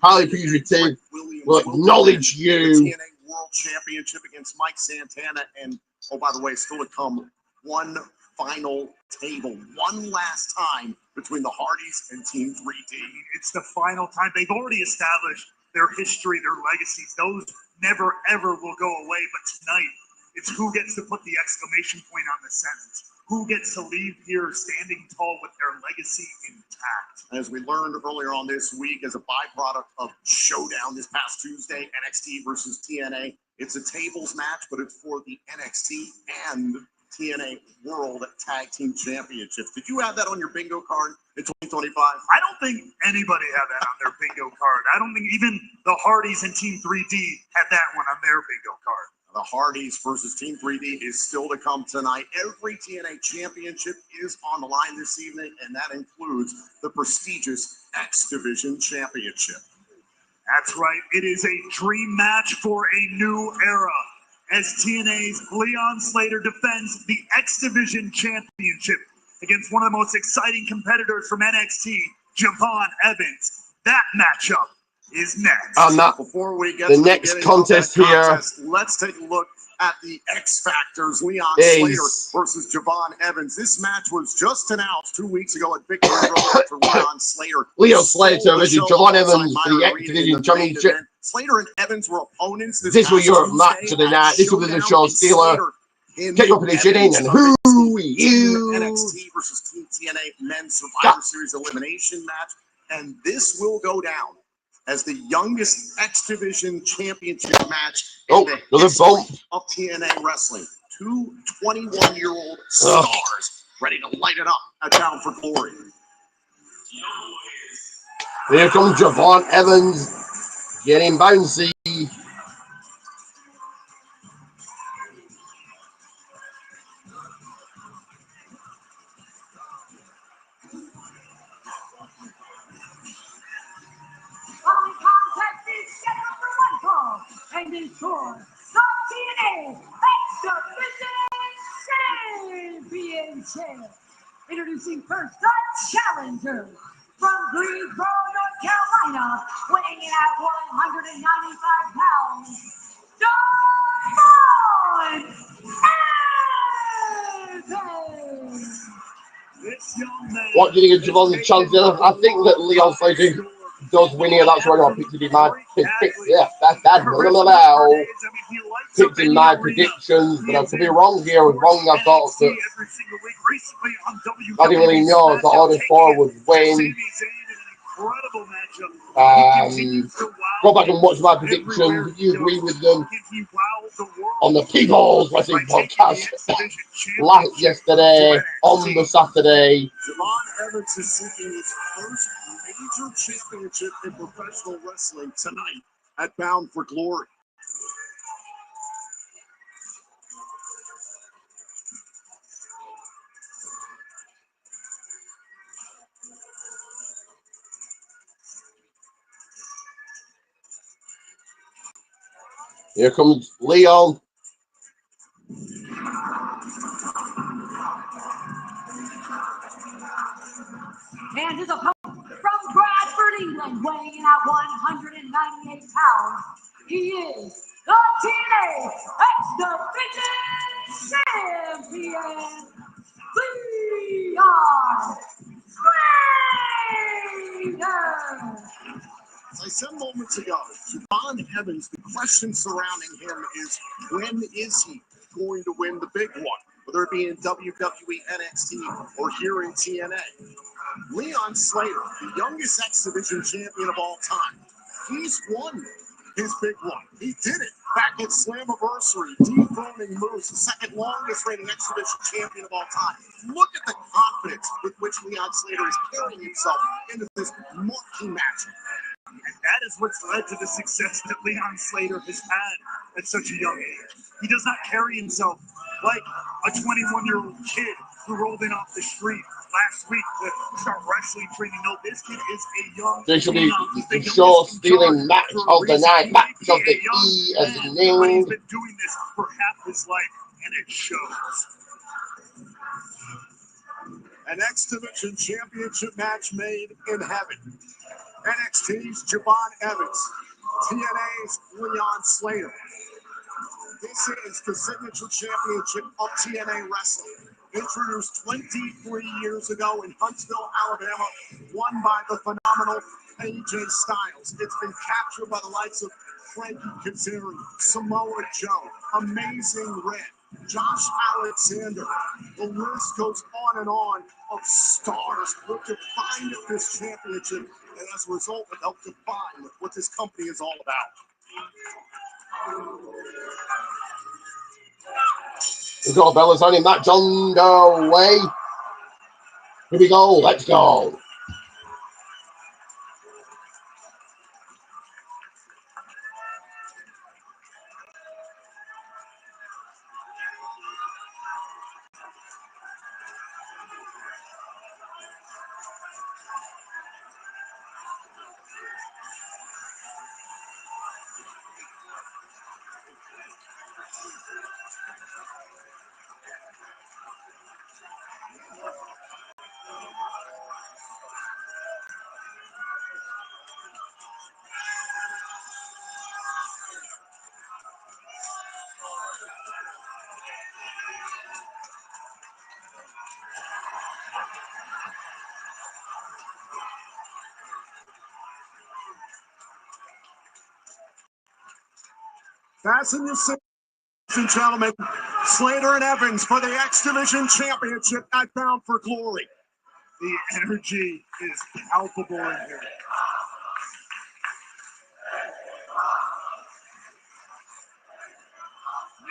highly appreciative. We'll acknowledge you. The TNA World Championship against Mike Santana. And, oh, by the way, still to come, one final table, one last time between the Hardys and Team 3D. It's the final time. They've already established their history, their legacies. Those never, ever will go away. But tonight, it's who gets to put the exclamation point on the sentence. Who gets to leave here standing tall with their legacy intact. As we learned earlier on this week, as a byproduct of Showdown this past Tuesday, NXT versus TNA, it's a tables match, but it's for the NXT and TNA World Tag Team Championships. Did you have that on your bingo card in 2025? I don't think anybody had that on their bingo card. I don't think even the Hardys and Team 3D had that one on their bingo card. The Hardys versus Team 3D is still to come tonight. Every TNA championship is on the line this evening, and that includes the prestigious X Division Championship. That's right. It is a dream match for a new era, as TNA's Leon Slater defends the X Division Championship against one of the most exciting competitors from NXT, Javon Evans. That matchup is next. Before we get the to next contest here, let's take a look at the X Factors, Leon Slater versus Javon Evans. This match was just announced 2 weeks ago at Victory Road after Leon Slater. Leon Slater versus Javon Evans for the X Division Championship. Slater and Evans were opponents. This was your match of the night. This will be the show stealer. Get your prediction in, and who you? NXT versus Team TNA Men's Survivor Series elimination match. and this will go down as the youngest X Division championship match in the history of TNA wrestling. Two 21-year-old stars ready to light it up at Bound for Glory. Here comes Javon Evans getting bouncy. Following contest is scheduled for one fall and is for the TNA X Division Championship. Introducing first the challenger from Greensboro, North Carolina, weighing in at 195 pounds, Javon Evans. This young man. What do you think of Javon's chance? I think that Leon Slater does win here. That's why I picked it in my picked in my predictions, but I could be wrong here. I was wrong. I thought that I didn't really know that Order 4 would win. Go back and watch my predictions. If you agree with them on the People's Wrestling Podcast yesterday on the Saturday. Javon Evans is seeking his first major championship in professional wrestling tonight at Bound for Glory. Here comes Leon. And his opponent from Bradford, England, weighing in at 198 pounds, he is the TNA X Division Champion, Leon Slater. As I said moments ago, Javon Evans, the question surrounding him is, when is he going to win the big one? Whether it be in WWE, NXT, or here in TNA. Leon Slater, the youngest X Division champion of all time, he's won his big one. He did it back at Slammiversary, dethroning Moose, the second longest reigning X Division champion of all time. Look at the confidence with which Leon Slater is carrying himself into this marquee match. And that is what's led to the success that Leon Slater has had at such a young age. He does not carry himself like a 21-year-old kid who rolled in off the street last week to start wrestling training. No, this kid is a young. This will be the show-stealing match of the night, match of the E as But he's named. been doing this for half his life, and it shows. An X Division championship match made in heaven. NXT's Javon Evans, TNA's Leon Slater. This is the signature championship of TNA wrestling. Introduced 23 years ago in Huntsville, Alabama, won by the phenomenal AJ Styles. It's been captured by the likes of Frankie Kazarian, Samoa Joe, Amazing Red, Josh Alexander. The list goes on of stars who have defined this championship, and as a result, it helped define what this company is all about. We've got a Bella's only match on the way. Here we go. Let's go. Fasten your seats, ladies and gentlemen. Slater and Evans for the X Division Championship at Bound for Glory. The energy is palpable in here.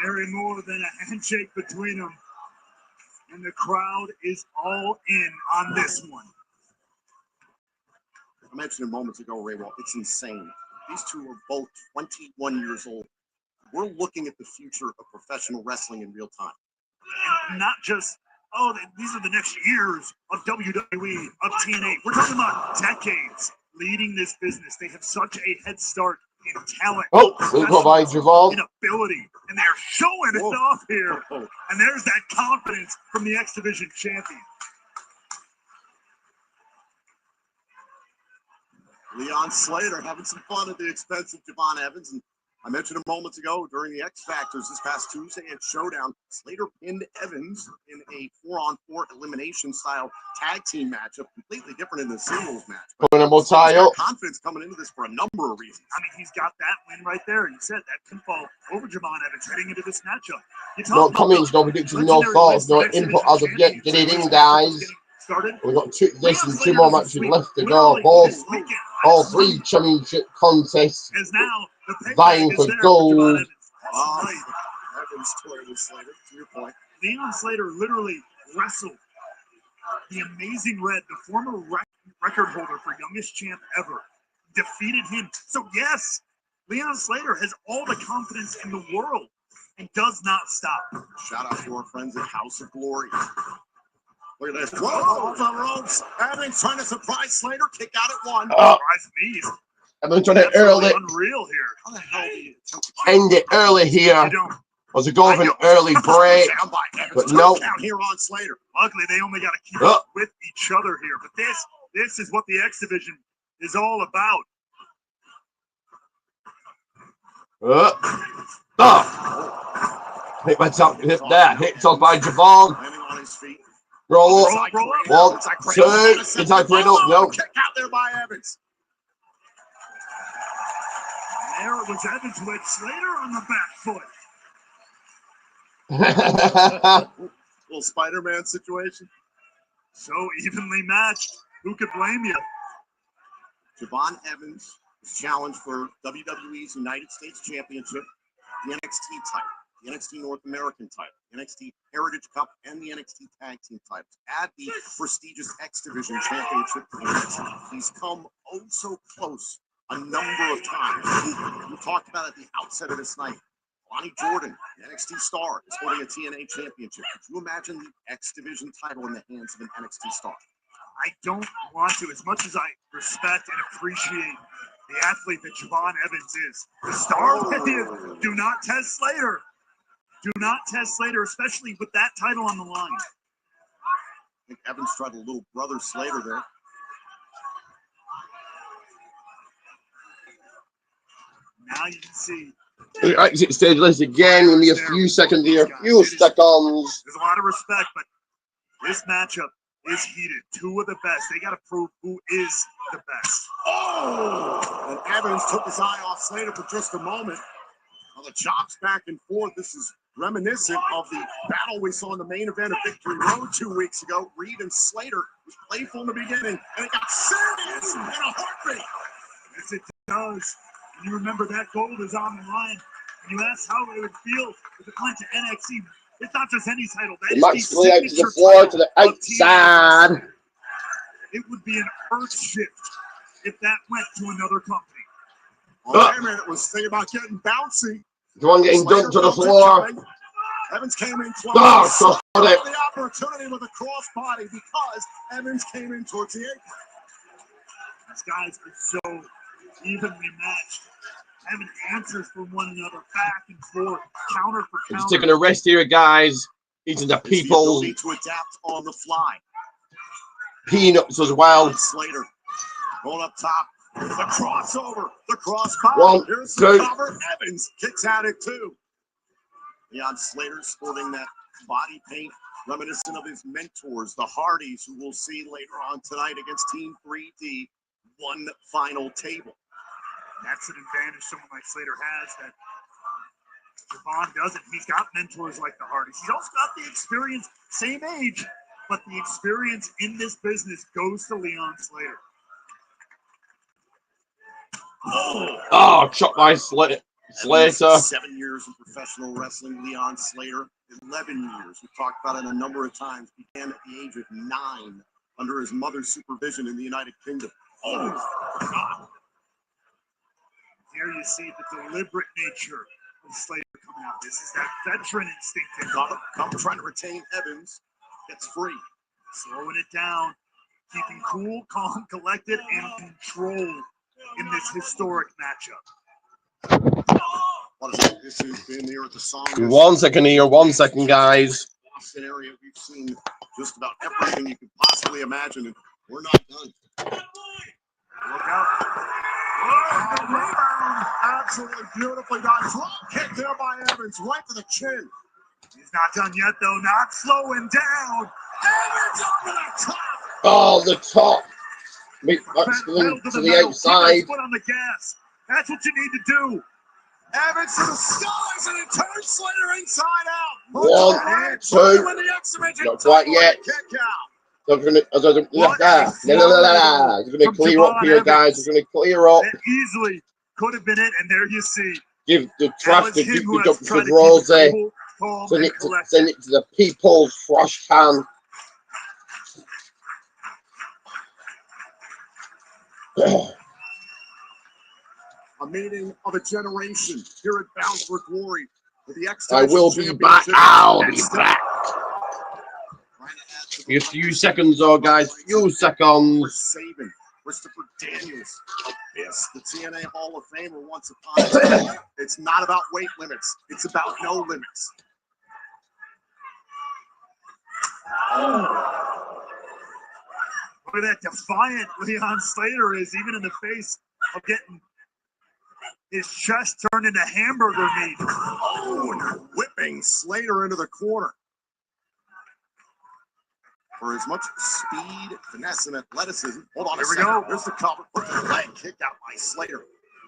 Very more than a handshake between them. And the crowd is all in on this one. I mentioned moments ago, Ray, well, it's insane. These two are both 21 years old. We're looking at the future of professional wrestling in real time. And not just, oh, these are the next years of WWE, of TNA. We're talking about decades leading this business. They have such a head start in talent, Oh, we'll go by Javon. in ability, and they're showing it off here. And there's that confidence from the X Division champion. Leon Slater having some fun at the expense of Javon Evans. And I mentioned a moment ago during the X Factors this past Tuesday at Showdown, Slater pinned Evans in a 4-on-4 elimination style tag team matchup, completely different in the singles match. But he's got confidence coming into this for a number of reasons. I mean, he's got that win right there. You said that pinfall over Javon Evans heading into this matchup. No comments, no predictions, no thoughts, no input as of yet. Get it in, guys. We've got this and two more matches left to go. All three championship contests vying for gold. Evans toyed with Slater, to your point. Leon Slater literally wrestled the Amazing Red, the former record holder for youngest champ ever, defeated him. So yes, Leon Slater has all the confidence in the world and does not stop. Shout out to our friends at House of Glory. Look at this. Whoa, off the ropes. Evans trying to surprise Slater. Kick out at one. Surprise me. Evans trying to early. Unreal here. How the hell do you end it early here? Was a goal of an early break, but no. Here on Slater. Luckily, they only got to keep up with each other here. But this is what the X Division is all about. Hit my top, hit that. Hit top by Javon. Landing on his feet. Roll up. 1, 2. Inside cradle. No. Kick out there by Evans. There it was Evans who had Slater on the back foot. Little Spider-Man situation. So evenly matched. Who could blame you? Javon Evans is challenged for WWE's United States Championship, the NXT title, the NXT North American title, the NXT Heritage Cup, and the NXT Tag Team titles. Add the prestigious X Division Championship to NXT. He's come oh so close a number of times. We talked about at the outset of this night. Lonnie Jordan, the NXT star, is holding a TNA championship. Could you imagine the X Division title in the hands of an NXT star? I don't want to. As much as I respect and appreciate the athlete that Javon Evans is, the star do not test Slater. Do not test Slater, especially with that title on the line. I think Evans tried a little brother Slater there. Now you can see. Exit stage list again. Give me a few seconds here. There's a lot of respect, but this matchup is heated. Two of the best. They got to prove who is the best. Oh! And Evans took his eye off Slater for just a moment. Now the chops back and forth. This is reminiscent of the battle we saw in the main event of Victory Road 2 weeks ago. Reed and Slater was playful in the beginning, and it got serious in a heartbeat. Yes, it does. And you remember that gold is on the line. And you asked how it would feel if it went to NXT. It's not just any title. That is Max play out to the floor, to the outside. It would be an earth shift if that went to another company. Wait a minute, was thinking about getting bouncy. The one getting dumped to the floor. Evans came in close. Oh, the opportunity with a crossbody because Evans came in towards the apron. These guys are so evenly matched. Having answers for one another, back and forth, counter for counter. He's taking a rest here, guys. Eating the people. Need to adapt on the fly. Peanuts as well. Slater going up top. The crossover, the crossbody. Here's the cover. Evans kicks at it too. Leon Slater sporting that body paint, reminiscent of his mentors, the Hardys, who we'll see later on tonight against Team 3D. One final table. That's an advantage someone like Slater has that Javon doesn't. He's got mentors like the Hardys. He's also got the experience, same age, but the experience in this business goes to Leon Slater. Oh, chopped by Slater. 7 years in professional wrestling. Leon Slater, 11 years. We've talked about it a number of times. Began at the age of 9 under his mother's supervision in the United Kingdom. Oh, God. Here you see the deliberate nature of Slater coming out. This is that veteran instinct. Come trying to retain Evans. Gets free. Slowing it down. Keeping cool, calm, collected, and control in this historic matchup. This has been here at the song. 1 second here, 1 second, guys. Boston area, we've seen just about everything you could possibly imagine, and we're not done. Look out. Oh, the rebound. Absolutely beautifully done. Drop kick there by Evans, right to the chin. He's not done yet, though. Not slowing down. Evans over the top. Oh, the top. That's going to the outside. Foot on the gas. That's what you need to do. Evans to the skies, and it turns Slater inside out. 1, 2. Not quite yet. So I'm gonna clear up here, guys. We're gonna clear up. That easily could have been it, and there you see. Give the trash to Rosie. Send it to the people's trash can. A meeting of a generation here at Bound for Glory. I will be back. I'll be back. A few seconds, though, guys. Few seconds. Saving Christopher Daniels. The TNA Hall of Famer once upon a time. It's not about weight limits. It's about no limits. Look at that defiant Leon Slater is, even in the face of getting his chest turned into hamburger meat. Oh, whipping Slater into the corner. For as much speed, finesse, and athleticism. Hold on a second. Here we go. There's the cover. The leg kick out by Slater.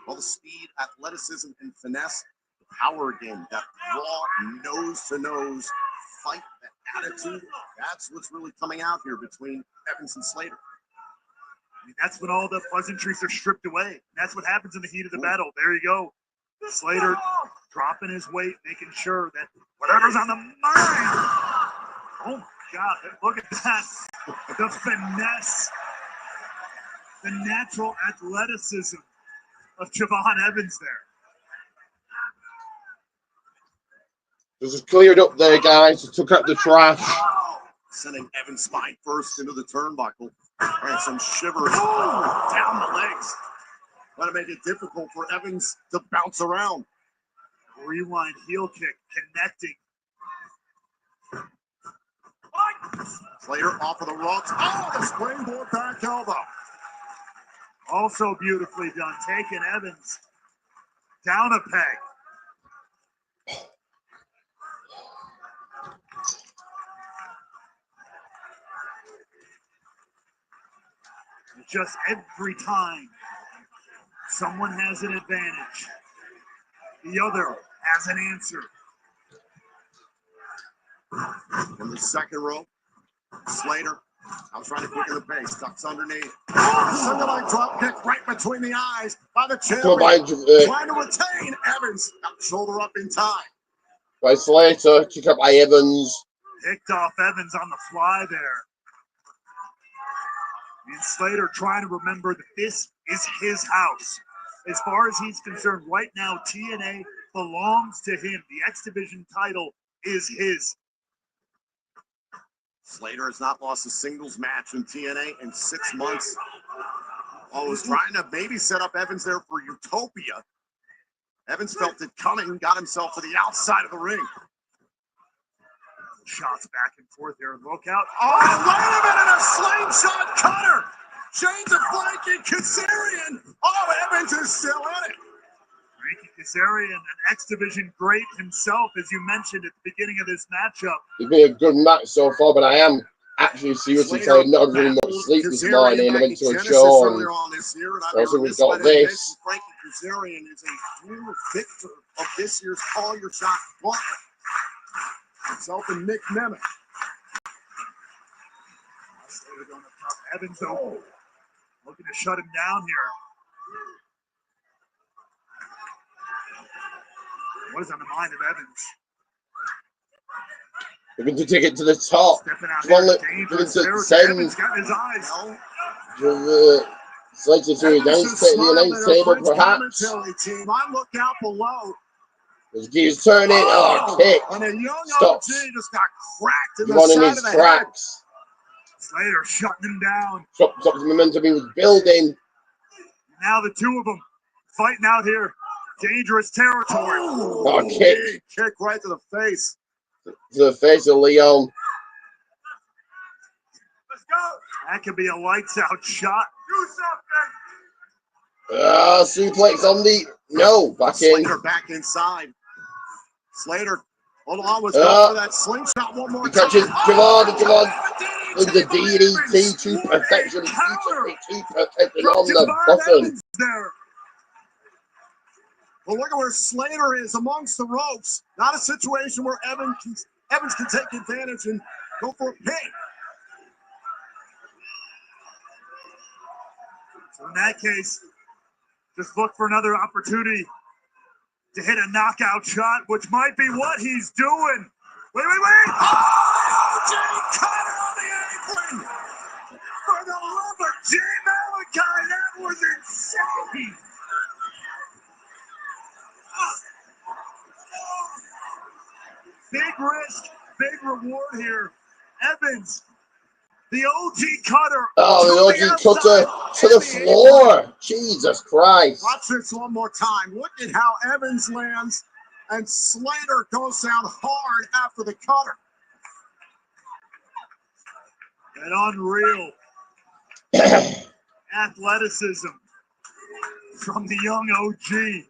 All the speed, athleticism, and finesse. The power game. That raw, nose-to-nose fight, that attitude. That's what's really coming out here between Evans and Slater. I mean, that's when all the pleasantries are stripped away. That's what happens in the heat of the battle. There you go. Slater dropping his weight, making sure that whatever's on the mind. Oh, my God. Look at that. The finesse. The natural athleticism of Javon Evans there. This is cleared up there, guys. Took out the trash. Sending Evans spine first into the turnbuckle. And some shivers down the legs. Going to make it difficult for Evans to bounce around. Rewind heel kick connecting. Slater off of the ropes. Oh, the springboard back elbow. Also beautifully done. Taking Evans down a peg. Just every time someone has an advantage, the other has an answer. In the second row, Slater, I'm trying to quicken the pace, ducks underneath. Second leg drop kick right between the eyes by the champion. Trying to retain Evans. Got the shoulder up in time. By Slater, kick up by Evans. Picked off Evans on the fly there. And Slater trying to remember that this is his house. As far as he's concerned, right now, TNA belongs to him. The X Division title is his. Slater has not lost a singles match in TNA in 6 months. Oh, was trying to maybe set up Evans there for Utopia. Evans felt it coming and got himself to the outside of the ring. Shots back and forth there. Look out. Oh, wait a minute, a slingshot cutter. Change of flanking Kazarian. Oh, Evans is still in it. Frankie Kazarian, an X Division great himself, as you mentioned at the beginning of this matchup. It's been a good match so far, but I am actually seriously tired. Not really much sleep this morning. I went to a show and also we've got this. Frankie Kazarian is a true victor of this year's Call Your Shot gauntlet. Himself and Nick Nemeth. Slater going up top. Evans, though, looking to shut him down here. What is on the mind of Evans? Looking to take it to the top. Stepping out Come on, here, look, looking dangerous to territory. send Evans got in his eyes. Slater to the announce table, perhaps. Team. I look out below. He's turning. Oh, kick. And a young Stops. OG just got cracked in the Running side his of the tracks. Slater shutting him down. Stops the momentum he was building. Now the two of them fighting out here. Dangerous territory. Oh, kick. Kick right to the face. To the face of Leon. Let's go. That could be a lights out shot. Do something. Suplex on the... No, back in. Slater back inside. Slater, hold on, was going for that slingshot one more He time. catches Javon with the DDT to perfection. To perfection on the button. There. Well, look at where Slater is amongst the ropes. Not a situation where Evans can take advantage and go for a pin. So in that case, just look for another opportunity to hit a knockout shot, which might be what he's doing. Wait. Oh, Jay Cutter on the apron. For the love of Jay Malachi, that was insane. Big risk, big reward here. Evans, the OG Cutter. Oh, the OG Cutter to the floor. Jesus Christ. Watch this one more time. Look at how Evans lands and Slater goes down hard after the cutter. And unreal athleticism from the young OG.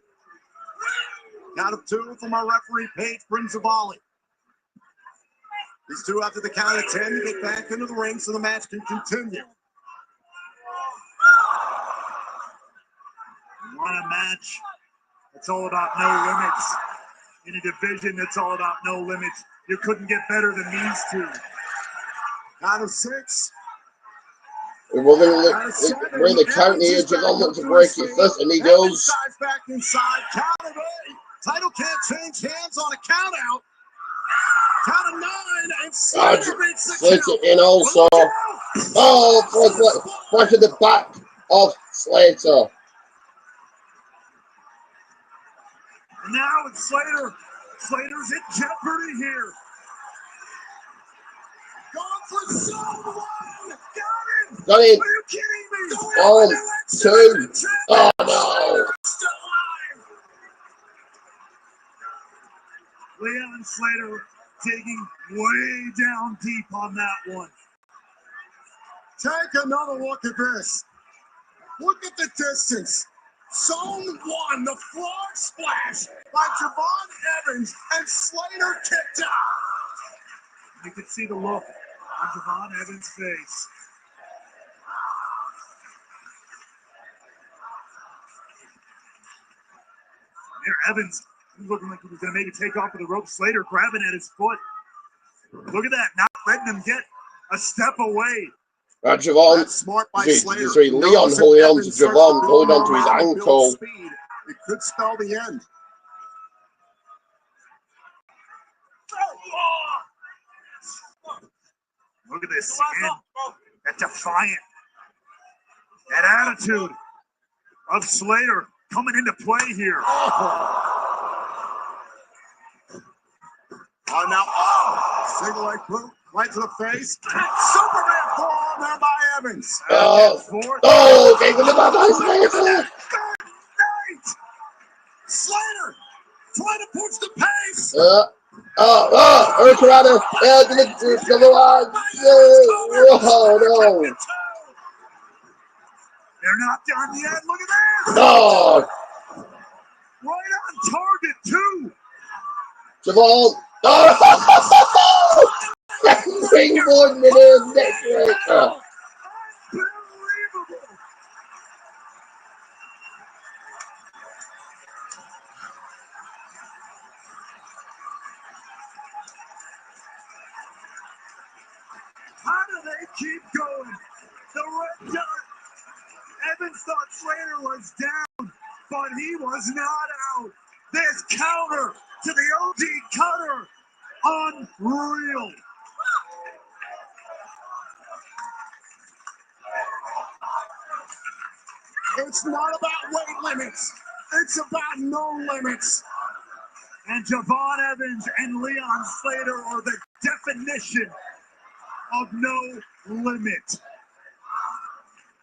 Count of two from our referee, Paige Prinzavali. These two after the count of 10 to get back into the ring so the match can continue. Want a match that's all about no limits. In a division that's all about no limits. You couldn't get better than these two. Count of 6. We're going to bring the count here. Javon looks to break it first, and he goes. Back inside. Count of 8. Title can't change hands on a count out. Count of 9, and Slater beats the Slater count. in also. Oh, right to the back of Slater. And now it's Slater. Slater's in jeopardy here. Going for someone. Got him. Got him. Are you kidding me? 1, 2. Oh, no. Leon Slater digging way down deep on that one. Take another look at this. Look at the distance. Zone 1, the frog splash by Javon Evans, and Slater kicked out. You can see the look on Javon Evans' face. Here, Evans looking like he was going to maybe take off with the rope. Slater grabbing at his foot. Look at that, not letting him get a step away. Javon, That's smart by Slater. Leon holding on to Javon, holding on to his ankle. Speed. It could spell the end. Look at this again. That defiant, that attitude of Slater coming into play here. Oh, now, single leg boot right to the face. Superman forearm there by Evans. Gave him the bad by Slater. Slater trying to push the pace. Hurricane. To the line. Oh, no. They're not done yet. Look at this. No. Right on target, too. Javon. Springboard midair neck breaker. Unbelievable. How They keep going. The red dot. Evans thought Slater was down, but he was not out. This counter to the OG cutter. Unreal. It's not about weight limits. It's about no limits. And Javon Evans and Leon Slater are the definition of no limit.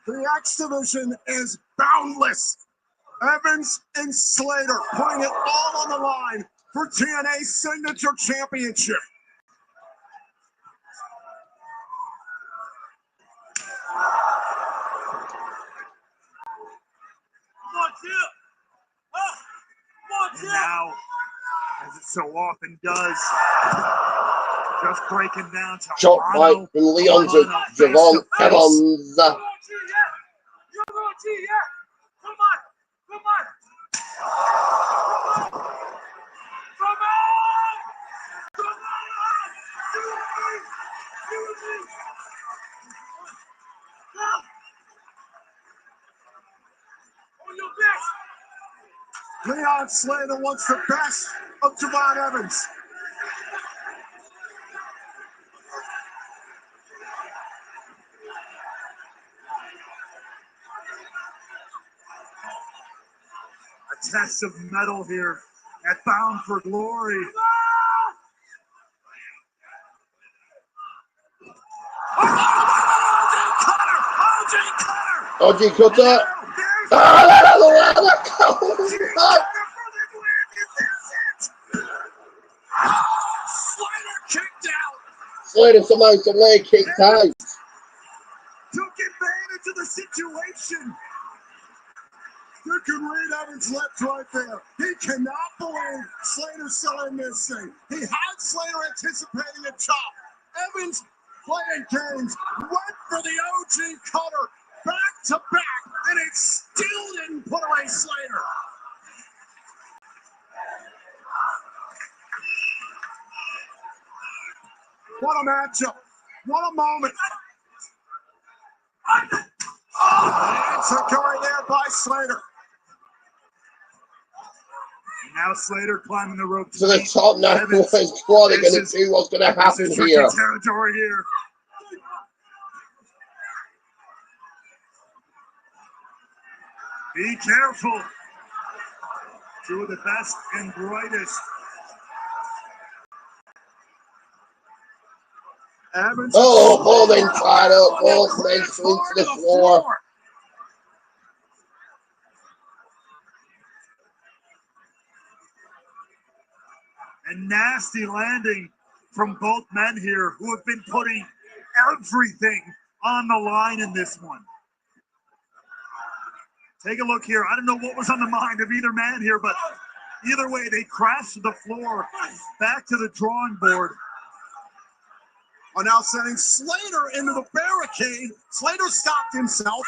The X Division is boundless. Evans and Slater putting it all on the line for TNA's Signature Championship. And now, as it so often does, just breaking down to Shot right from Leon to Javon Evans. Leon Slater wants the best of Javon Evans. a test of metal here at Bound for Glory. OG Cutter. Slater somehow some leg kicked out. Took advantage of the situation. You can read Evans' lips right there. He cannot believe Slater's still in this thing. He had Slater anticipating a chop. Evans playing games, went for the OG cutter back to back, and it still didn't put away Slater. What a matchup. What a moment. And secured there by Slater. Now Slater climbing the rope. To the top now. What are they going to do? What's going to happen here? Territory here. Be careful. Two of the best and brightest. Evans. Oh, holding title. Both men slid to the floor. And nasty landing from both men here who have been putting everything on the line in this one. Take a look here. I don't know what was on the mind of either man here, but either way, they crashed to the floor, back to the drawing board. Are now sending Slater into the barricade. Slater stopped himself.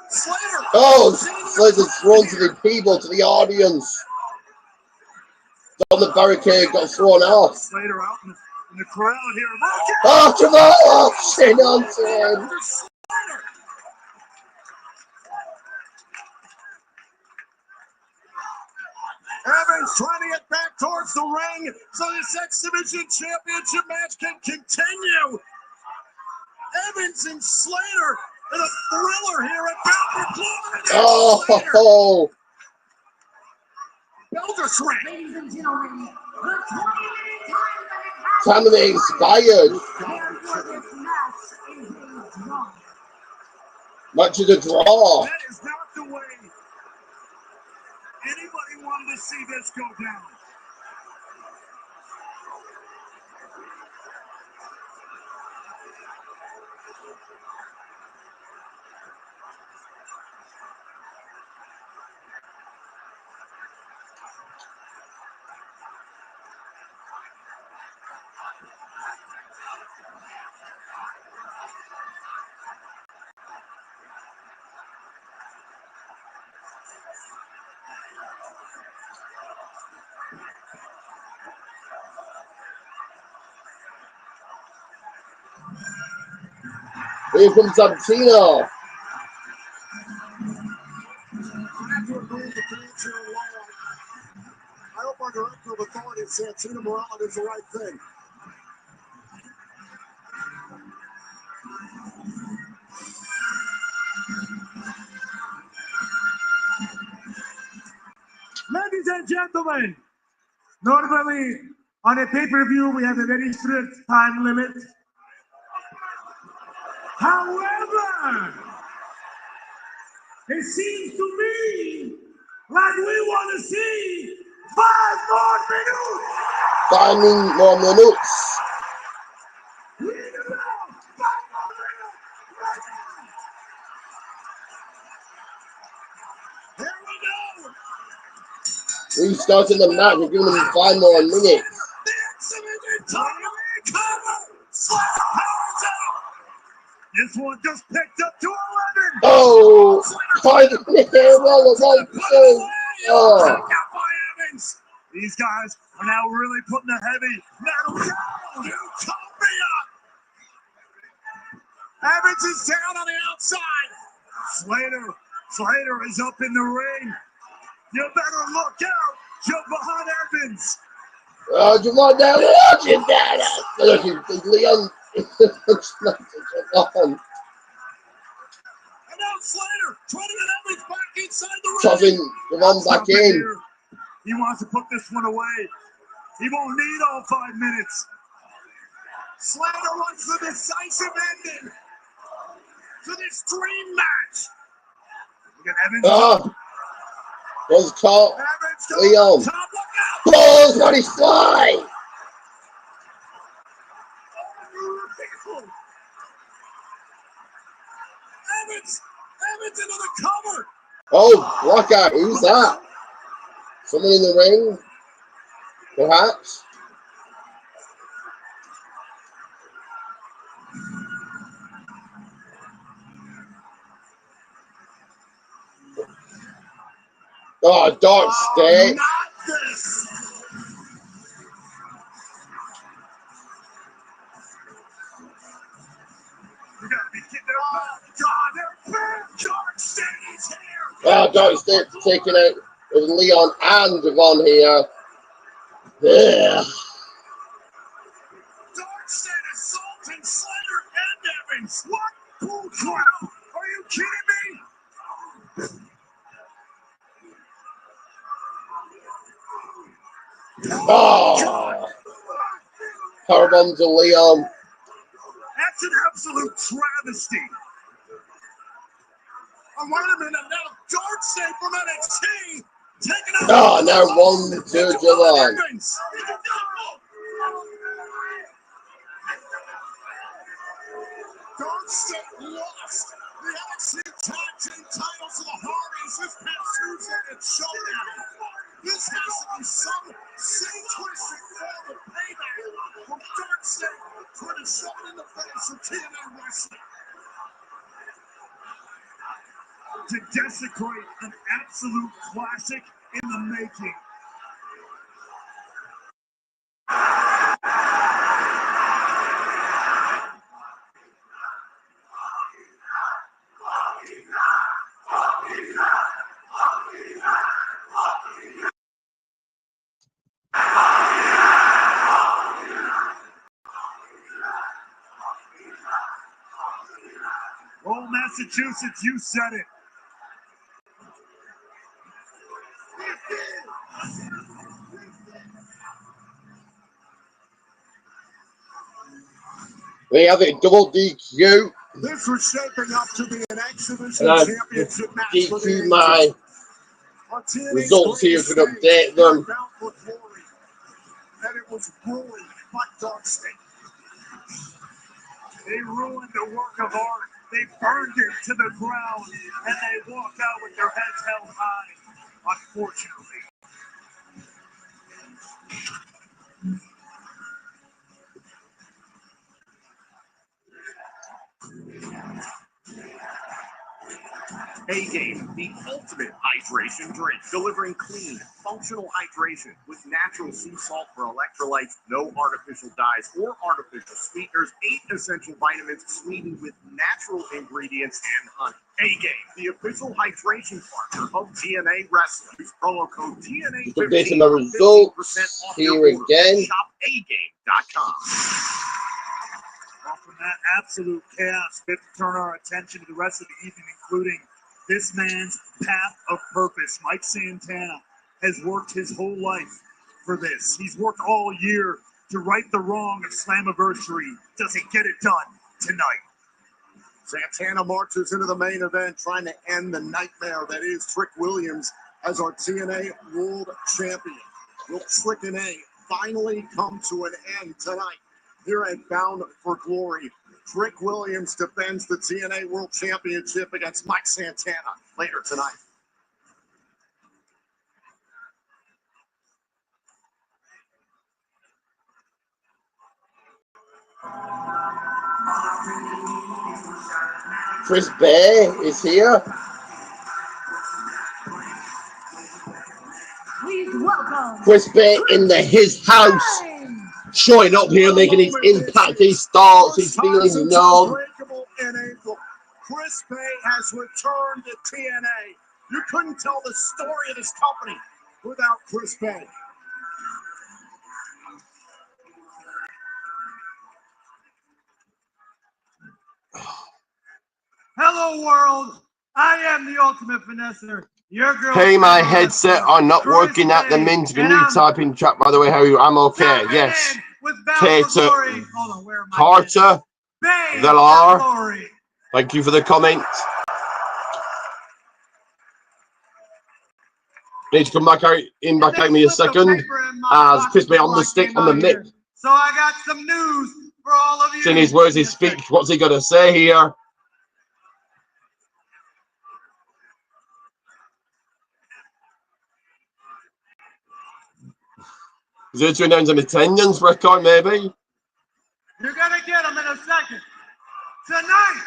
Slater. Oh, Slater's thrown to the people, to the audience. On the barricade, got thrown off. Slater out in the crowd here. Oh, Jamal! Chin onto him. Evans trying to get back towards the ring so this X Division Championship match can continue. Evans and Slater in a thriller here at Bound for Glory. Oh, Belder's ring. Ladies and gentlemen, the 20-minute time to be inspired. time for this match is a draw. Much of the draw. That is not the way anybody wanted to see this go down. Here comes Santino. I hope our director of authority, Santino Morale, does the right thing. Ladies and gentlemen, normally on a pay-per-view we have a very strict time limit. However, it seems to me like we want to see 5 more minutes. 5 more minutes. We need about 5 more minutes. Here we go. Restarting the match. We're giving them 5 more minutes. This one just picked up to 11. Oh, 5 minutes. Well, 1, 2. Oh. These guys are now really putting a heavy metal down. Utopia. Evans is down on the outside. Slater is up in the ring. You better look out. Javon Evans. Oh, Javon now watching that. Look, Leon. And now Slater trying to get Evans back inside the ring. Tossing Javon back in. Here. He wants to put this one away. He won't need all 5 minutes. Slater wants the decisive ending to this dream match. Look at Evans. Was caught. Leon. Balls on his fly. Evans into the cover. Oh, Lockout. Who's that? Someone in the ring? Perhaps? Oh, Dark State. Not this. You gotta be kidding. God, Dark State is here. Oh, Dark State taking out with Leon and Javon here. Yeah. Dark State assaulting Slater and Evans. What bullcrap? Are you kidding me? Oh. Powerbomb to Leon. That's an absolute travesty. Oh, wait a minute. Now Dark State from NXT taking out. Oh, now 1, 2, Javon. Dark State lost the NXT Tag Team titles to the Hardys this past Tuesday at Showdown. This has to be some sick, twisted form of payback from Dark State trying to shove it in the face of TNA Wrestling. To desecrate an absolute classic in the making. Oh, Massachusetts, you said it. We have a double DQ. This was shaping up to be an exhibition And championship match. DQ my results here to update them. And it was ruined by Dark State. They ruined the work of art. They burned it to the ground, and they walked out with their heads held high, unfortunately. A-Game, the ultimate hydration drink, delivering clean, functional hydration with natural sea salt for electrolytes, no artificial dyes or artificial sweeteners, 8 essential vitamins sweetened with natural ingredients and honey. A-Game, the official hydration partner of TNA Wrestling. Use promo code TNA15 Just updating my results here again. Shop agame.com. Well, from that absolute chaos, we have to turn our attention to the rest of the evening, including this man's path of purpose. Mike Santana has worked his whole life for this. He's worked all year to right the wrong of Slammiversary. Does he get it done tonight? Santana marches into the main event trying to end the nightmare that is Trick Williams as our TNA World Champion. Will Trick and A finally come to an end tonight here at Bound for Glory? Trick Williams defends the TNA World Championship against Mike Santana later tonight. Chris Bay is here. Please welcome Chris Bay in his house, showing up here, making his impact, his thoughts, his feelings known. Chris Bay has returned to TNA. You couldn't tell the story of this company without Chris Bay. Hello, world. I am the ultimate finesser. Your girl. Hey, my headset are not working at the minute. If you need to type in chat, by the way, how are you? I'm okay. Yes. Cater, Carter, Velar. Thank you for the comment. Need to come back out at me a second. As Chris Bay on the stick on the mic. So I got some news for all of you. Seeing his words, his speech. What's he gonna say here? Is it to announce an attendance record, maybe? You're gonna get them in a second. Tonight,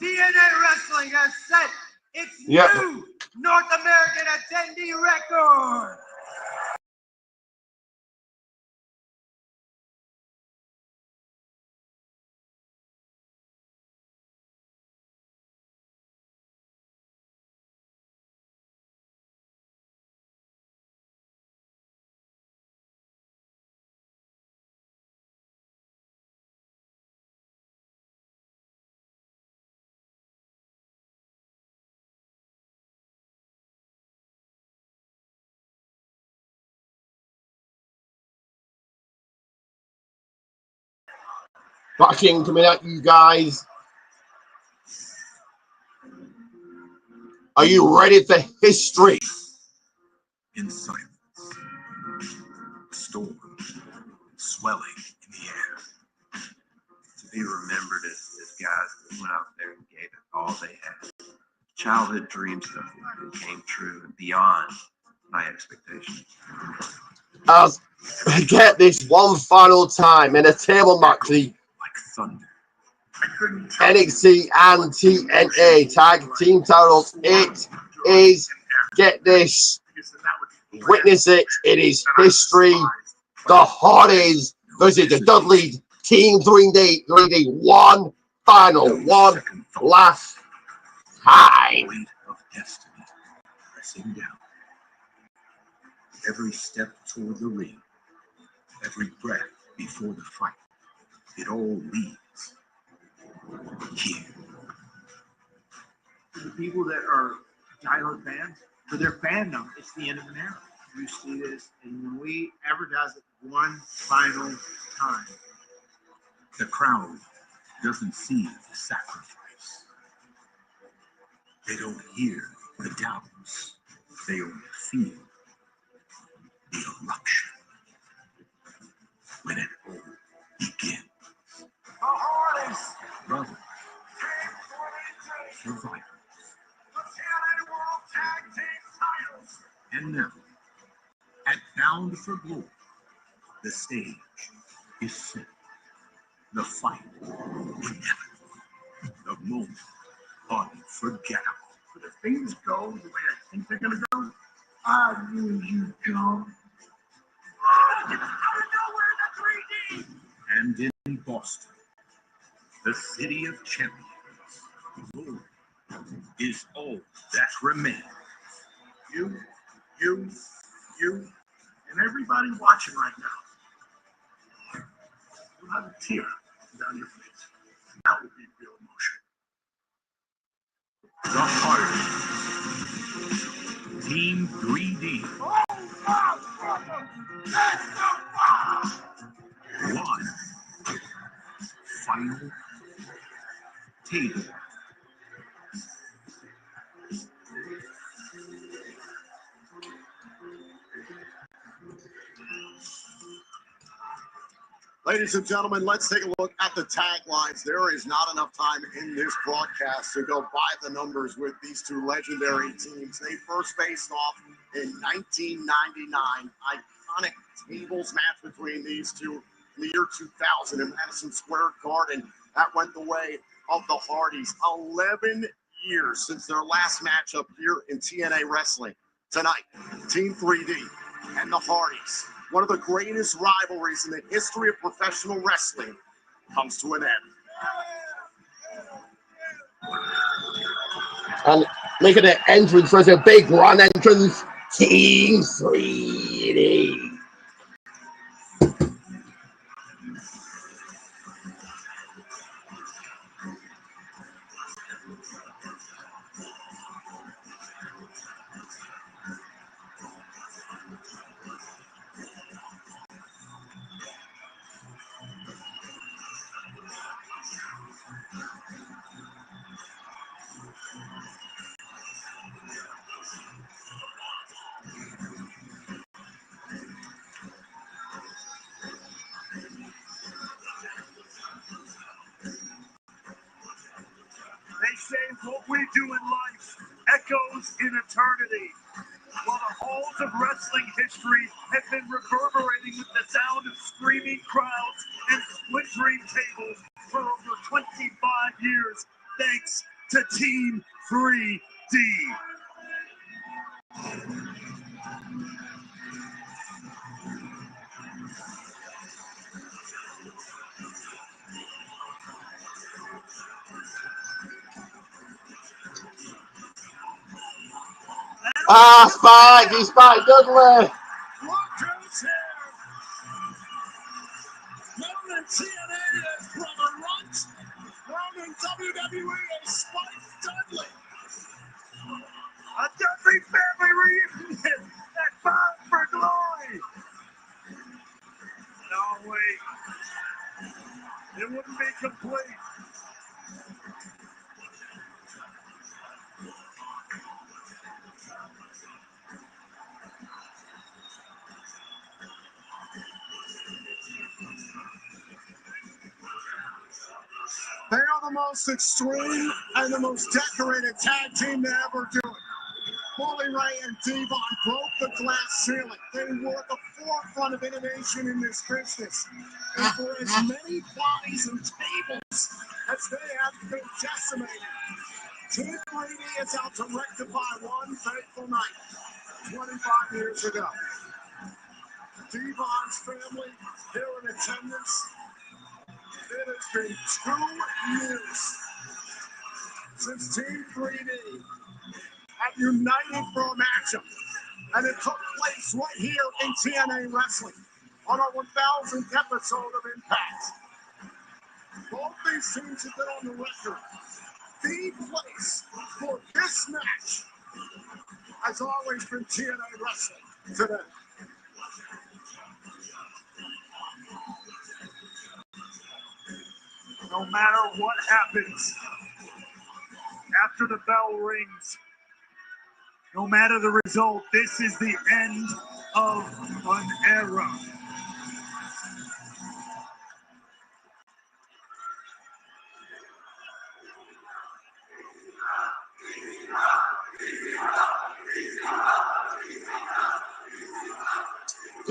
TNA Wrestling has set its new North American attendee record. Backing coming at you guys. Are you ready for history? In silence, storm swelling in the air. To be remembered as guys that went out there and gave it all they had. Childhood dreams that came true and beyond my expectations. As we get this one final time in a table match, the NXT and TNA tag team titles. It is, get this, witness it, it is history. The Hardys versus the Dudley Team 3D, one final, one last time. Weight of destiny pressing down. Every step toward the ring, every breath before the fight, it all leads here. For the people that are diehard fans, for their fandom, it's the end of an era. You see this, and when we advertise it one final time, The crowd doesn't see the sacrifice. They don't hear the doubts. They only feel the eruption. When it all begins. The Hardys. Brothers, survivors, The TNA World Tag Team titles. and now, at Bound for Glory, the stage is set. The fight inevitable. The moment unforgettable. for But if things go the way I think they're going to go, I knew you'd come. Out of nowhere in the 3D! And in Boston, the city of champions, glory is all that remains. You, and everybody watching right now, you'll have a tear down your face. That would be real emotion. The Heart, Team 3D. One final table. Ladies and gentlemen, let's take a look at the taglines. There is not enough time in this broadcast to go by the numbers with these two legendary teams. They first faced off in 1999. Iconic tables match between these two in the year 2000 in Madison Square Garden. That went the way of the Hardys. 11 years since their last matchup here in TNA Wrestling. Tonight, Team 3D and the Hardys, one of the greatest rivalries in the history of professional wrestling, comes to an end. And making an entrance as a big run entrance, Team 3D. They say what we do in life echoes in eternity. While the halls of wrestling history have been reverberating with the sound of screaming crowds and splintering tables for over 25 years, thanks to Team 3D. Spike, he's Spike Dudley. Look who's here. Known in TNA as Brother Runt, known in WWE as Spike Dudley. A Dudley family reunion at Bound for Glory. No, wait. It wouldn't be complete. They are the most extreme and the most decorated tag team to ever do it. Bully Ray and Devon broke the glass ceiling. They were at the forefront of innovation in this business. And for as many bodies and tables as they have been decimated, Team 3D is out to rectify one fateful night 25 years ago. Devon's family here in attendance. It has been 2 years since Team 3D have united for a matchup, and it took place right here in TNA Wrestling on our 1000th episode of Impact. Both these teams have been on the record. The place for this match has always been TNA Wrestling today. No matter what happens after the bell rings, no matter the result, this is the end of an era.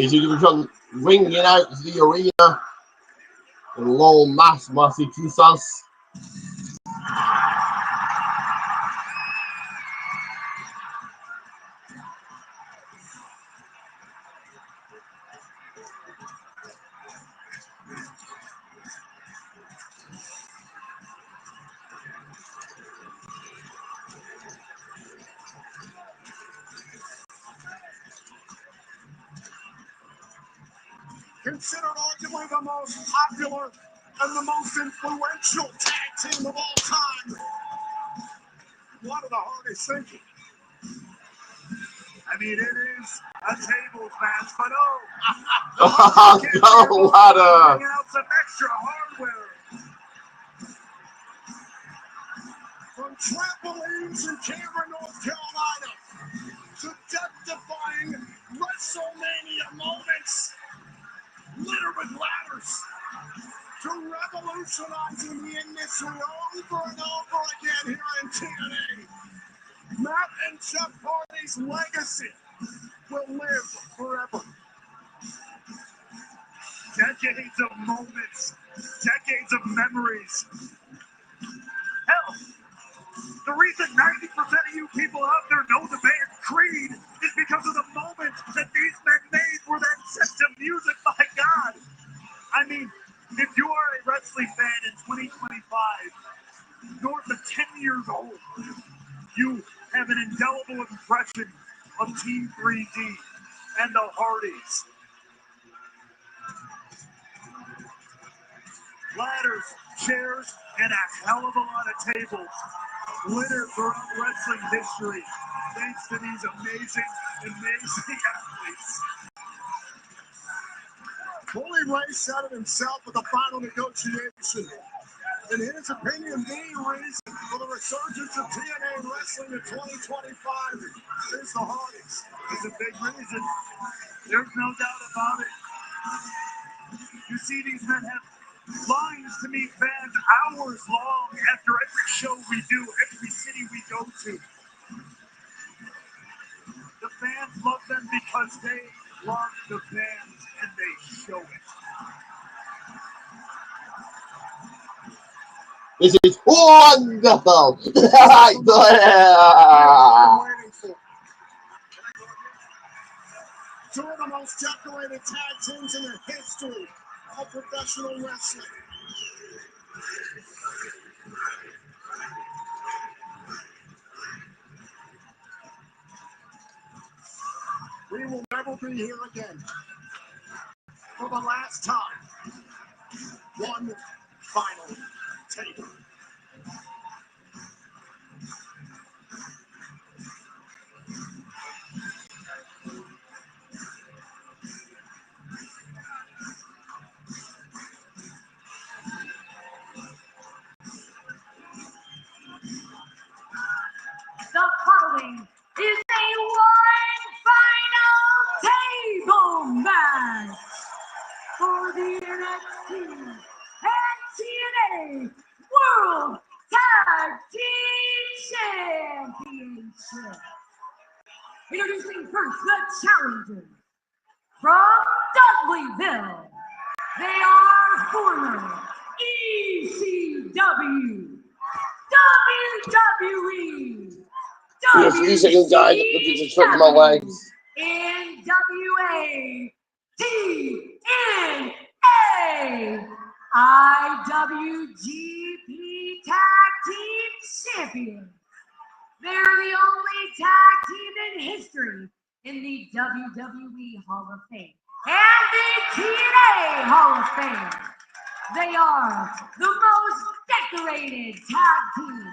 As you can come ringing out the arena in Lowell, Massachusetts. considered arguably the most popular and the most influential tag team of all time. What are the Hardys thinking? I mean, it is a tables match, but A lot of. bringing out some extra hardware. From trampolines in Cameron, North Carolina, to death-defying WrestleMania moments littered with ladders, to revolutionizing the industry over and over again here in TNA. Matt and Jeff Hardy's legacy will live forever. Decades of moments, decades of memories. Hell, the reason 90% of you people out there know the band Creed is because of the moments that these men made were then set to music by God. I mean, if you are a wrestling fan in 2025, north of 10 years old, you have an indelible impression of Team 3D and the Hardys. Ladders, chairs, and a hell of a lot of tables littered throughout wrestling history thanks to these amazing athletes. Bully Ray said it himself at the final negotiation. In his opinion, the reason for the resurgence of TNA wrestling in 2025 is the Hardys. It's a big reason. There's no doubt about it. You see these men have lines to meet fans hours long after every show we do, every city we go to. The fans love them because they love the fans and they show it. This is wonderful. Two of the most decorated tag teams in the history of professional wrestling. We will never be here again. For the last time. One final take. The following is a one final table match for the NXT and TNA World Tag Team Championship. Introducing first the challengers from Dudleyville. They are former ECW, WWE, Yes, these are you guys. Look at the trick my legs. NWA, TNA, IWGP Tag Team Champions. They're the only tag team in history in the WWE Hall of Fame and the TNA Hall of Fame. They are the most decorated tag team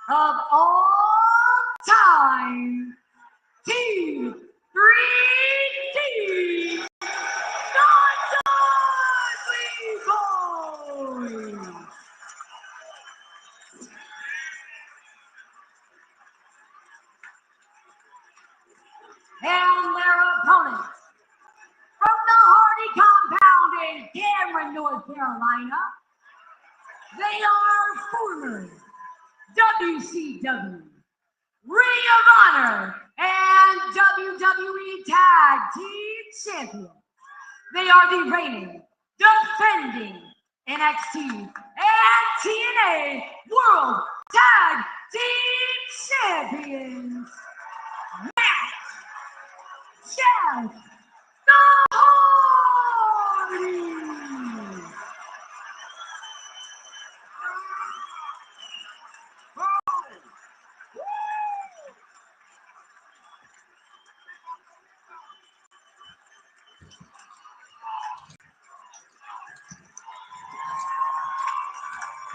of all time. Team 3D, the Dudley Boys. And their opponents from the Hardy compound in Cameron, North Carolina. They are former WCW, Ring of Honor, and WWE Tag Team Champions. They are the reigning, defending NXT and TNA World Tag Team Champions. Matt, Jeff, the Hardys.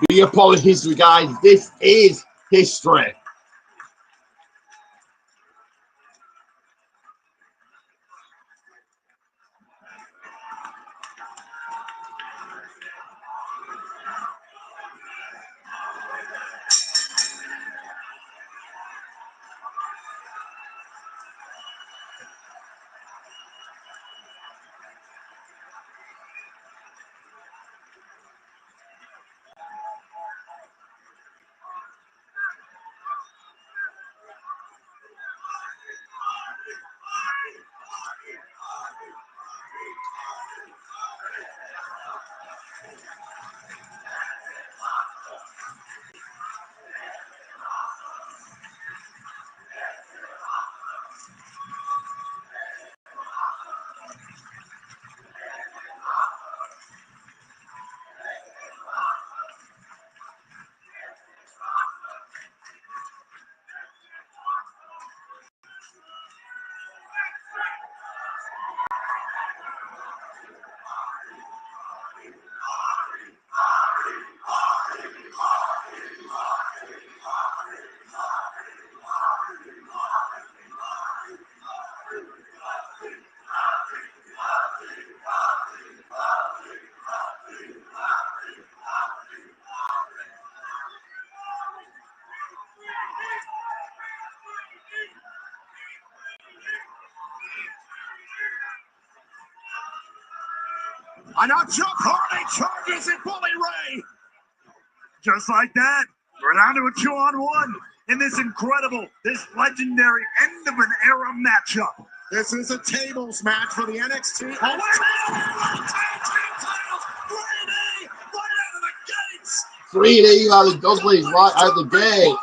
Be a part of history, guys. This is history. And now Jeff Hardy charges at Bully Ray. Just like that, we're down to a 2-on-1 in this incredible, this legendary end of an era matchup. This is a tables match for the NXT. Oh, wait a minute! 3D right out of the gates. 3D out of the Dudleys right out the gate.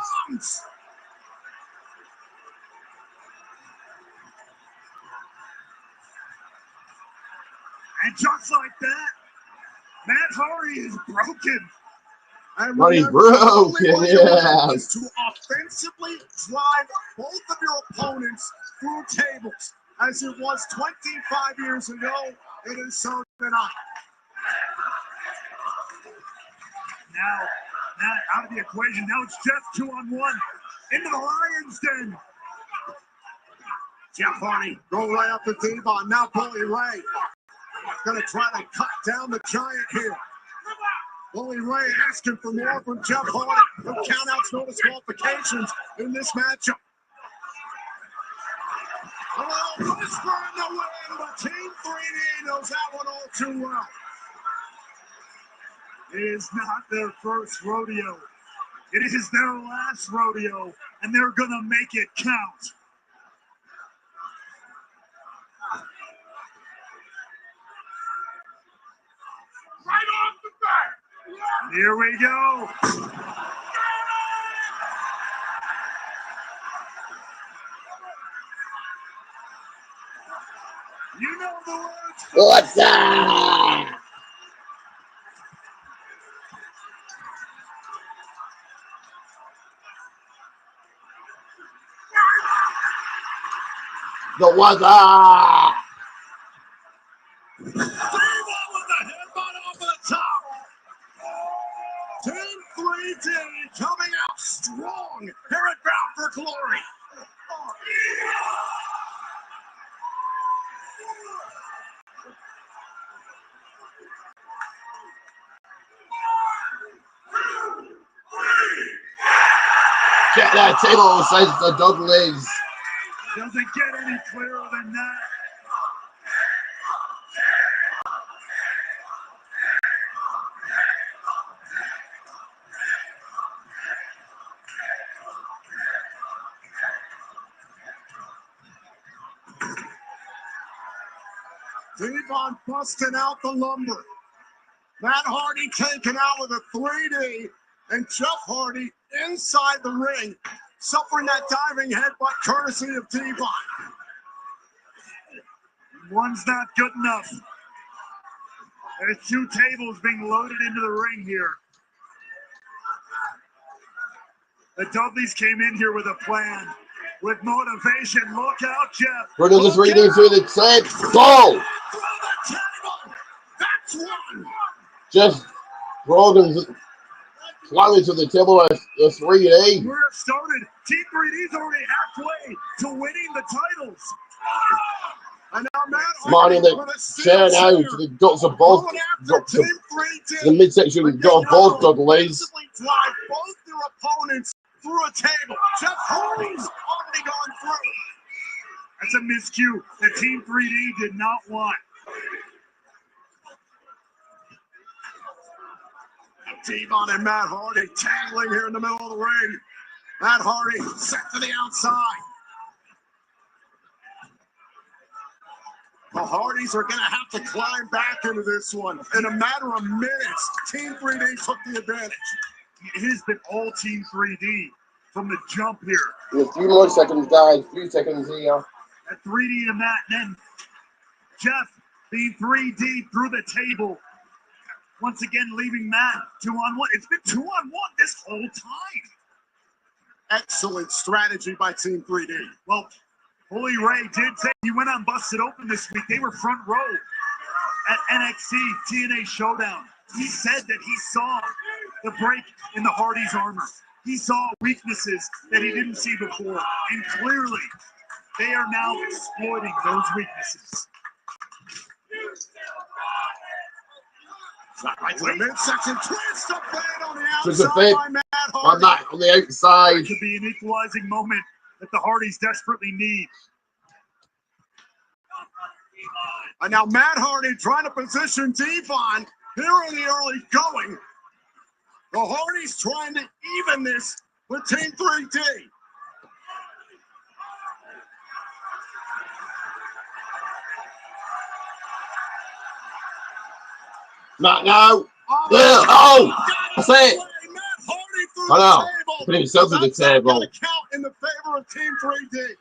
And just like that, Matt Hardy is broken. And But he's remember, broken, the only way yeah. is to offensively drive both of your opponents through tables. As it was 25 years ago, it is so tonight. Now out of the equation. Now it's Jeff 2-on-1 into the Lion's Den. Jeff Hardy go right up to Devon. Now Bully Ray going to try to cut down the giant here. Bully Ray asking for more from Jeff Hardy. No countouts, no disqualifications in this matchup. A little whisper in the wind, but Team 3D knows that one all too well. It is not their first rodeo. It is their last rodeo, and they're going to make it count. Right off the bat. Here we go. You know the words. What's that? The weather. With the headbutt off the top. Team 3D coming out strong here at Bound for Glory. Check that table, says the Dudleys. Doesn't get any clearer than that. Devon busting out the lumber. Matt Hardy taken out with a 3D. And Jeff Hardy inside the ring, suffering that diving headbutt courtesy of Devon. One's not good enough. There's two tables being loaded into the ring here. The Dudleys came in here with a plan, with motivation. Look out, Jeff. We're going to 3D through the tape. Go! That's one. Just Rogan's. climbing to the table of 3D. We're started. Team 3D's already halfway to winning the titles. And now Matt Marty in the chair now to the guts of both. The midsection got both Dudleys. Drive both their opponents through a table. Jeff Hardy's already gone through. That's a miscue that Team 3D did not want. Devon and Matt Hardy tangling here in the middle of the ring. Matt Hardy set to the outside. The Hardys are going to have to climb back into this one. In a matter of minutes, Team 3D took the advantage. It has been all Team 3D from the jump here. A few more seconds, guys. A few seconds here. At 3D to Matt, and then Jeff being 3D through the table. Once again, leaving Matt 2-on-1. It's been 2-on-1 this whole time. Excellent strategy by Team 3D. Well, Bully Ray did say he went on Busted Open this week. They were front row at NXT TNA Showdown. He said that he saw the break in the Hardy's armor. He saw weaknesses that he didn't see before. And clearly, they are now exploiting those weaknesses. Right to the midsection, twist of fate on the There's a outside fake by Matt Hardy. on the outside. It could be an equalizing moment that the Hardys desperately need. And now Matt Hardy trying to position Devon here in the early going. The Hardys trying to even this with Team 3D. Not now. Oh, I say it. I know. Put himself through the table. Count in the favor of Team 3D.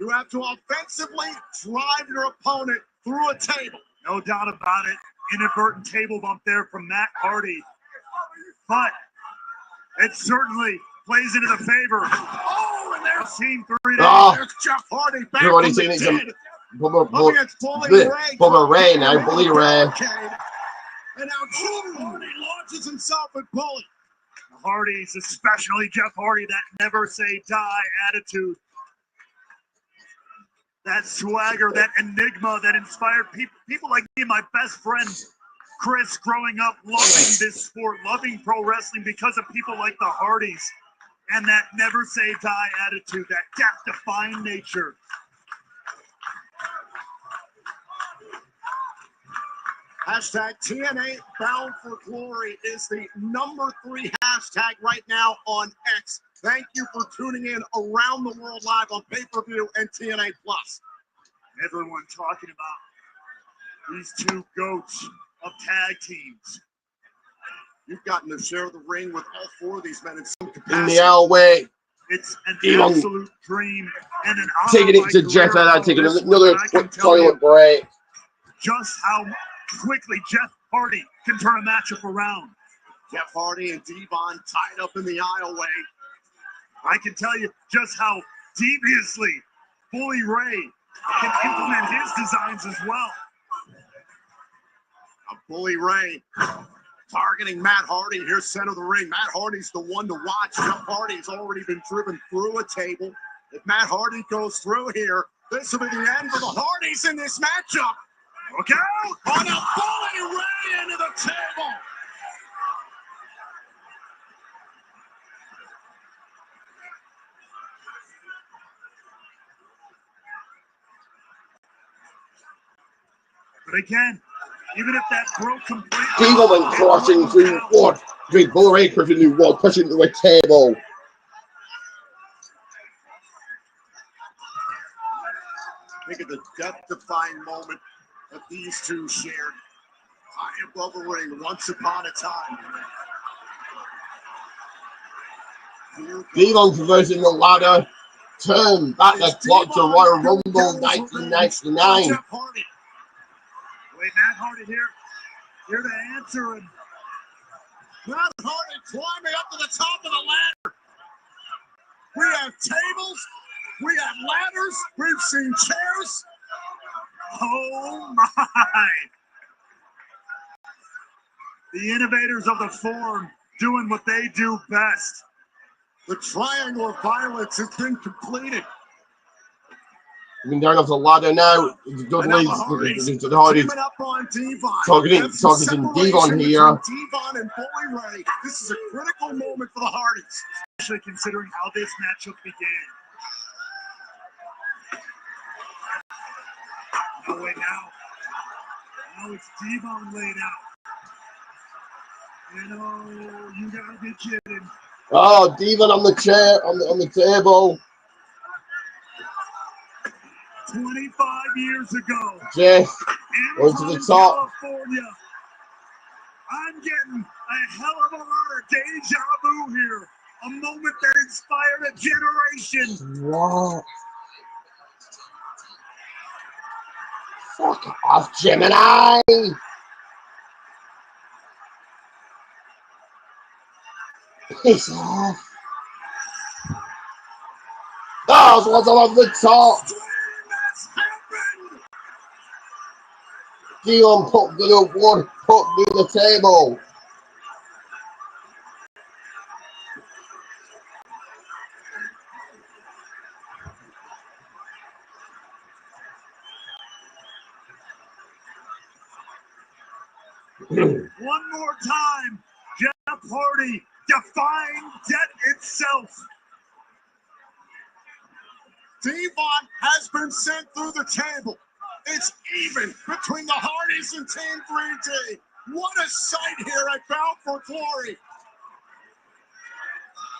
You have to offensively drive your opponent through a table. No doubt about it. Inadvertent table bump there from Matt Hardy. But it certainly plays into the favor. Oh, and there's Team 3D. Oh. There's Jeff Hardy back Everybody's from the saying dead. Bubba Ray now. Bully Ray. And now Jeff Hardy launches himself at Bully. The Hardys, especially Jeff Hardy, that never say die attitude. That swagger, that enigma that inspired people like me and my best friend, Chris, growing up loving this sport, loving pro wrestling because of people like the Hardys and that never say die attitude, that death-defying nature. Hashtag TNA Bound for Glory is the #3 hashtag right now on X. Thank you for tuning in around the world live on pay-per-view and TNA Plus. Everyone talking about these two goats of tag teams. You've gotten to share the ring with all four of these men in some capacity. In the alleyway. It's an Elon absolute dream and an honor. Taking it to Jeff and I taking another quick toilet break. Just how quickly Jeff Hardy can turn a matchup around. Jeff Hardy and Devon tied up in the aisleway. I can tell you just how deviously Bully Ray can implement his designs as well. Bully Ray targeting Matt Hardy here center of the ring. Matt Hardy's the one to watch. Jeff Hardy's already been driven through a table. If Matt Hardy goes through here, this will be the end for the Hardys in this matchup. Look out! On a Bully Ray into the table. But again, even if that broke completely, Deagleman crossing through what? Between Bully Ray pushing through what? Pushing through a table. Think of the death-defying moment that these two shared. High above the ring, once upon a time. Devon converting the ladder. Turn back the clock to Royal Rumble 1999. Wait, Matt Hardy here to answer him. Matt Hardy climbing up to the top of the ladder. We have tables, we have ladders, we've seen chairs. Oh my! The innovators of the form doing what they do best. The triangle of violence has been completed. Coming down off the ladder now. Dudley's the Hardys targeting Devon here. Devon and Bully Ray. This is a critical moment for the Hardys. Especially considering how this matchup began. No way now. Now it's Devon laid out. You know, you gotta be kidding. Oh, Devon on the chair, on the table. 25 years ago. Jeff, going to the top. California. I'm getting a hell of a lot of deja vu here. A moment that inspired a generation. What? Fuck off, Gemini! Piss off. Oh, so what's on the top? Dion put the one put near the table. One more time, Jeff Hardy defying death itself. Devon has been sent through the table. It's even between the Hardys and Team 3D. What a sight here at Bound for Glory.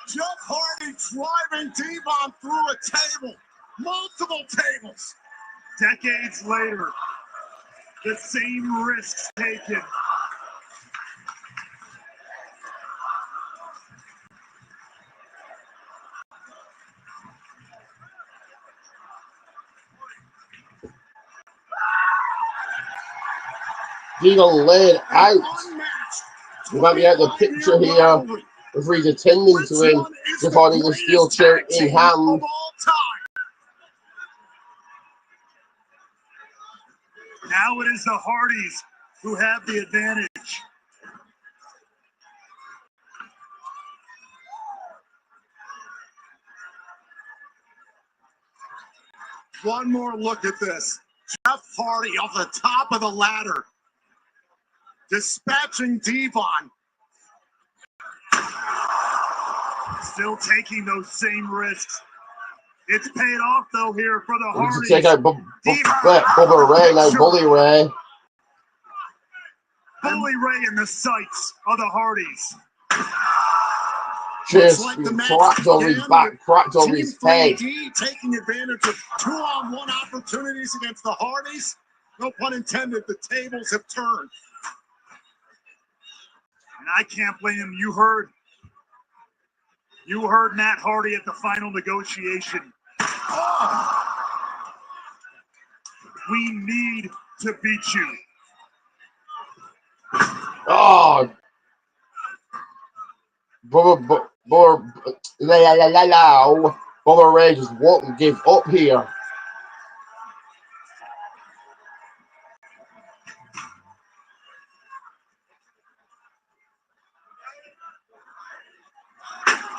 Jeff Hardy driving Devon through a table, multiple tables. Decades later, the same risks taken. Devon laid out. You might be out the picture here. Referee's attending to him. Jeff Hardy the steel chair in hand. Now it is the Hardys who have the advantage. One more look at this. Jeff Hardy off the top of the ladder, dispatching Devon. Still taking those same risks. It's paid off though here for the Hardys. To take out Bubba Ray, now Bully Ray. Bully Ray in the sights of the Hardys. Just cracked over his back, cracked over his head. Taking advantage of 2-on-1 opportunities against the Hardys. No pun intended, the tables have turned. And I can't blame him. You heard Matt Hardy at the final negotiation. Oh. We need to beat you. Oh. Bubba Ray just won't give up here.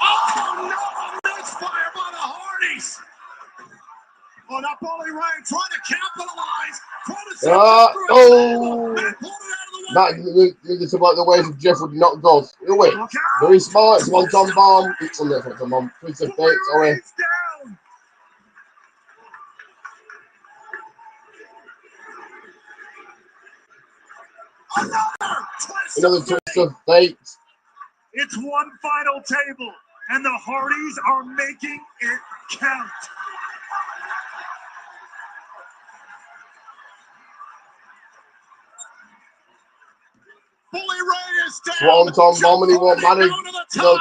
Oh no! Misfire by the Hardys. Oh, not Bully Ray trying to capitalize. It's about the ways of Jeff would not go. Wait, very smart. It's one ton bomb. It's on the bomb. Twist of fate. Sorry. Another twist of fate. It's one final table, and the Hardys are making it count. Bully Ray is down. Swanton bomb and he won't manage. No.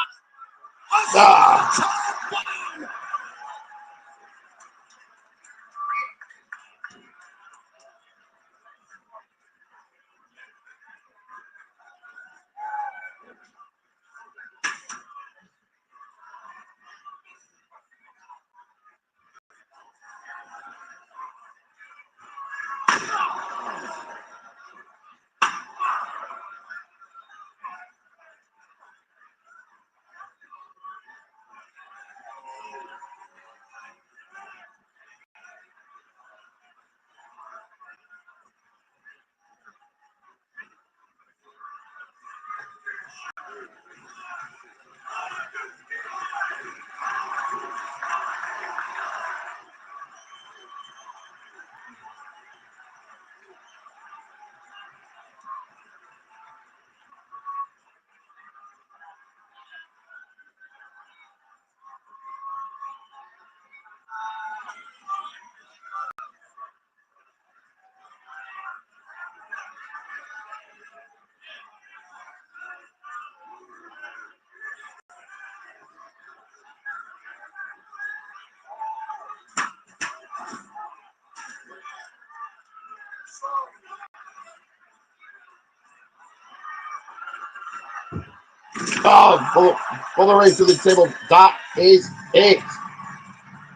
For the race to the table, that is it.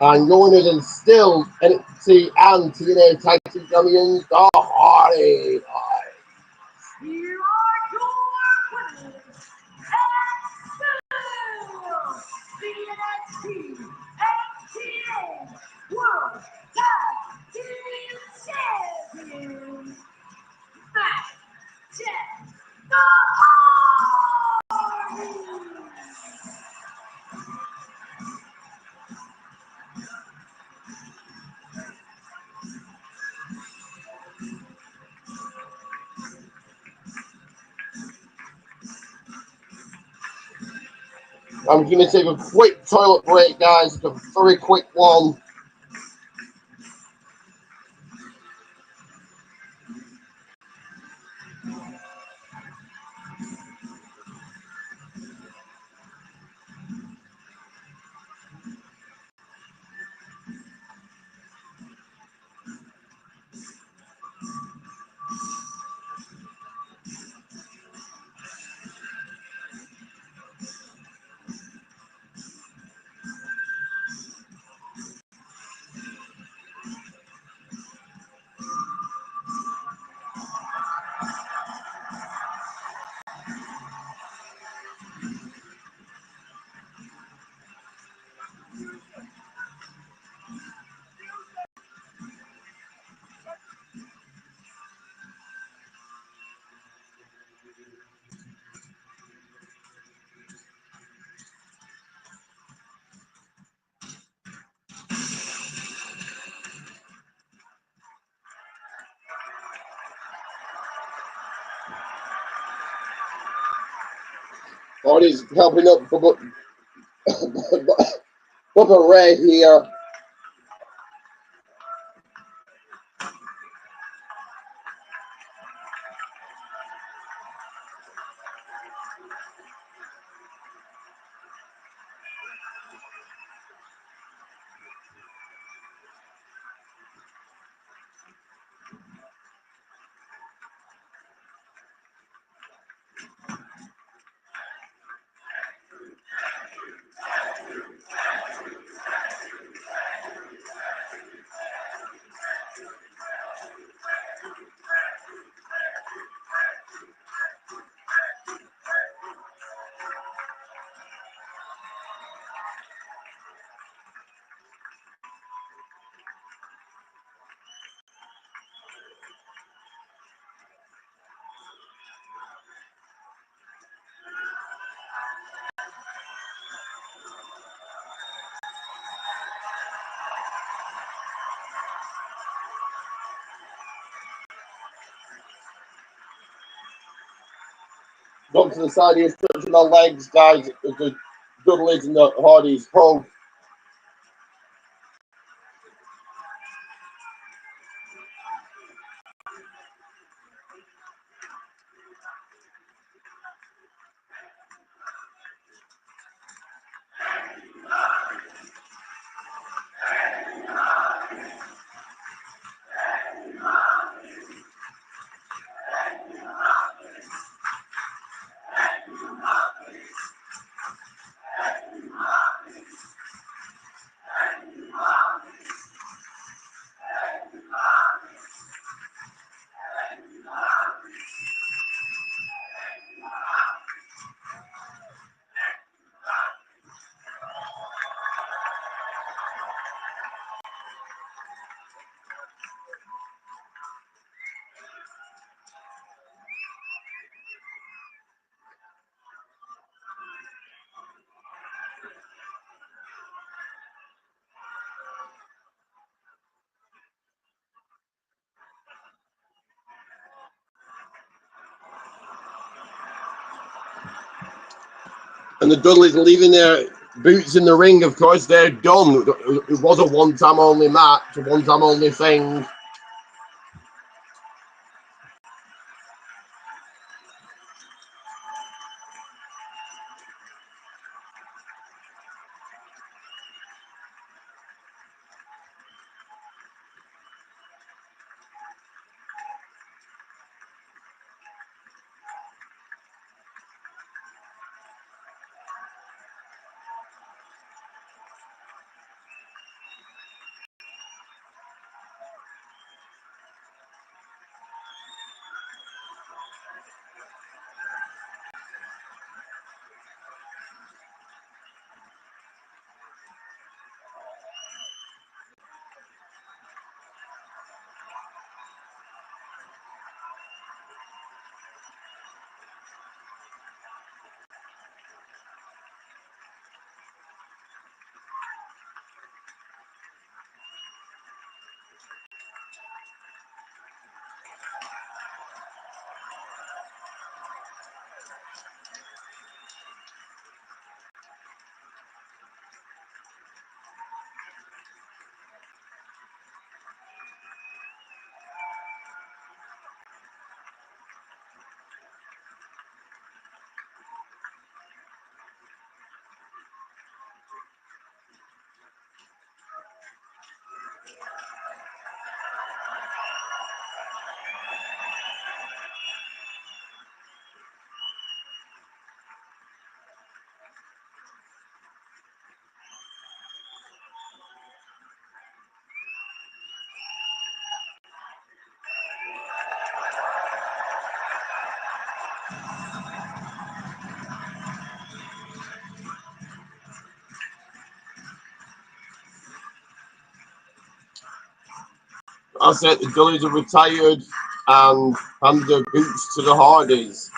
And your winners and still NXT and TNA Tag Team Champions, the Hardy Boys. Here are your winners, and still the NXT and TNA World Tag Team Champions, Matt, Jeff, the Hardy. I'm going to take a quick toilet break, guys. It's a very quick one. Hardy's helping up for Bubba Ray here. Gone to the side here, stretching my legs, guys. The Dudleys and the Hardys home. And the Dudleys are leaving their boots in the ring. Of course, they're done. It was a one-time only match, a one-time only thing. I said the Gullies have retired and handed their boots to the Hardys.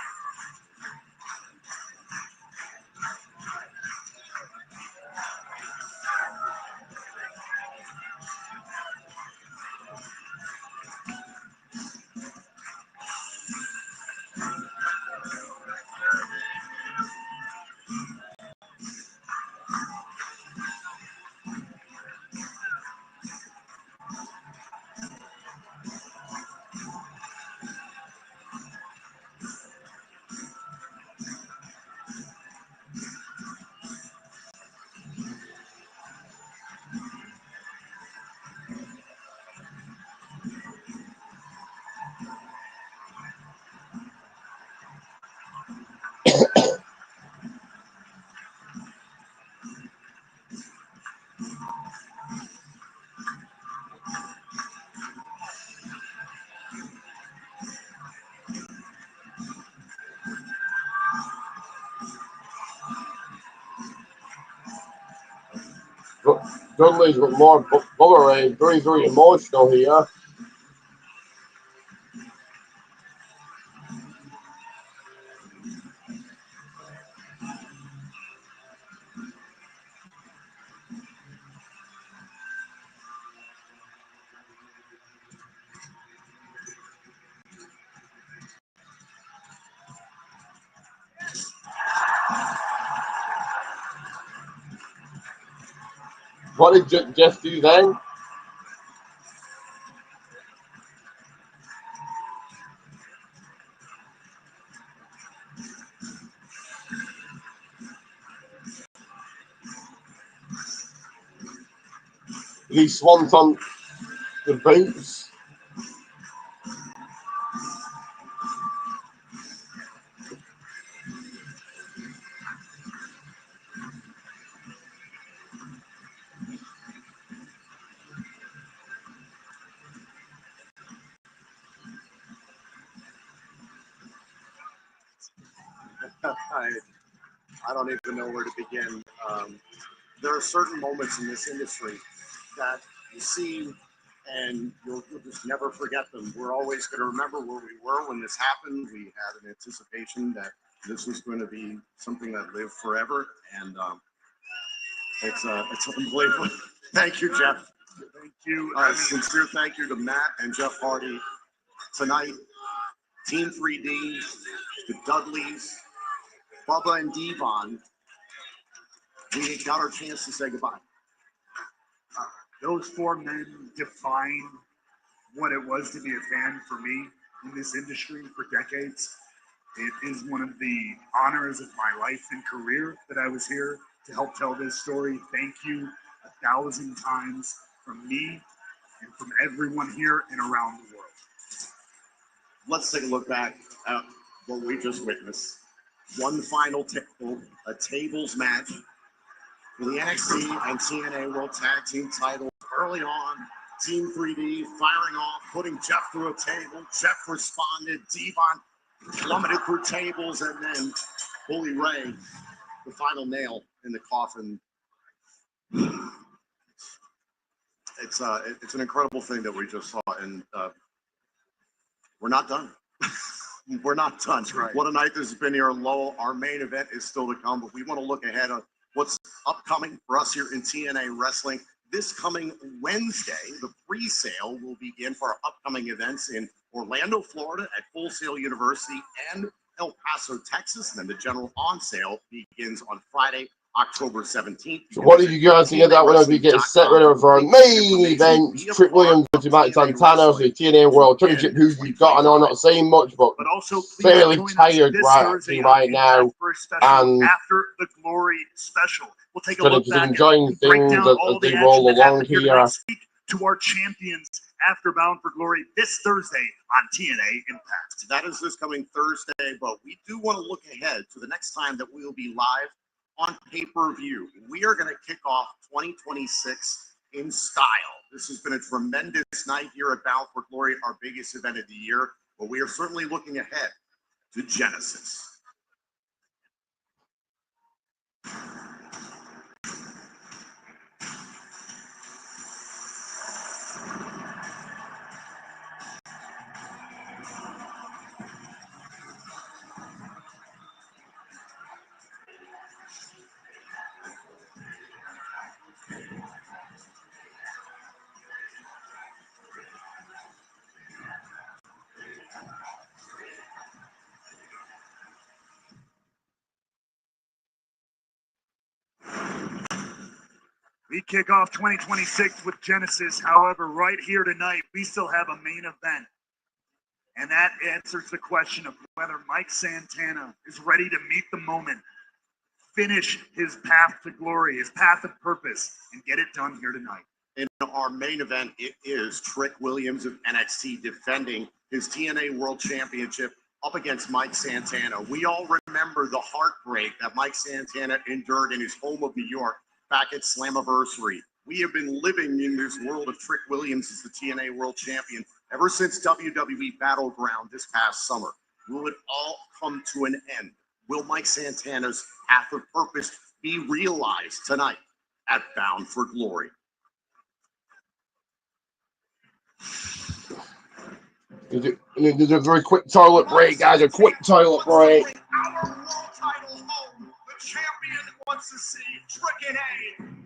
Dudley's got more bullering, very, very emotional here. What did Jeff do then? He swans on the boots. I don't even know where to begin. There are certain moments in this industry that you see and you'll just never forget them. We're always going to remember where we were when this happened. We had an anticipation that this was going to be something that lived forever, and it's unbelievable. Thank you, Jeff. Thank you. Sincere thank you to Matt and Jeff Hardy tonight. Team 3D, the Dudleys, Bubba and Devon. We got our chance to say goodbye. Those four men define what it was to be a fan for me in this industry for decades. It is one of the honors of my life and career that I was here to help tell this story. Thank you 1,000 times from me and from everyone here and around the world. Let's take a look back at what we just witnessed. One final a tables match for the NXT and TNA World Tag Team titles. Early on, Team 3D firing off, putting Jeff through a table. Jeff responded. Devon plummeted through tables, and then Bully Ray, the final nail in the coffin. It's an incredible thing that we just saw, and we're not done. We're not done. That's right. What a night this has been here in Lowell. Our main event is still to come, but we want to look ahead on what's upcoming for us here in TNA Wrestling. This coming Wednesday, the pre-sale will begin for our upcoming events in Orlando, Florida at Full Sail University and El Paso, Texas. And then the general on sale begins on Friday, October 17th. So what did you guys think of that when we get set ready for our main event? Trick Williams versus Mike Santana for the TNA World Championship. Who you got? I know I'm not saying much, but also fairly tired right now. And after the Glory special, we'll take a kind of look just back enjoying things as they roll along here. Next week to our champions after Bound for Glory this Thursday on TNA Impact. That is this coming Thursday, but we do want to look ahead to the next time that we will be live on pay-per-view. We are going to kick off 2026 in style. This has been a tremendous night here at Bound for Glory, our biggest event of the year, but we are certainly looking ahead to Genesis. We kick off 2026 with Genesis. However, right here tonight, we still have a main event. And that answers the question of whether Mike Santana is ready to meet the moment, finish his path to glory, his path of purpose, and get it done here tonight. In our main event, it is Trick Williams of NXT defending his TNA World Championship up against Mike Santana. We all remember the heartbreak that Mike Santana endured in his home of New York back at Slammiversary. We have been living in this world of Trick Williams as the TNA World Champion ever since WWE Battleground this past summer. Will it all come to an end? Will Mike Santana's path of purpose be realized tonight at Bound for Glory? There's a very quick toilet break, guys. A quick toilet break. Our world title home. The champion wants to see Trick and A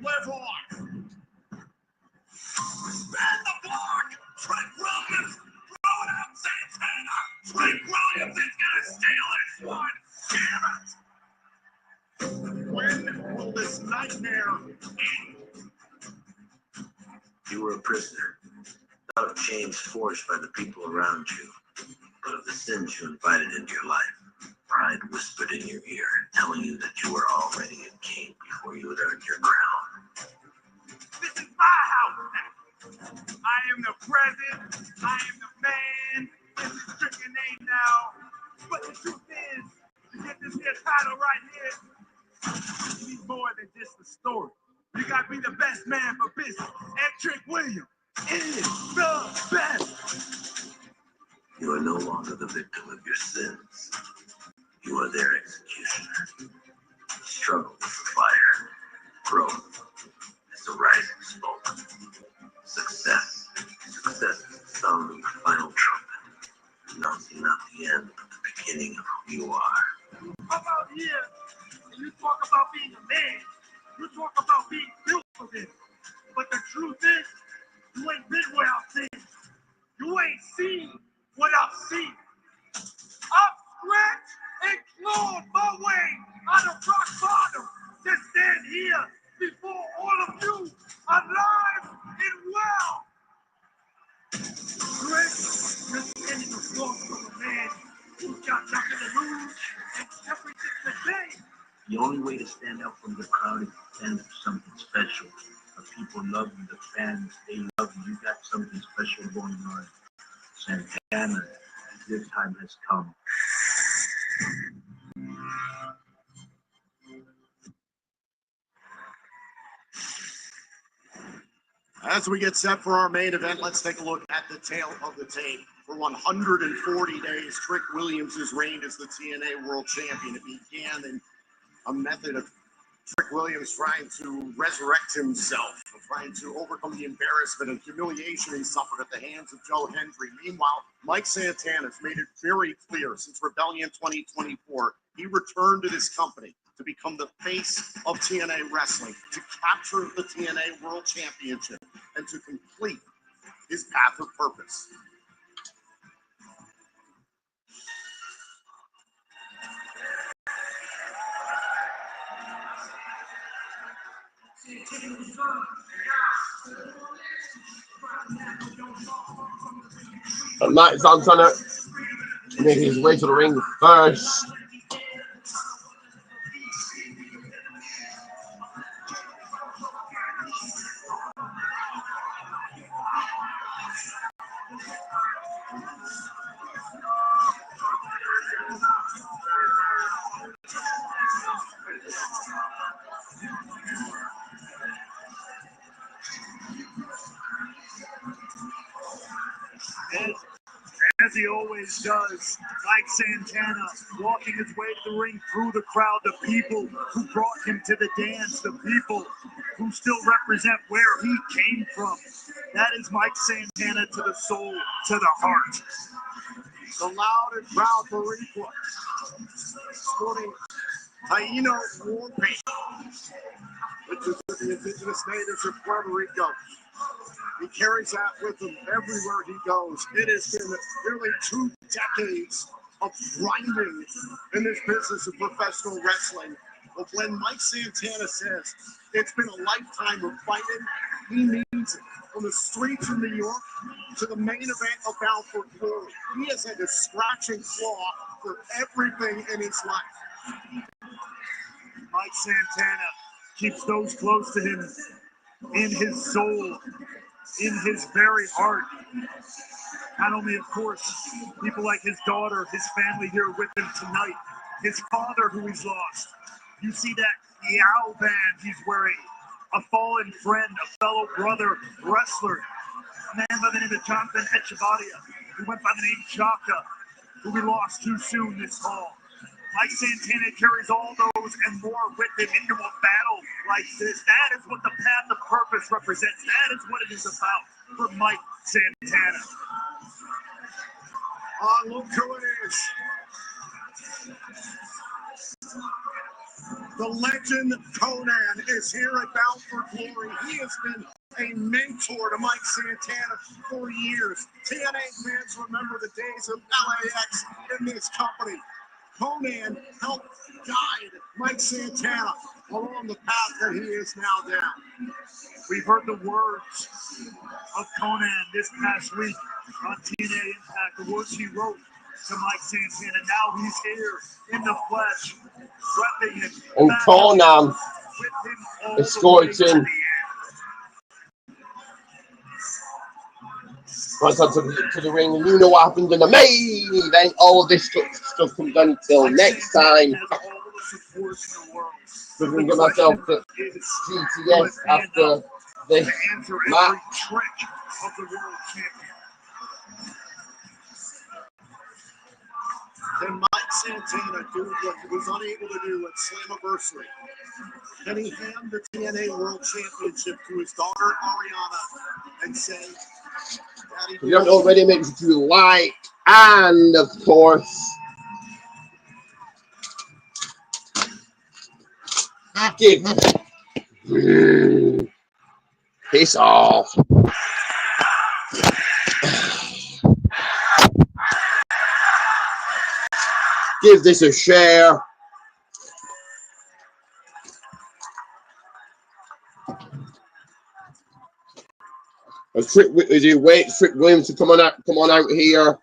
live on. Spin the block. Trick Williams. Throw it out Santana. Trick Williams is going to steal this one. Damn it. When will this nightmare end? You were a prisoner, not of chains forced by the people around you, but of the sins you invited into your life. Pride whispered in your ear, telling you that you were already a king before you had earned your crown. This is my house now. I am the president. I am the man. This is Trick and A now. But the truth is, to get this here title right here, you need more than just the story. You got to be the best man for business. And Trick Williams is the best. You are no longer the victim of your sins. You are their executioner. The struggle is the fire. Growth is the rising smoke. Success is the sound of your final trumpet, announcing not the end, but the beginning of who you are. How about here? You talk about being a man. You talk about being built for this. But the truth is, you ain't been where I've been. You ain't seen what I've seen. I've scratched and clawed my way out of rock bottom to stand here before all of you, alive and well. Trick, you're standing across from a man who's got nothing to lose and everything to gain. The only way to stand out from the crowd is to stand for something special. The people love you, the fans, they love you. You got something special going on. Santana, your time has come. As we get set for our main event, let's take a look at the tail of the tape. For 140 days, Trick Williams has reigned as the TNA World Champion. It began in a method of Trick Williams trying to resurrect himself, trying to overcome the embarrassment and humiliation he suffered at the hands of Joe Hendry. Meanwhile, Mike Santana has made it very clear since Rebellion 2024, he returned to this company to become the face of TNA Wrestling, to capture the TNA World Championship, and to complete his path of purpose. Matt Santana making his way to the ring first. As he always does, Mike Santana walking his way to the ring through the crowd, the people who brought him to the dance, the people who still represent where he came from. That is Mike Santana to the soul, to the heart. The loud and proud Boricua, sporting Taino war paint, which is the indigenous natives of Puerto Rico. He carries that with him everywhere he goes. It has been nearly 2 decades of grinding in this business of professional wrestling. But when Mike Santana says it's been a lifetime of fighting, he means it. From the streets of New York to the main event of Bound for Glory, he has had a scratching claw for everything in his life. Mike Santana keeps those close to him in his soul, in his very heart. Not only, of course, people like his daughter, his family here with him tonight, his father who he's lost. You see that Yow band he's wearing, a fallen friend, a fellow brother, wrestler, a man by the name of Jonathan Echevarria, who went by the name Chaka, who we lost too soon this fall. Mike Santana carries all those and more with him into a battle like this. That is what the path of purpose represents. That is what it is about for Mike Santana. Look who it is. The legend Conan is here at Bound for Glory. He has been a mentor to Mike Santana for years. TNA fans remember the days of LAX in this company. Conan helped guide Mike Santana along the path that he is now down. We've heard the words of Conan this past week on TNA Impact, the words he wrote to Mike Santana. Now he's here in the flesh, repping it. And Conan escorting right onto the ring. You know what happened in the main event. All this stuff comes on until next time. I'm going to get myself to GTS after this match. Can Mike Santana do what he was unable to do at Slammiversary? Can he hand the TNA World Championship to his daughter Ariana and say, If you haven't already, make sure to like and, of course, give peace off. Give this a share. As you wait, Trick Williams to come on out here.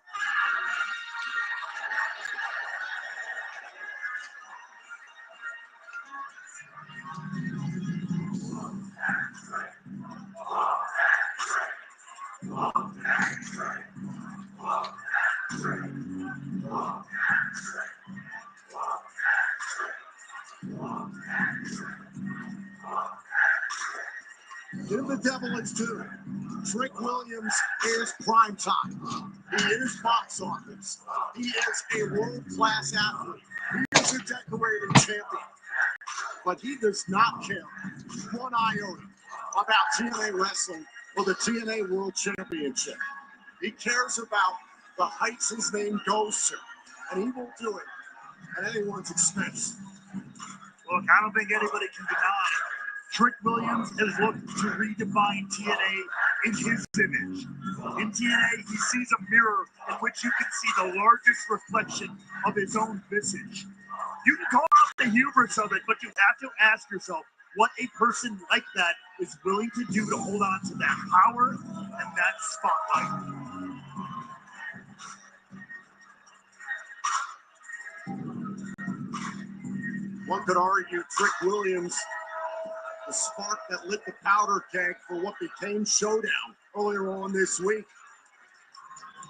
give the devil its due. Trick Williams is prime time. He is box office. He is a world-class athlete. He is a decorated champion. But he does not care one iota about TNA wrestling or the TNA World Championship. He cares about the heights his name goes to, and he will do it at anyone's expense. Look, I don't think anybody can deny Trick Williams has looked to redefine TNA in his image. In TNA, he sees a mirror in which you can see the largest reflection of his own visage. You can call out the hubris of it, but you have to ask yourself what a person like that is willing to do to hold on to that power and that spotlight. One could argue Trick Williams, the spark that lit the powder keg for what became Showdown earlier on this week.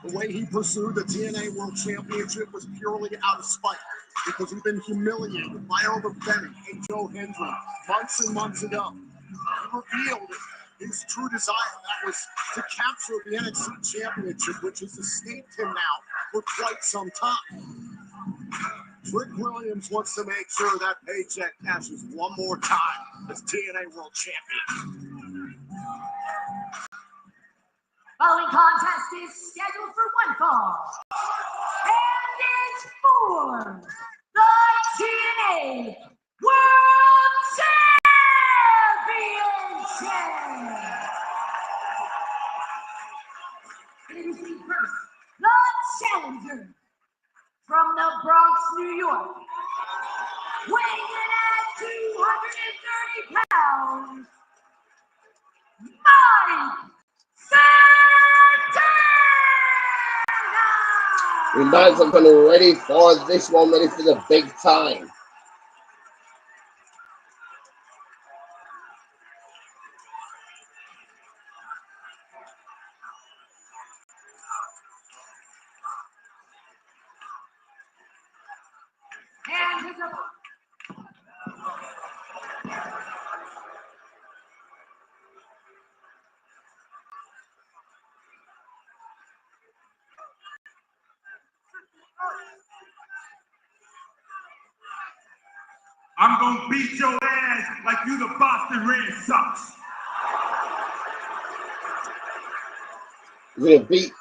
The way he pursued the TNA World Championship was purely out of spite because he'd been humiliated by Elder Benny and Joe Hendry months and months ago. He revealed his true desire, that was to capture the NXT Championship, which has escaped him now for quite some time. Trick Williams wants to make sure that paycheck cashes one more time as TNA World Champion. Following contest is scheduled for one fall. And it's for the TNA World Championship. Introducing first, the challenger from the Bronx, New York. Weighing in at 230 pounds, Mike Santana! The man's are coming ready for this one, ready for the big time. And his I'm gonna beat your ass like you the Boston Red Sox. You're gonna beat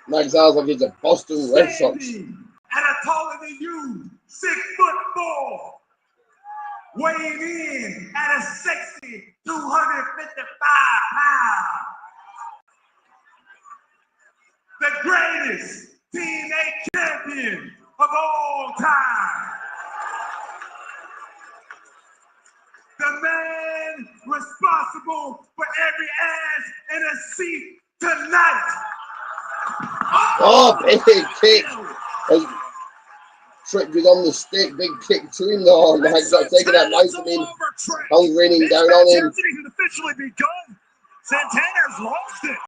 Mike Styles like he's a Boston Red Sox. And I'm taller than you, 6'4", weighing in at a sexy 255 pounds. The greatest teenage champion of all time. The man responsible for every ass in a seat tonight. Oh, big kick. Trick was on the stick, big kick to him though. Mike's not taking that knife from him. Hung raining down on him. This match has officially begun. Santana's lost it.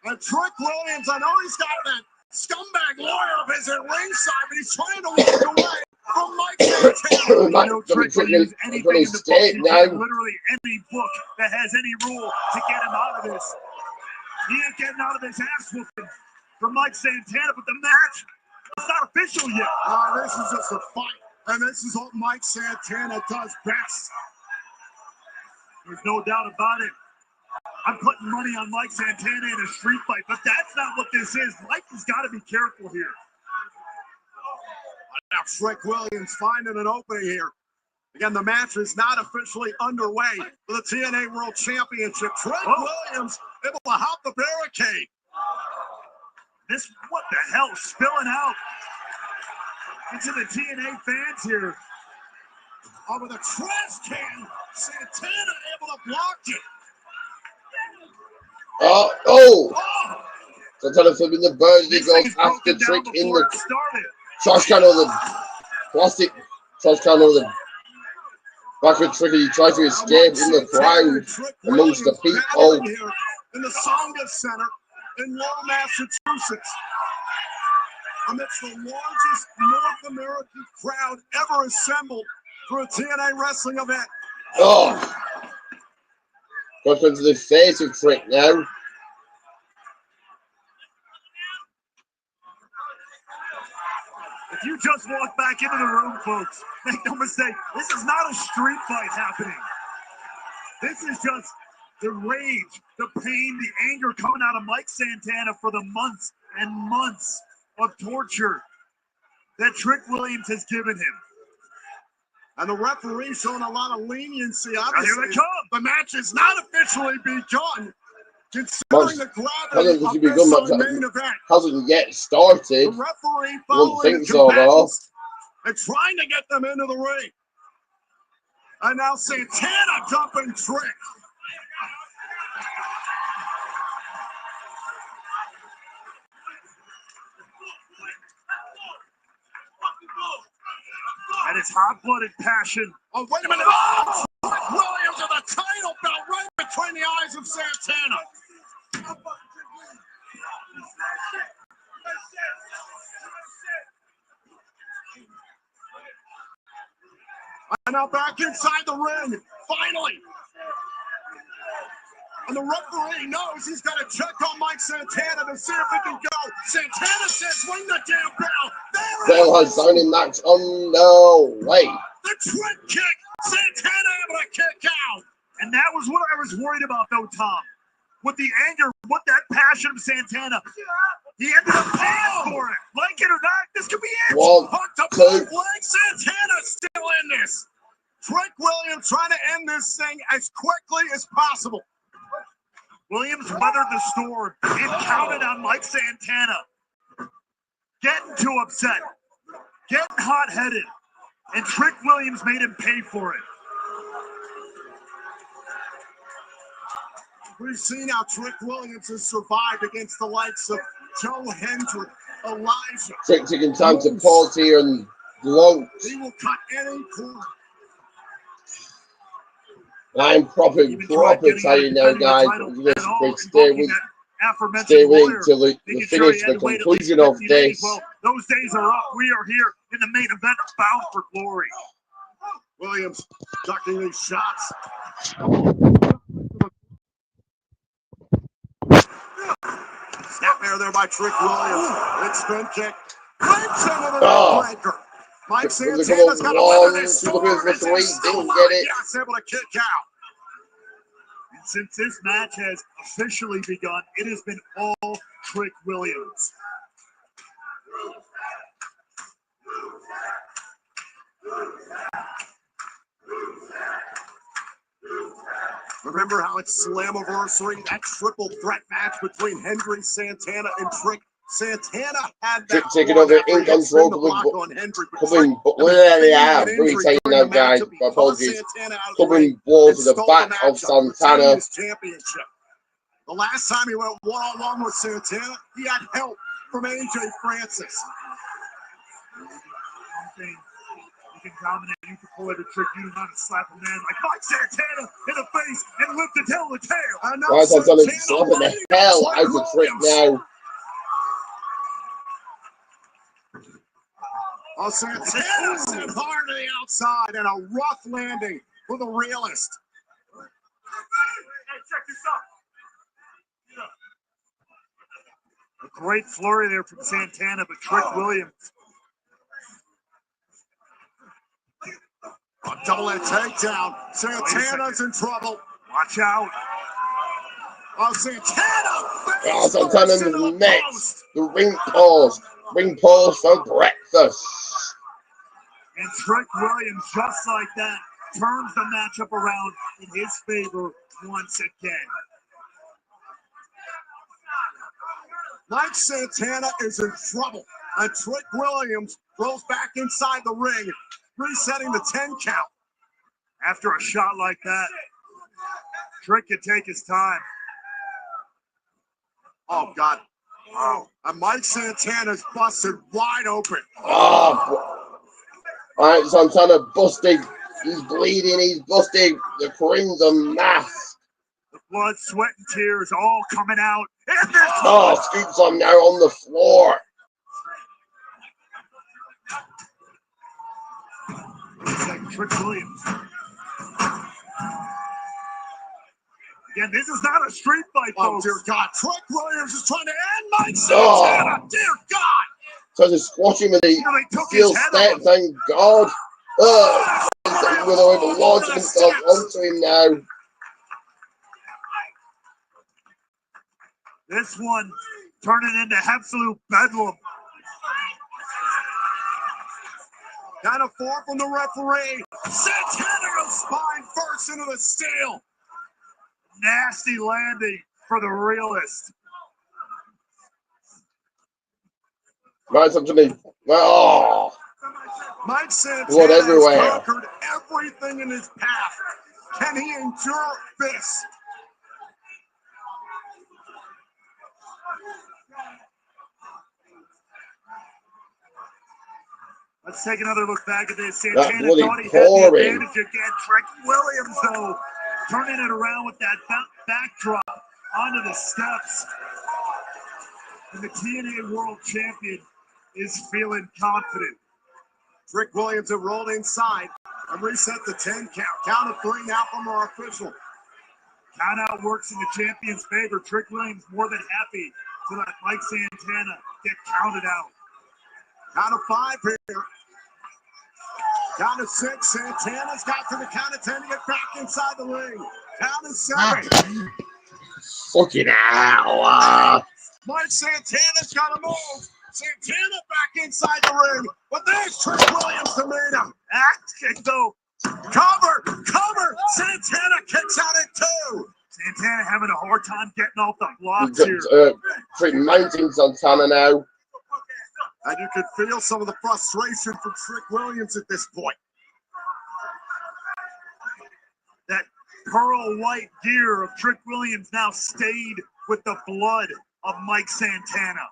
And Trick Williams, I know he's got that scumbag lawyer of his at ringside, but he's trying to walk away from Mike Santana. Mike, Trick will use anything in the book. Literally any book that has any rule to get him out of this. He ain't getting out of this ass whooping for Mike Santana, but the match is not official yet. This is just a fight, and this is what Mike Santana does best. There's no doubt about it. I'm putting money on Mike Santana in a street fight, but that's not what this is. Mike has got to be careful here. Now Trick Williams finding an opening here. Again, the match is not officially underway for the TNA World Championship. Trick Williams able to hop the barricade. This, what the hell, spilling out into the TNA fans here. With a trash can, Santana able to block it. Santana flipping the bird. He goes after Trick in the trash can of the plastic trash can of the back of Trick. He tries to escape in the crowd amongst the people. In the Songa Center in Lowell, Massachusetts, amidst the largest North American crowd ever assembled for a TNA wrestling event. Goes into the face of Trick now. If you just walk back into the room, folks, make no mistake, this is not a street fight happening. This is just the rage, the pain, the anger coming out of Mike Santana for the months and months of torture that Trick Williams has given him. And the referee showing a lot of leniency. Obviously, here they come. The match is not officially begun. Considering the gravity of this main event. Hasn't yet started. The referee following the combatants and trying to get them into the ring. And now Santana jumping Trick. And it's hot-blooded passion. Oh, wait a minute. Oh! Williams with a title belt right between the eyes of Santana. And now back inside the ring, finally. And the referee knows he's got to check on Mike Santana to see if he can go. Santana says, ring the damn bell. Bell has signing match on the way. The Trick kick. Santana able to kick out. And that was what I was worried about, though, Tom. With the anger, with that passion of Santana. He ended up paying for it. Like it or not, this could be it. Hooked up both legs. Santana's still in this. Trick Williams trying to end this thing as quickly as possible. Williams weathered the storm and counted on Mike Santana getting too upset, getting hot-headed, and Trick Williams made him pay for it. We've seen how Trick Williams has survived against the likes of Joe Hendrick, Elijah. Trick taking time to pause here and gloat. He will cut any corner. I'm proper tired now, guys. Stay with till the finish, the conclusion of this. Well, those days are up. We are here in the main event of Bound for Glory. Williams ducking these shots. Snapmare there by Trick Williams. Big spin kick. Breaks into the breaker. Mike Santana's got to weather this storm. Didn't get it. Yes, able to kick out. And since this match has officially begun, it has been all Trick Williams. Remember how it's Slammiversary, that triple threat match between Hendry, Santana, and Trick. Santana had that taking over in control, covering now, guys. My apologies. Covering blows to the back of Santana. The last time he went one-on-one with Santana, he had help from AJ Francis. You can dominate, you can pull every trick, you do not slap a man like Mike Santana in the face and lift the tail of the tail. Why is Santana slapping the hell out of Trick now? Oh, Santana sent hard to the outside and a rough landing for the realist. Hey, check this out. A great flurry there from Santana, but Trick Williams. A double-leg takedown. Santana's in trouble. Watch out. Oh, Santana! Oh, Santana's next. The ring post. Ring post for breakfast. And Trick Williams, just like that, turns the matchup around in his favor once again. Mike Santana is in trouble. And Trick Williams rolls back inside the ring, resetting the 10 count. After a shot like that, Trick can take his time. Oh, God. Oh, and Mike Santana's busted wide open. Oh, all right, Santana busted. He's bleeding. He's busted. The crimson mask. The blood, sweat, and tears all coming out. Oh, scoops on now on the floor. Trick Williams. Again, this is not a street fight, folks. Oh, dear God. Trick Williams is trying to end Mike Santana. Oh. Dear God. So to squash him with a steel step, thank God. With a launch himself onto him now. This one turning into absolute bedlam. Kind of far from the referee. Santana spine first into the steel. Nasty landing for the realist. Right up to me. Oh. Mike Santana has conquered everything in his path. Can he endure this? Let's take another look back at this. Santana thought he had the advantage again. Trick Williams, though, turning it around with that backdrop onto the steps. And the TNA World Champion is feeling confident. Trick Williams have rolled inside and reset the 10 count. Count of 3 now from our official. Count out works in the champion's favor. Trick Williams more than happy to let Mike Santana get counted out. Count of 5 here. Count of 6. Santana's got to the count of 10 to get back inside the ring. Count of 7. Fucking hell. Mike Santana's got to move. Santana back inside the ring. But there's Trick Williams to meet him. Axe kick though. Cover. Santana kicks out at 2. Santana having a hard time getting off the blocks here. Trick mounting Santana now. And you could feel some of the frustration from Trick Williams at this point. That pearl white gear of Trick Williams now stayed with the blood of Mike Santana.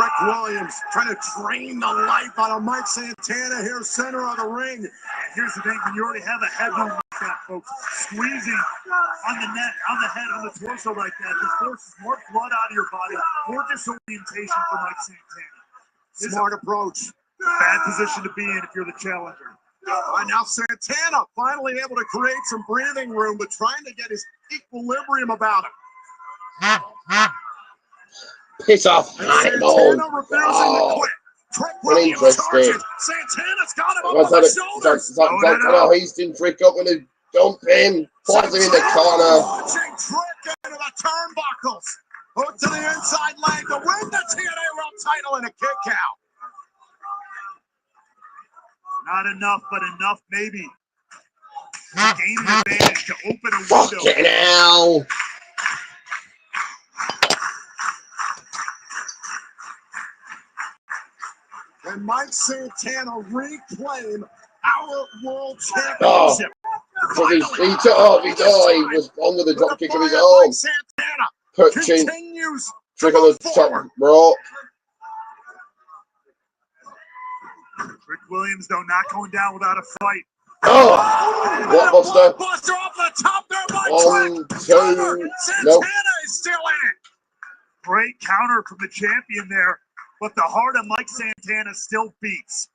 Trick Williams trying to drain the life out of Mike Santana here, center of the ring. And here's the thing, when you already have a head wound like that, folks, squeezing on the neck, on the head, on the torso like that, this forces more blood out of your body, more disorientation for Mike Santana. Smart approach. Bad position to be in if you're the challenger. And now Santana finally able to create some breathing room, but trying to get his equilibrium about him. Piss off, Santana refusing to quit. Trick Williams charges. Santana's got him up on the shoulders. No, he's been Trick up and dump him. Poison in the corner. Launching Trick into the turnbuckles. Hook to the inside leg to win the TNA World title in a kick out. Not enough, but enough maybe. Gain an advantage to open a window. Fucking hell. And Mike Santana reclaim our world championship. So he was under the drop kick of his own. Perching Trick on the top rope. Trick Williams, though, not going down without a fight. Blockbuster. Buster off the top there by 1, 2, Santana nope. is still in it. Great counter from the champion there, but the heart of Mike Santana still beats.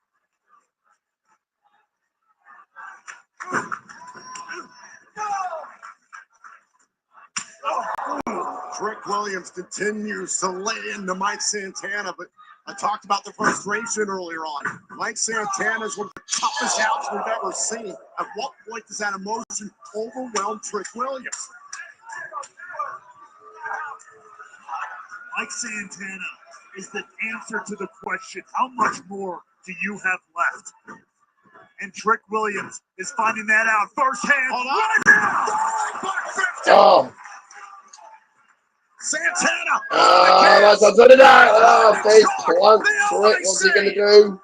Trick Williams continues to lay into Mike Santana, but I talked about the frustration earlier on. Mike Santana is one of the toughest outs we've ever seen. At what point does that emotion overwhelm Trick Williams? Mike Santana is the answer to the question, how much more do you have left? And Trick Williams is finding that out firsthand. Hold on. Santana. That's not good enough. Face plant. Trick, what's he going to do?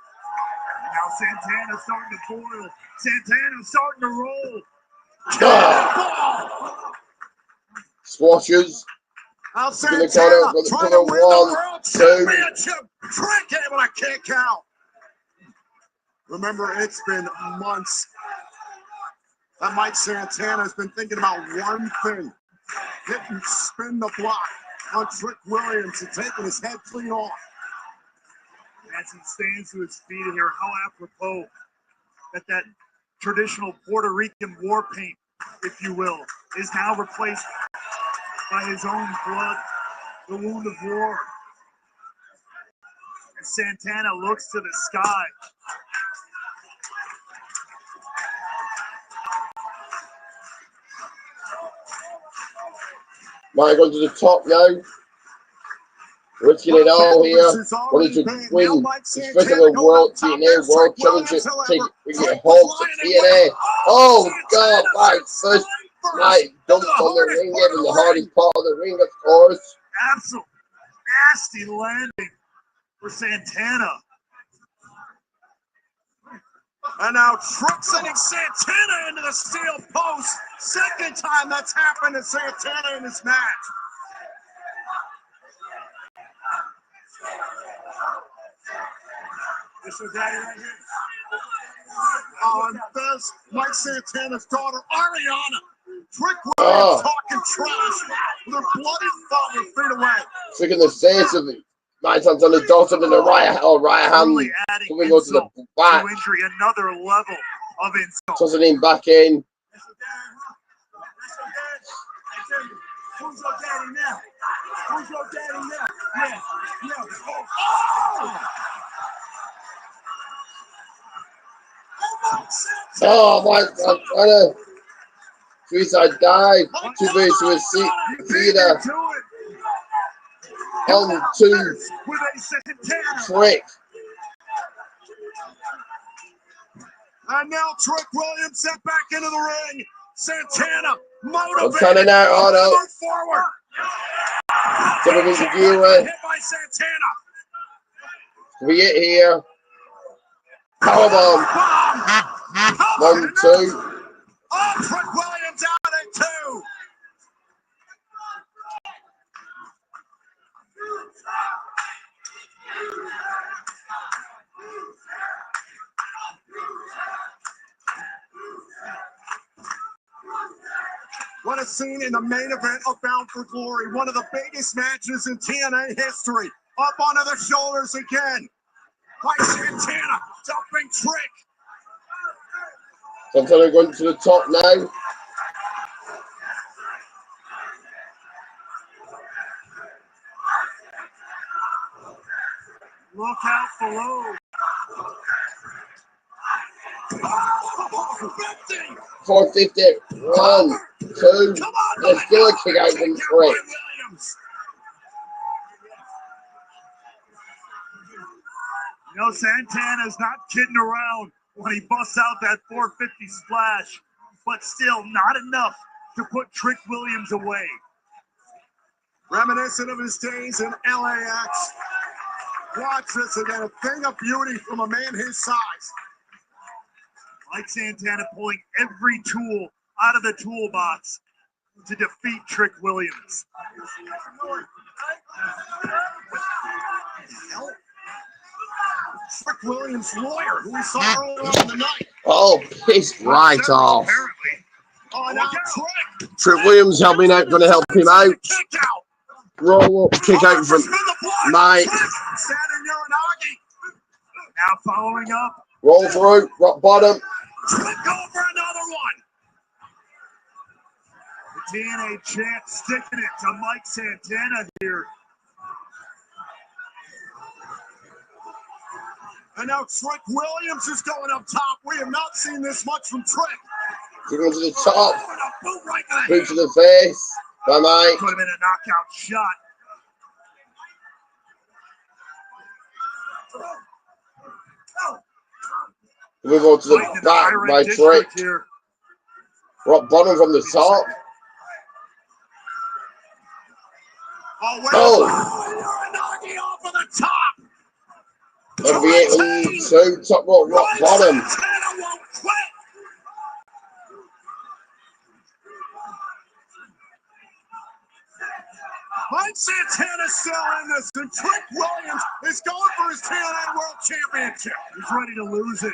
Now Santana's starting to boil. Santana's starting to roll. Swashes. Now Santana trying to win the world championship. Trick able to kick out. Remember, it's been months that Mike Santana has been thinking about one thing. Hitting spin the block on Trick Williams and taking his head clean off. As he stands to his feet here, how apropos that traditional Puerto Rican war paint, if you will, is now replaced by his own blood, the wound of war. And Santana looks to the sky. Might go to the top now. Risking it all here. Wanting to win his first ever World TNA World Championship. Bring it home to TNA. Oh God! Right, first night dumped on the ring, in the hardest part of the ring, of course. Absolute nasty landing for Santana. And now Trick sending Santana into the steel post. Second time that's happened to Santana in this match. This is daddy right here. On this, Mike Santana's daughter, Ariana. Trick Williams talking trash with her bloody father feet away. Sticking the face of it. Mike Santana's daughter in the right hand. Coming go to the back. Injury, another level of insult. Tossing him back in. Who's your daddy now? Who's your daddy now? Yeah, yeah. Oh, Mike Santana. Suicide dive. 2 base to a seat. Peter. On to Trick. And now Trick Williams sent back into the ring. Santana I'm motivated. turning out, Arnold. Move forward. Something to view Hit by Santana. We get here. Powerbomb. 1, 2. Oh, Trick Williams out at 2. What a scene in the main event of Bound for Glory. One of the biggest matches in TNA history. Up onto the shoulders again. By Santana, dumping Trick. Santana going to the top now. Look out below. 450. 1, 2. Let's do a kick out from Trick. You know, Santana's not kidding around when he busts out that 450 splash, but still not enough to put Trick Williams away. Reminiscent of his days in LAX. Watch this again, a thing of beauty from a man his size. Mike Santana pulling every tool out of the toolbox to defeat Trick Williams. Trick Williams' lawyer, who we saw earlier on in the night. Oh, pissed right off. Oh, now Trick Williams helping out, going to help him out. Roll up, kick out from Mike. Now following up. Roll through, rock bottom. Trick over another one. The TNA champ sticking it to Mike Santana here. And now Trick Williams is going up top. We have not seen this much from Trick. Going to the top. Boot to the face. By Mike. Could have been a knockout shot. We go to the back by Trick. Rock bottom from the top. Off of the top. NBA 2, top rope, rock bottom. Mike Santana's still in this, and Trick Williams is going for his TNA World Championship. He's ready to lose it.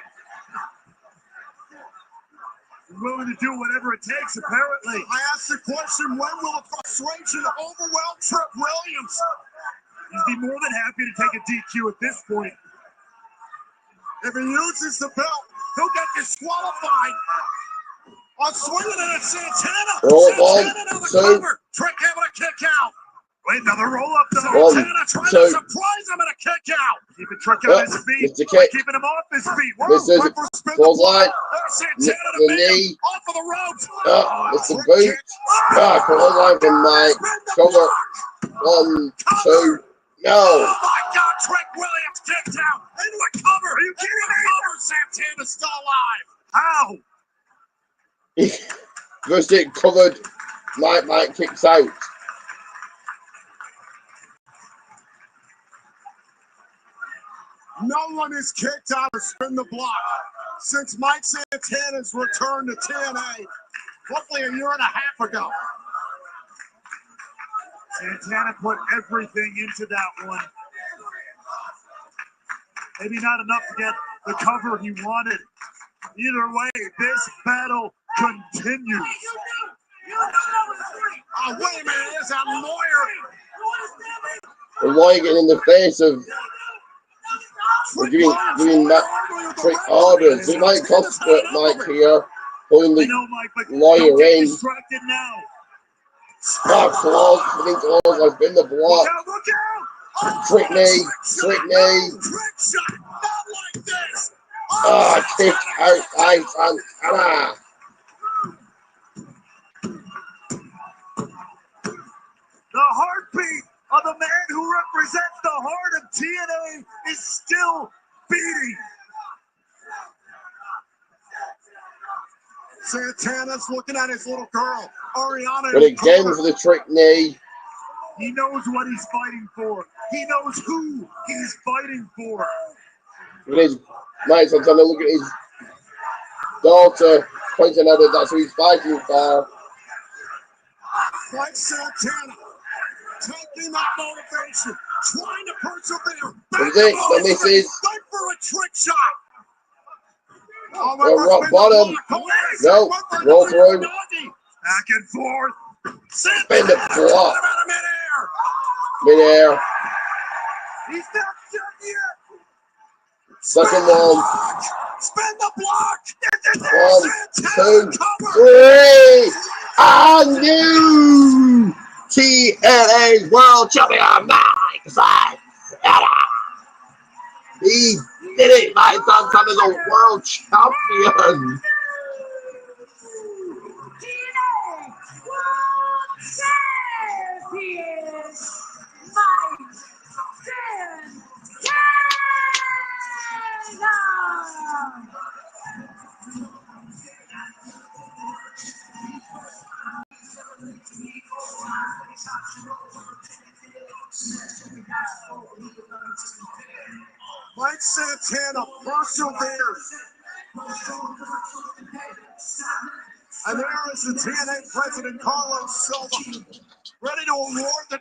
He's willing to do whatever it takes, apparently. I asked the question, when will the frustration overwhelm Trick Williams? He'd be more than happy to take a DQ at this point. If he uses the belt, he'll get disqualified. On swinging it at Santana. Roll 1, 2. Trick able to kick out. Wait, another roll up though. Santana trying to surprise him and a kick out. Keeping Trick on his feet. Keeping him off his feet. Close line. Santana The knee. off of the ropes. It's the boot. Close line from Mike. Cover. 1, 2. No. Oh my God, Trick Williams kicked out. Into a cover. Are you kidding me? Santana's still alive. How? First it covered. Mike kicks out. No one is kicked out or spin the block since Mike Santana's return to TNA roughly a year and a half ago. Santana put everything into that one. Maybe not enough to get the cover he wanted. Either way, this battle continues. Oh, wait a minute, there's that lawyer. The lawyer getting in the face of giving Trick orders. It might cost Mike here, pulling the lawyer in. Close, I've been the block. Trick knee. Kick out by Santana. The heartbeat of the man who represents the heart of TNA is still beating. Santana's looking at his little girl, Ariana. But again for the trick knee. He knows what he's fighting for. He knows who he's fighting for. It is Mike Santana looking at his daughter, pointing out that that's who he's fighting for. Mike Santana taking that motivation, trying to persevere. The misses. Wait for a trick shot. Rock bottom. No, roll through. Back and forth. Spin the block. Mid-air. He's not done yet. Second one. Spin the block. 1, 2, 3. And new TNA World Champion Mike Santana. He did it. Mike Santana's a world champion. Mike Santana perseveres. And there is the TNA president, Carlos Silva, ready to award the...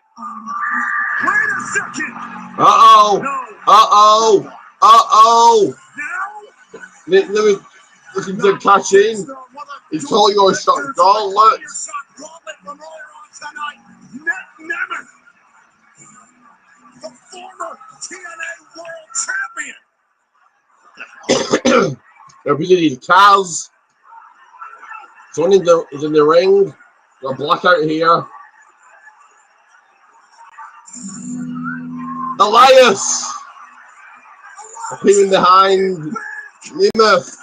Wait a second. Uh-oh. Uh-oh. Uh-oh. Let me listen to cash in. It's all your shot gauntlet. The former TNA World Champion. Representing Kaz. Someone is in the ring. Got a blackout here. Elias. Appearing behind Nemeth.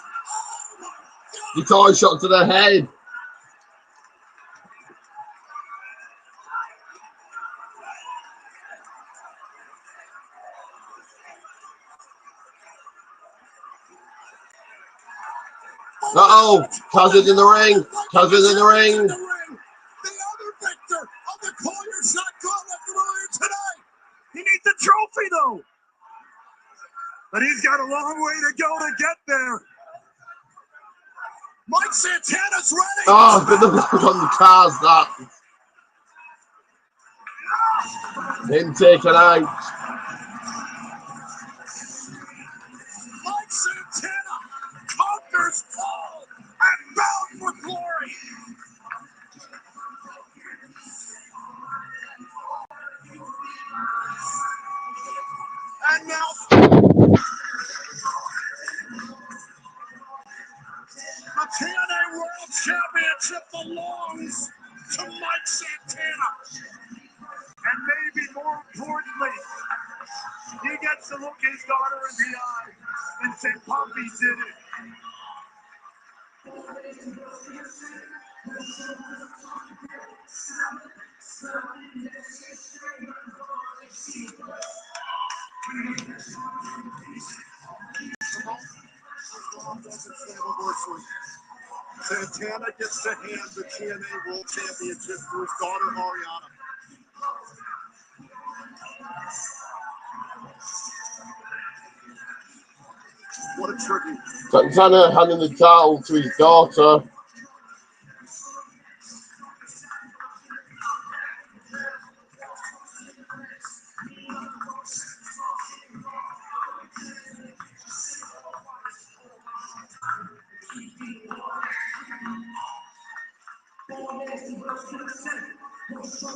Guitar shot to the head. Uh-oh, Kaz is in the ring. Kaz is in the ring. The other victor of the Call Your Shot Gauntlet from earlier today. He needs a trophy, though. But he's got a long way to go to get there. Mike Santana's ready. Oh, good look on the Kaz, that. Him taken out. Mike Santana conquers all and bound for glory. And now the TNA World Championship belongs to Mike Santana. And maybe more importantly, he gets to look his daughter in the eye and say, Poppy did it. Santana gets to hand the TNA World Championship to his daughter, Ariana. What a tribute. Santana handing the title to his daughter.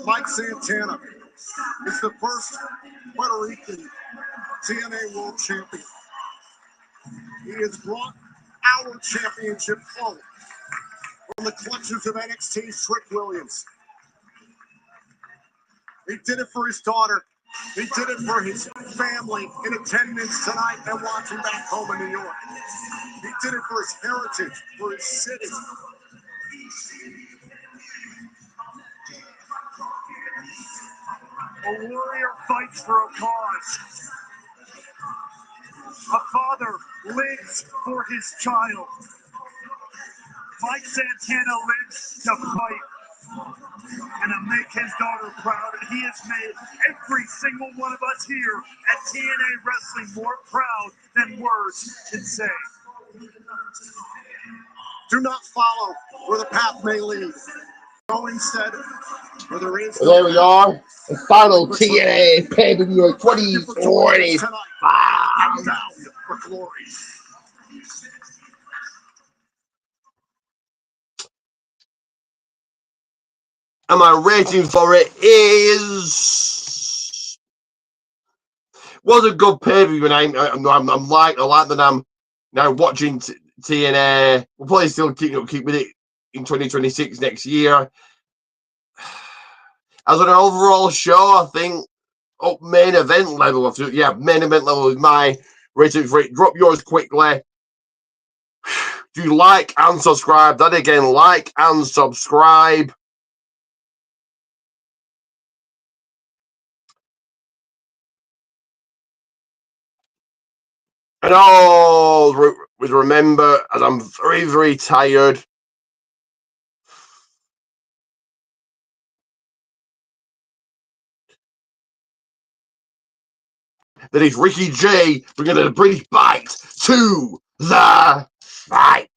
Mike Santana is the first Puerto Rican TNA World Champion. He has brought our championship home from the clutches of NXT's Trick Williams. He did it for his daughter. He did it for his family in attendance tonight and watching back home in New York. He did it for his heritage, for his city. A warrior fights for a cause. A father lives for his child. Mike Santana lives to fight and to make his daughter proud, and he has made every single one of us here at TNA Wrestling more proud than words can say. Do not follow where the path may lead. Go instead where there is. Well, there we are. The final TNA pay-per-view of 2025. For glory. And my rating for it is was a good pay-per-view, and I like that I'm now watching TNA. We'll probably still keep with it in 2026 next year. As an overall show, I think up main event level, main event level is my rating for it. Drop yours quickly. Do like and subscribe. That again, like and subscribe. And always remember, as I'm very, very tired, that it's Ricky J bringing the British bite to the fight.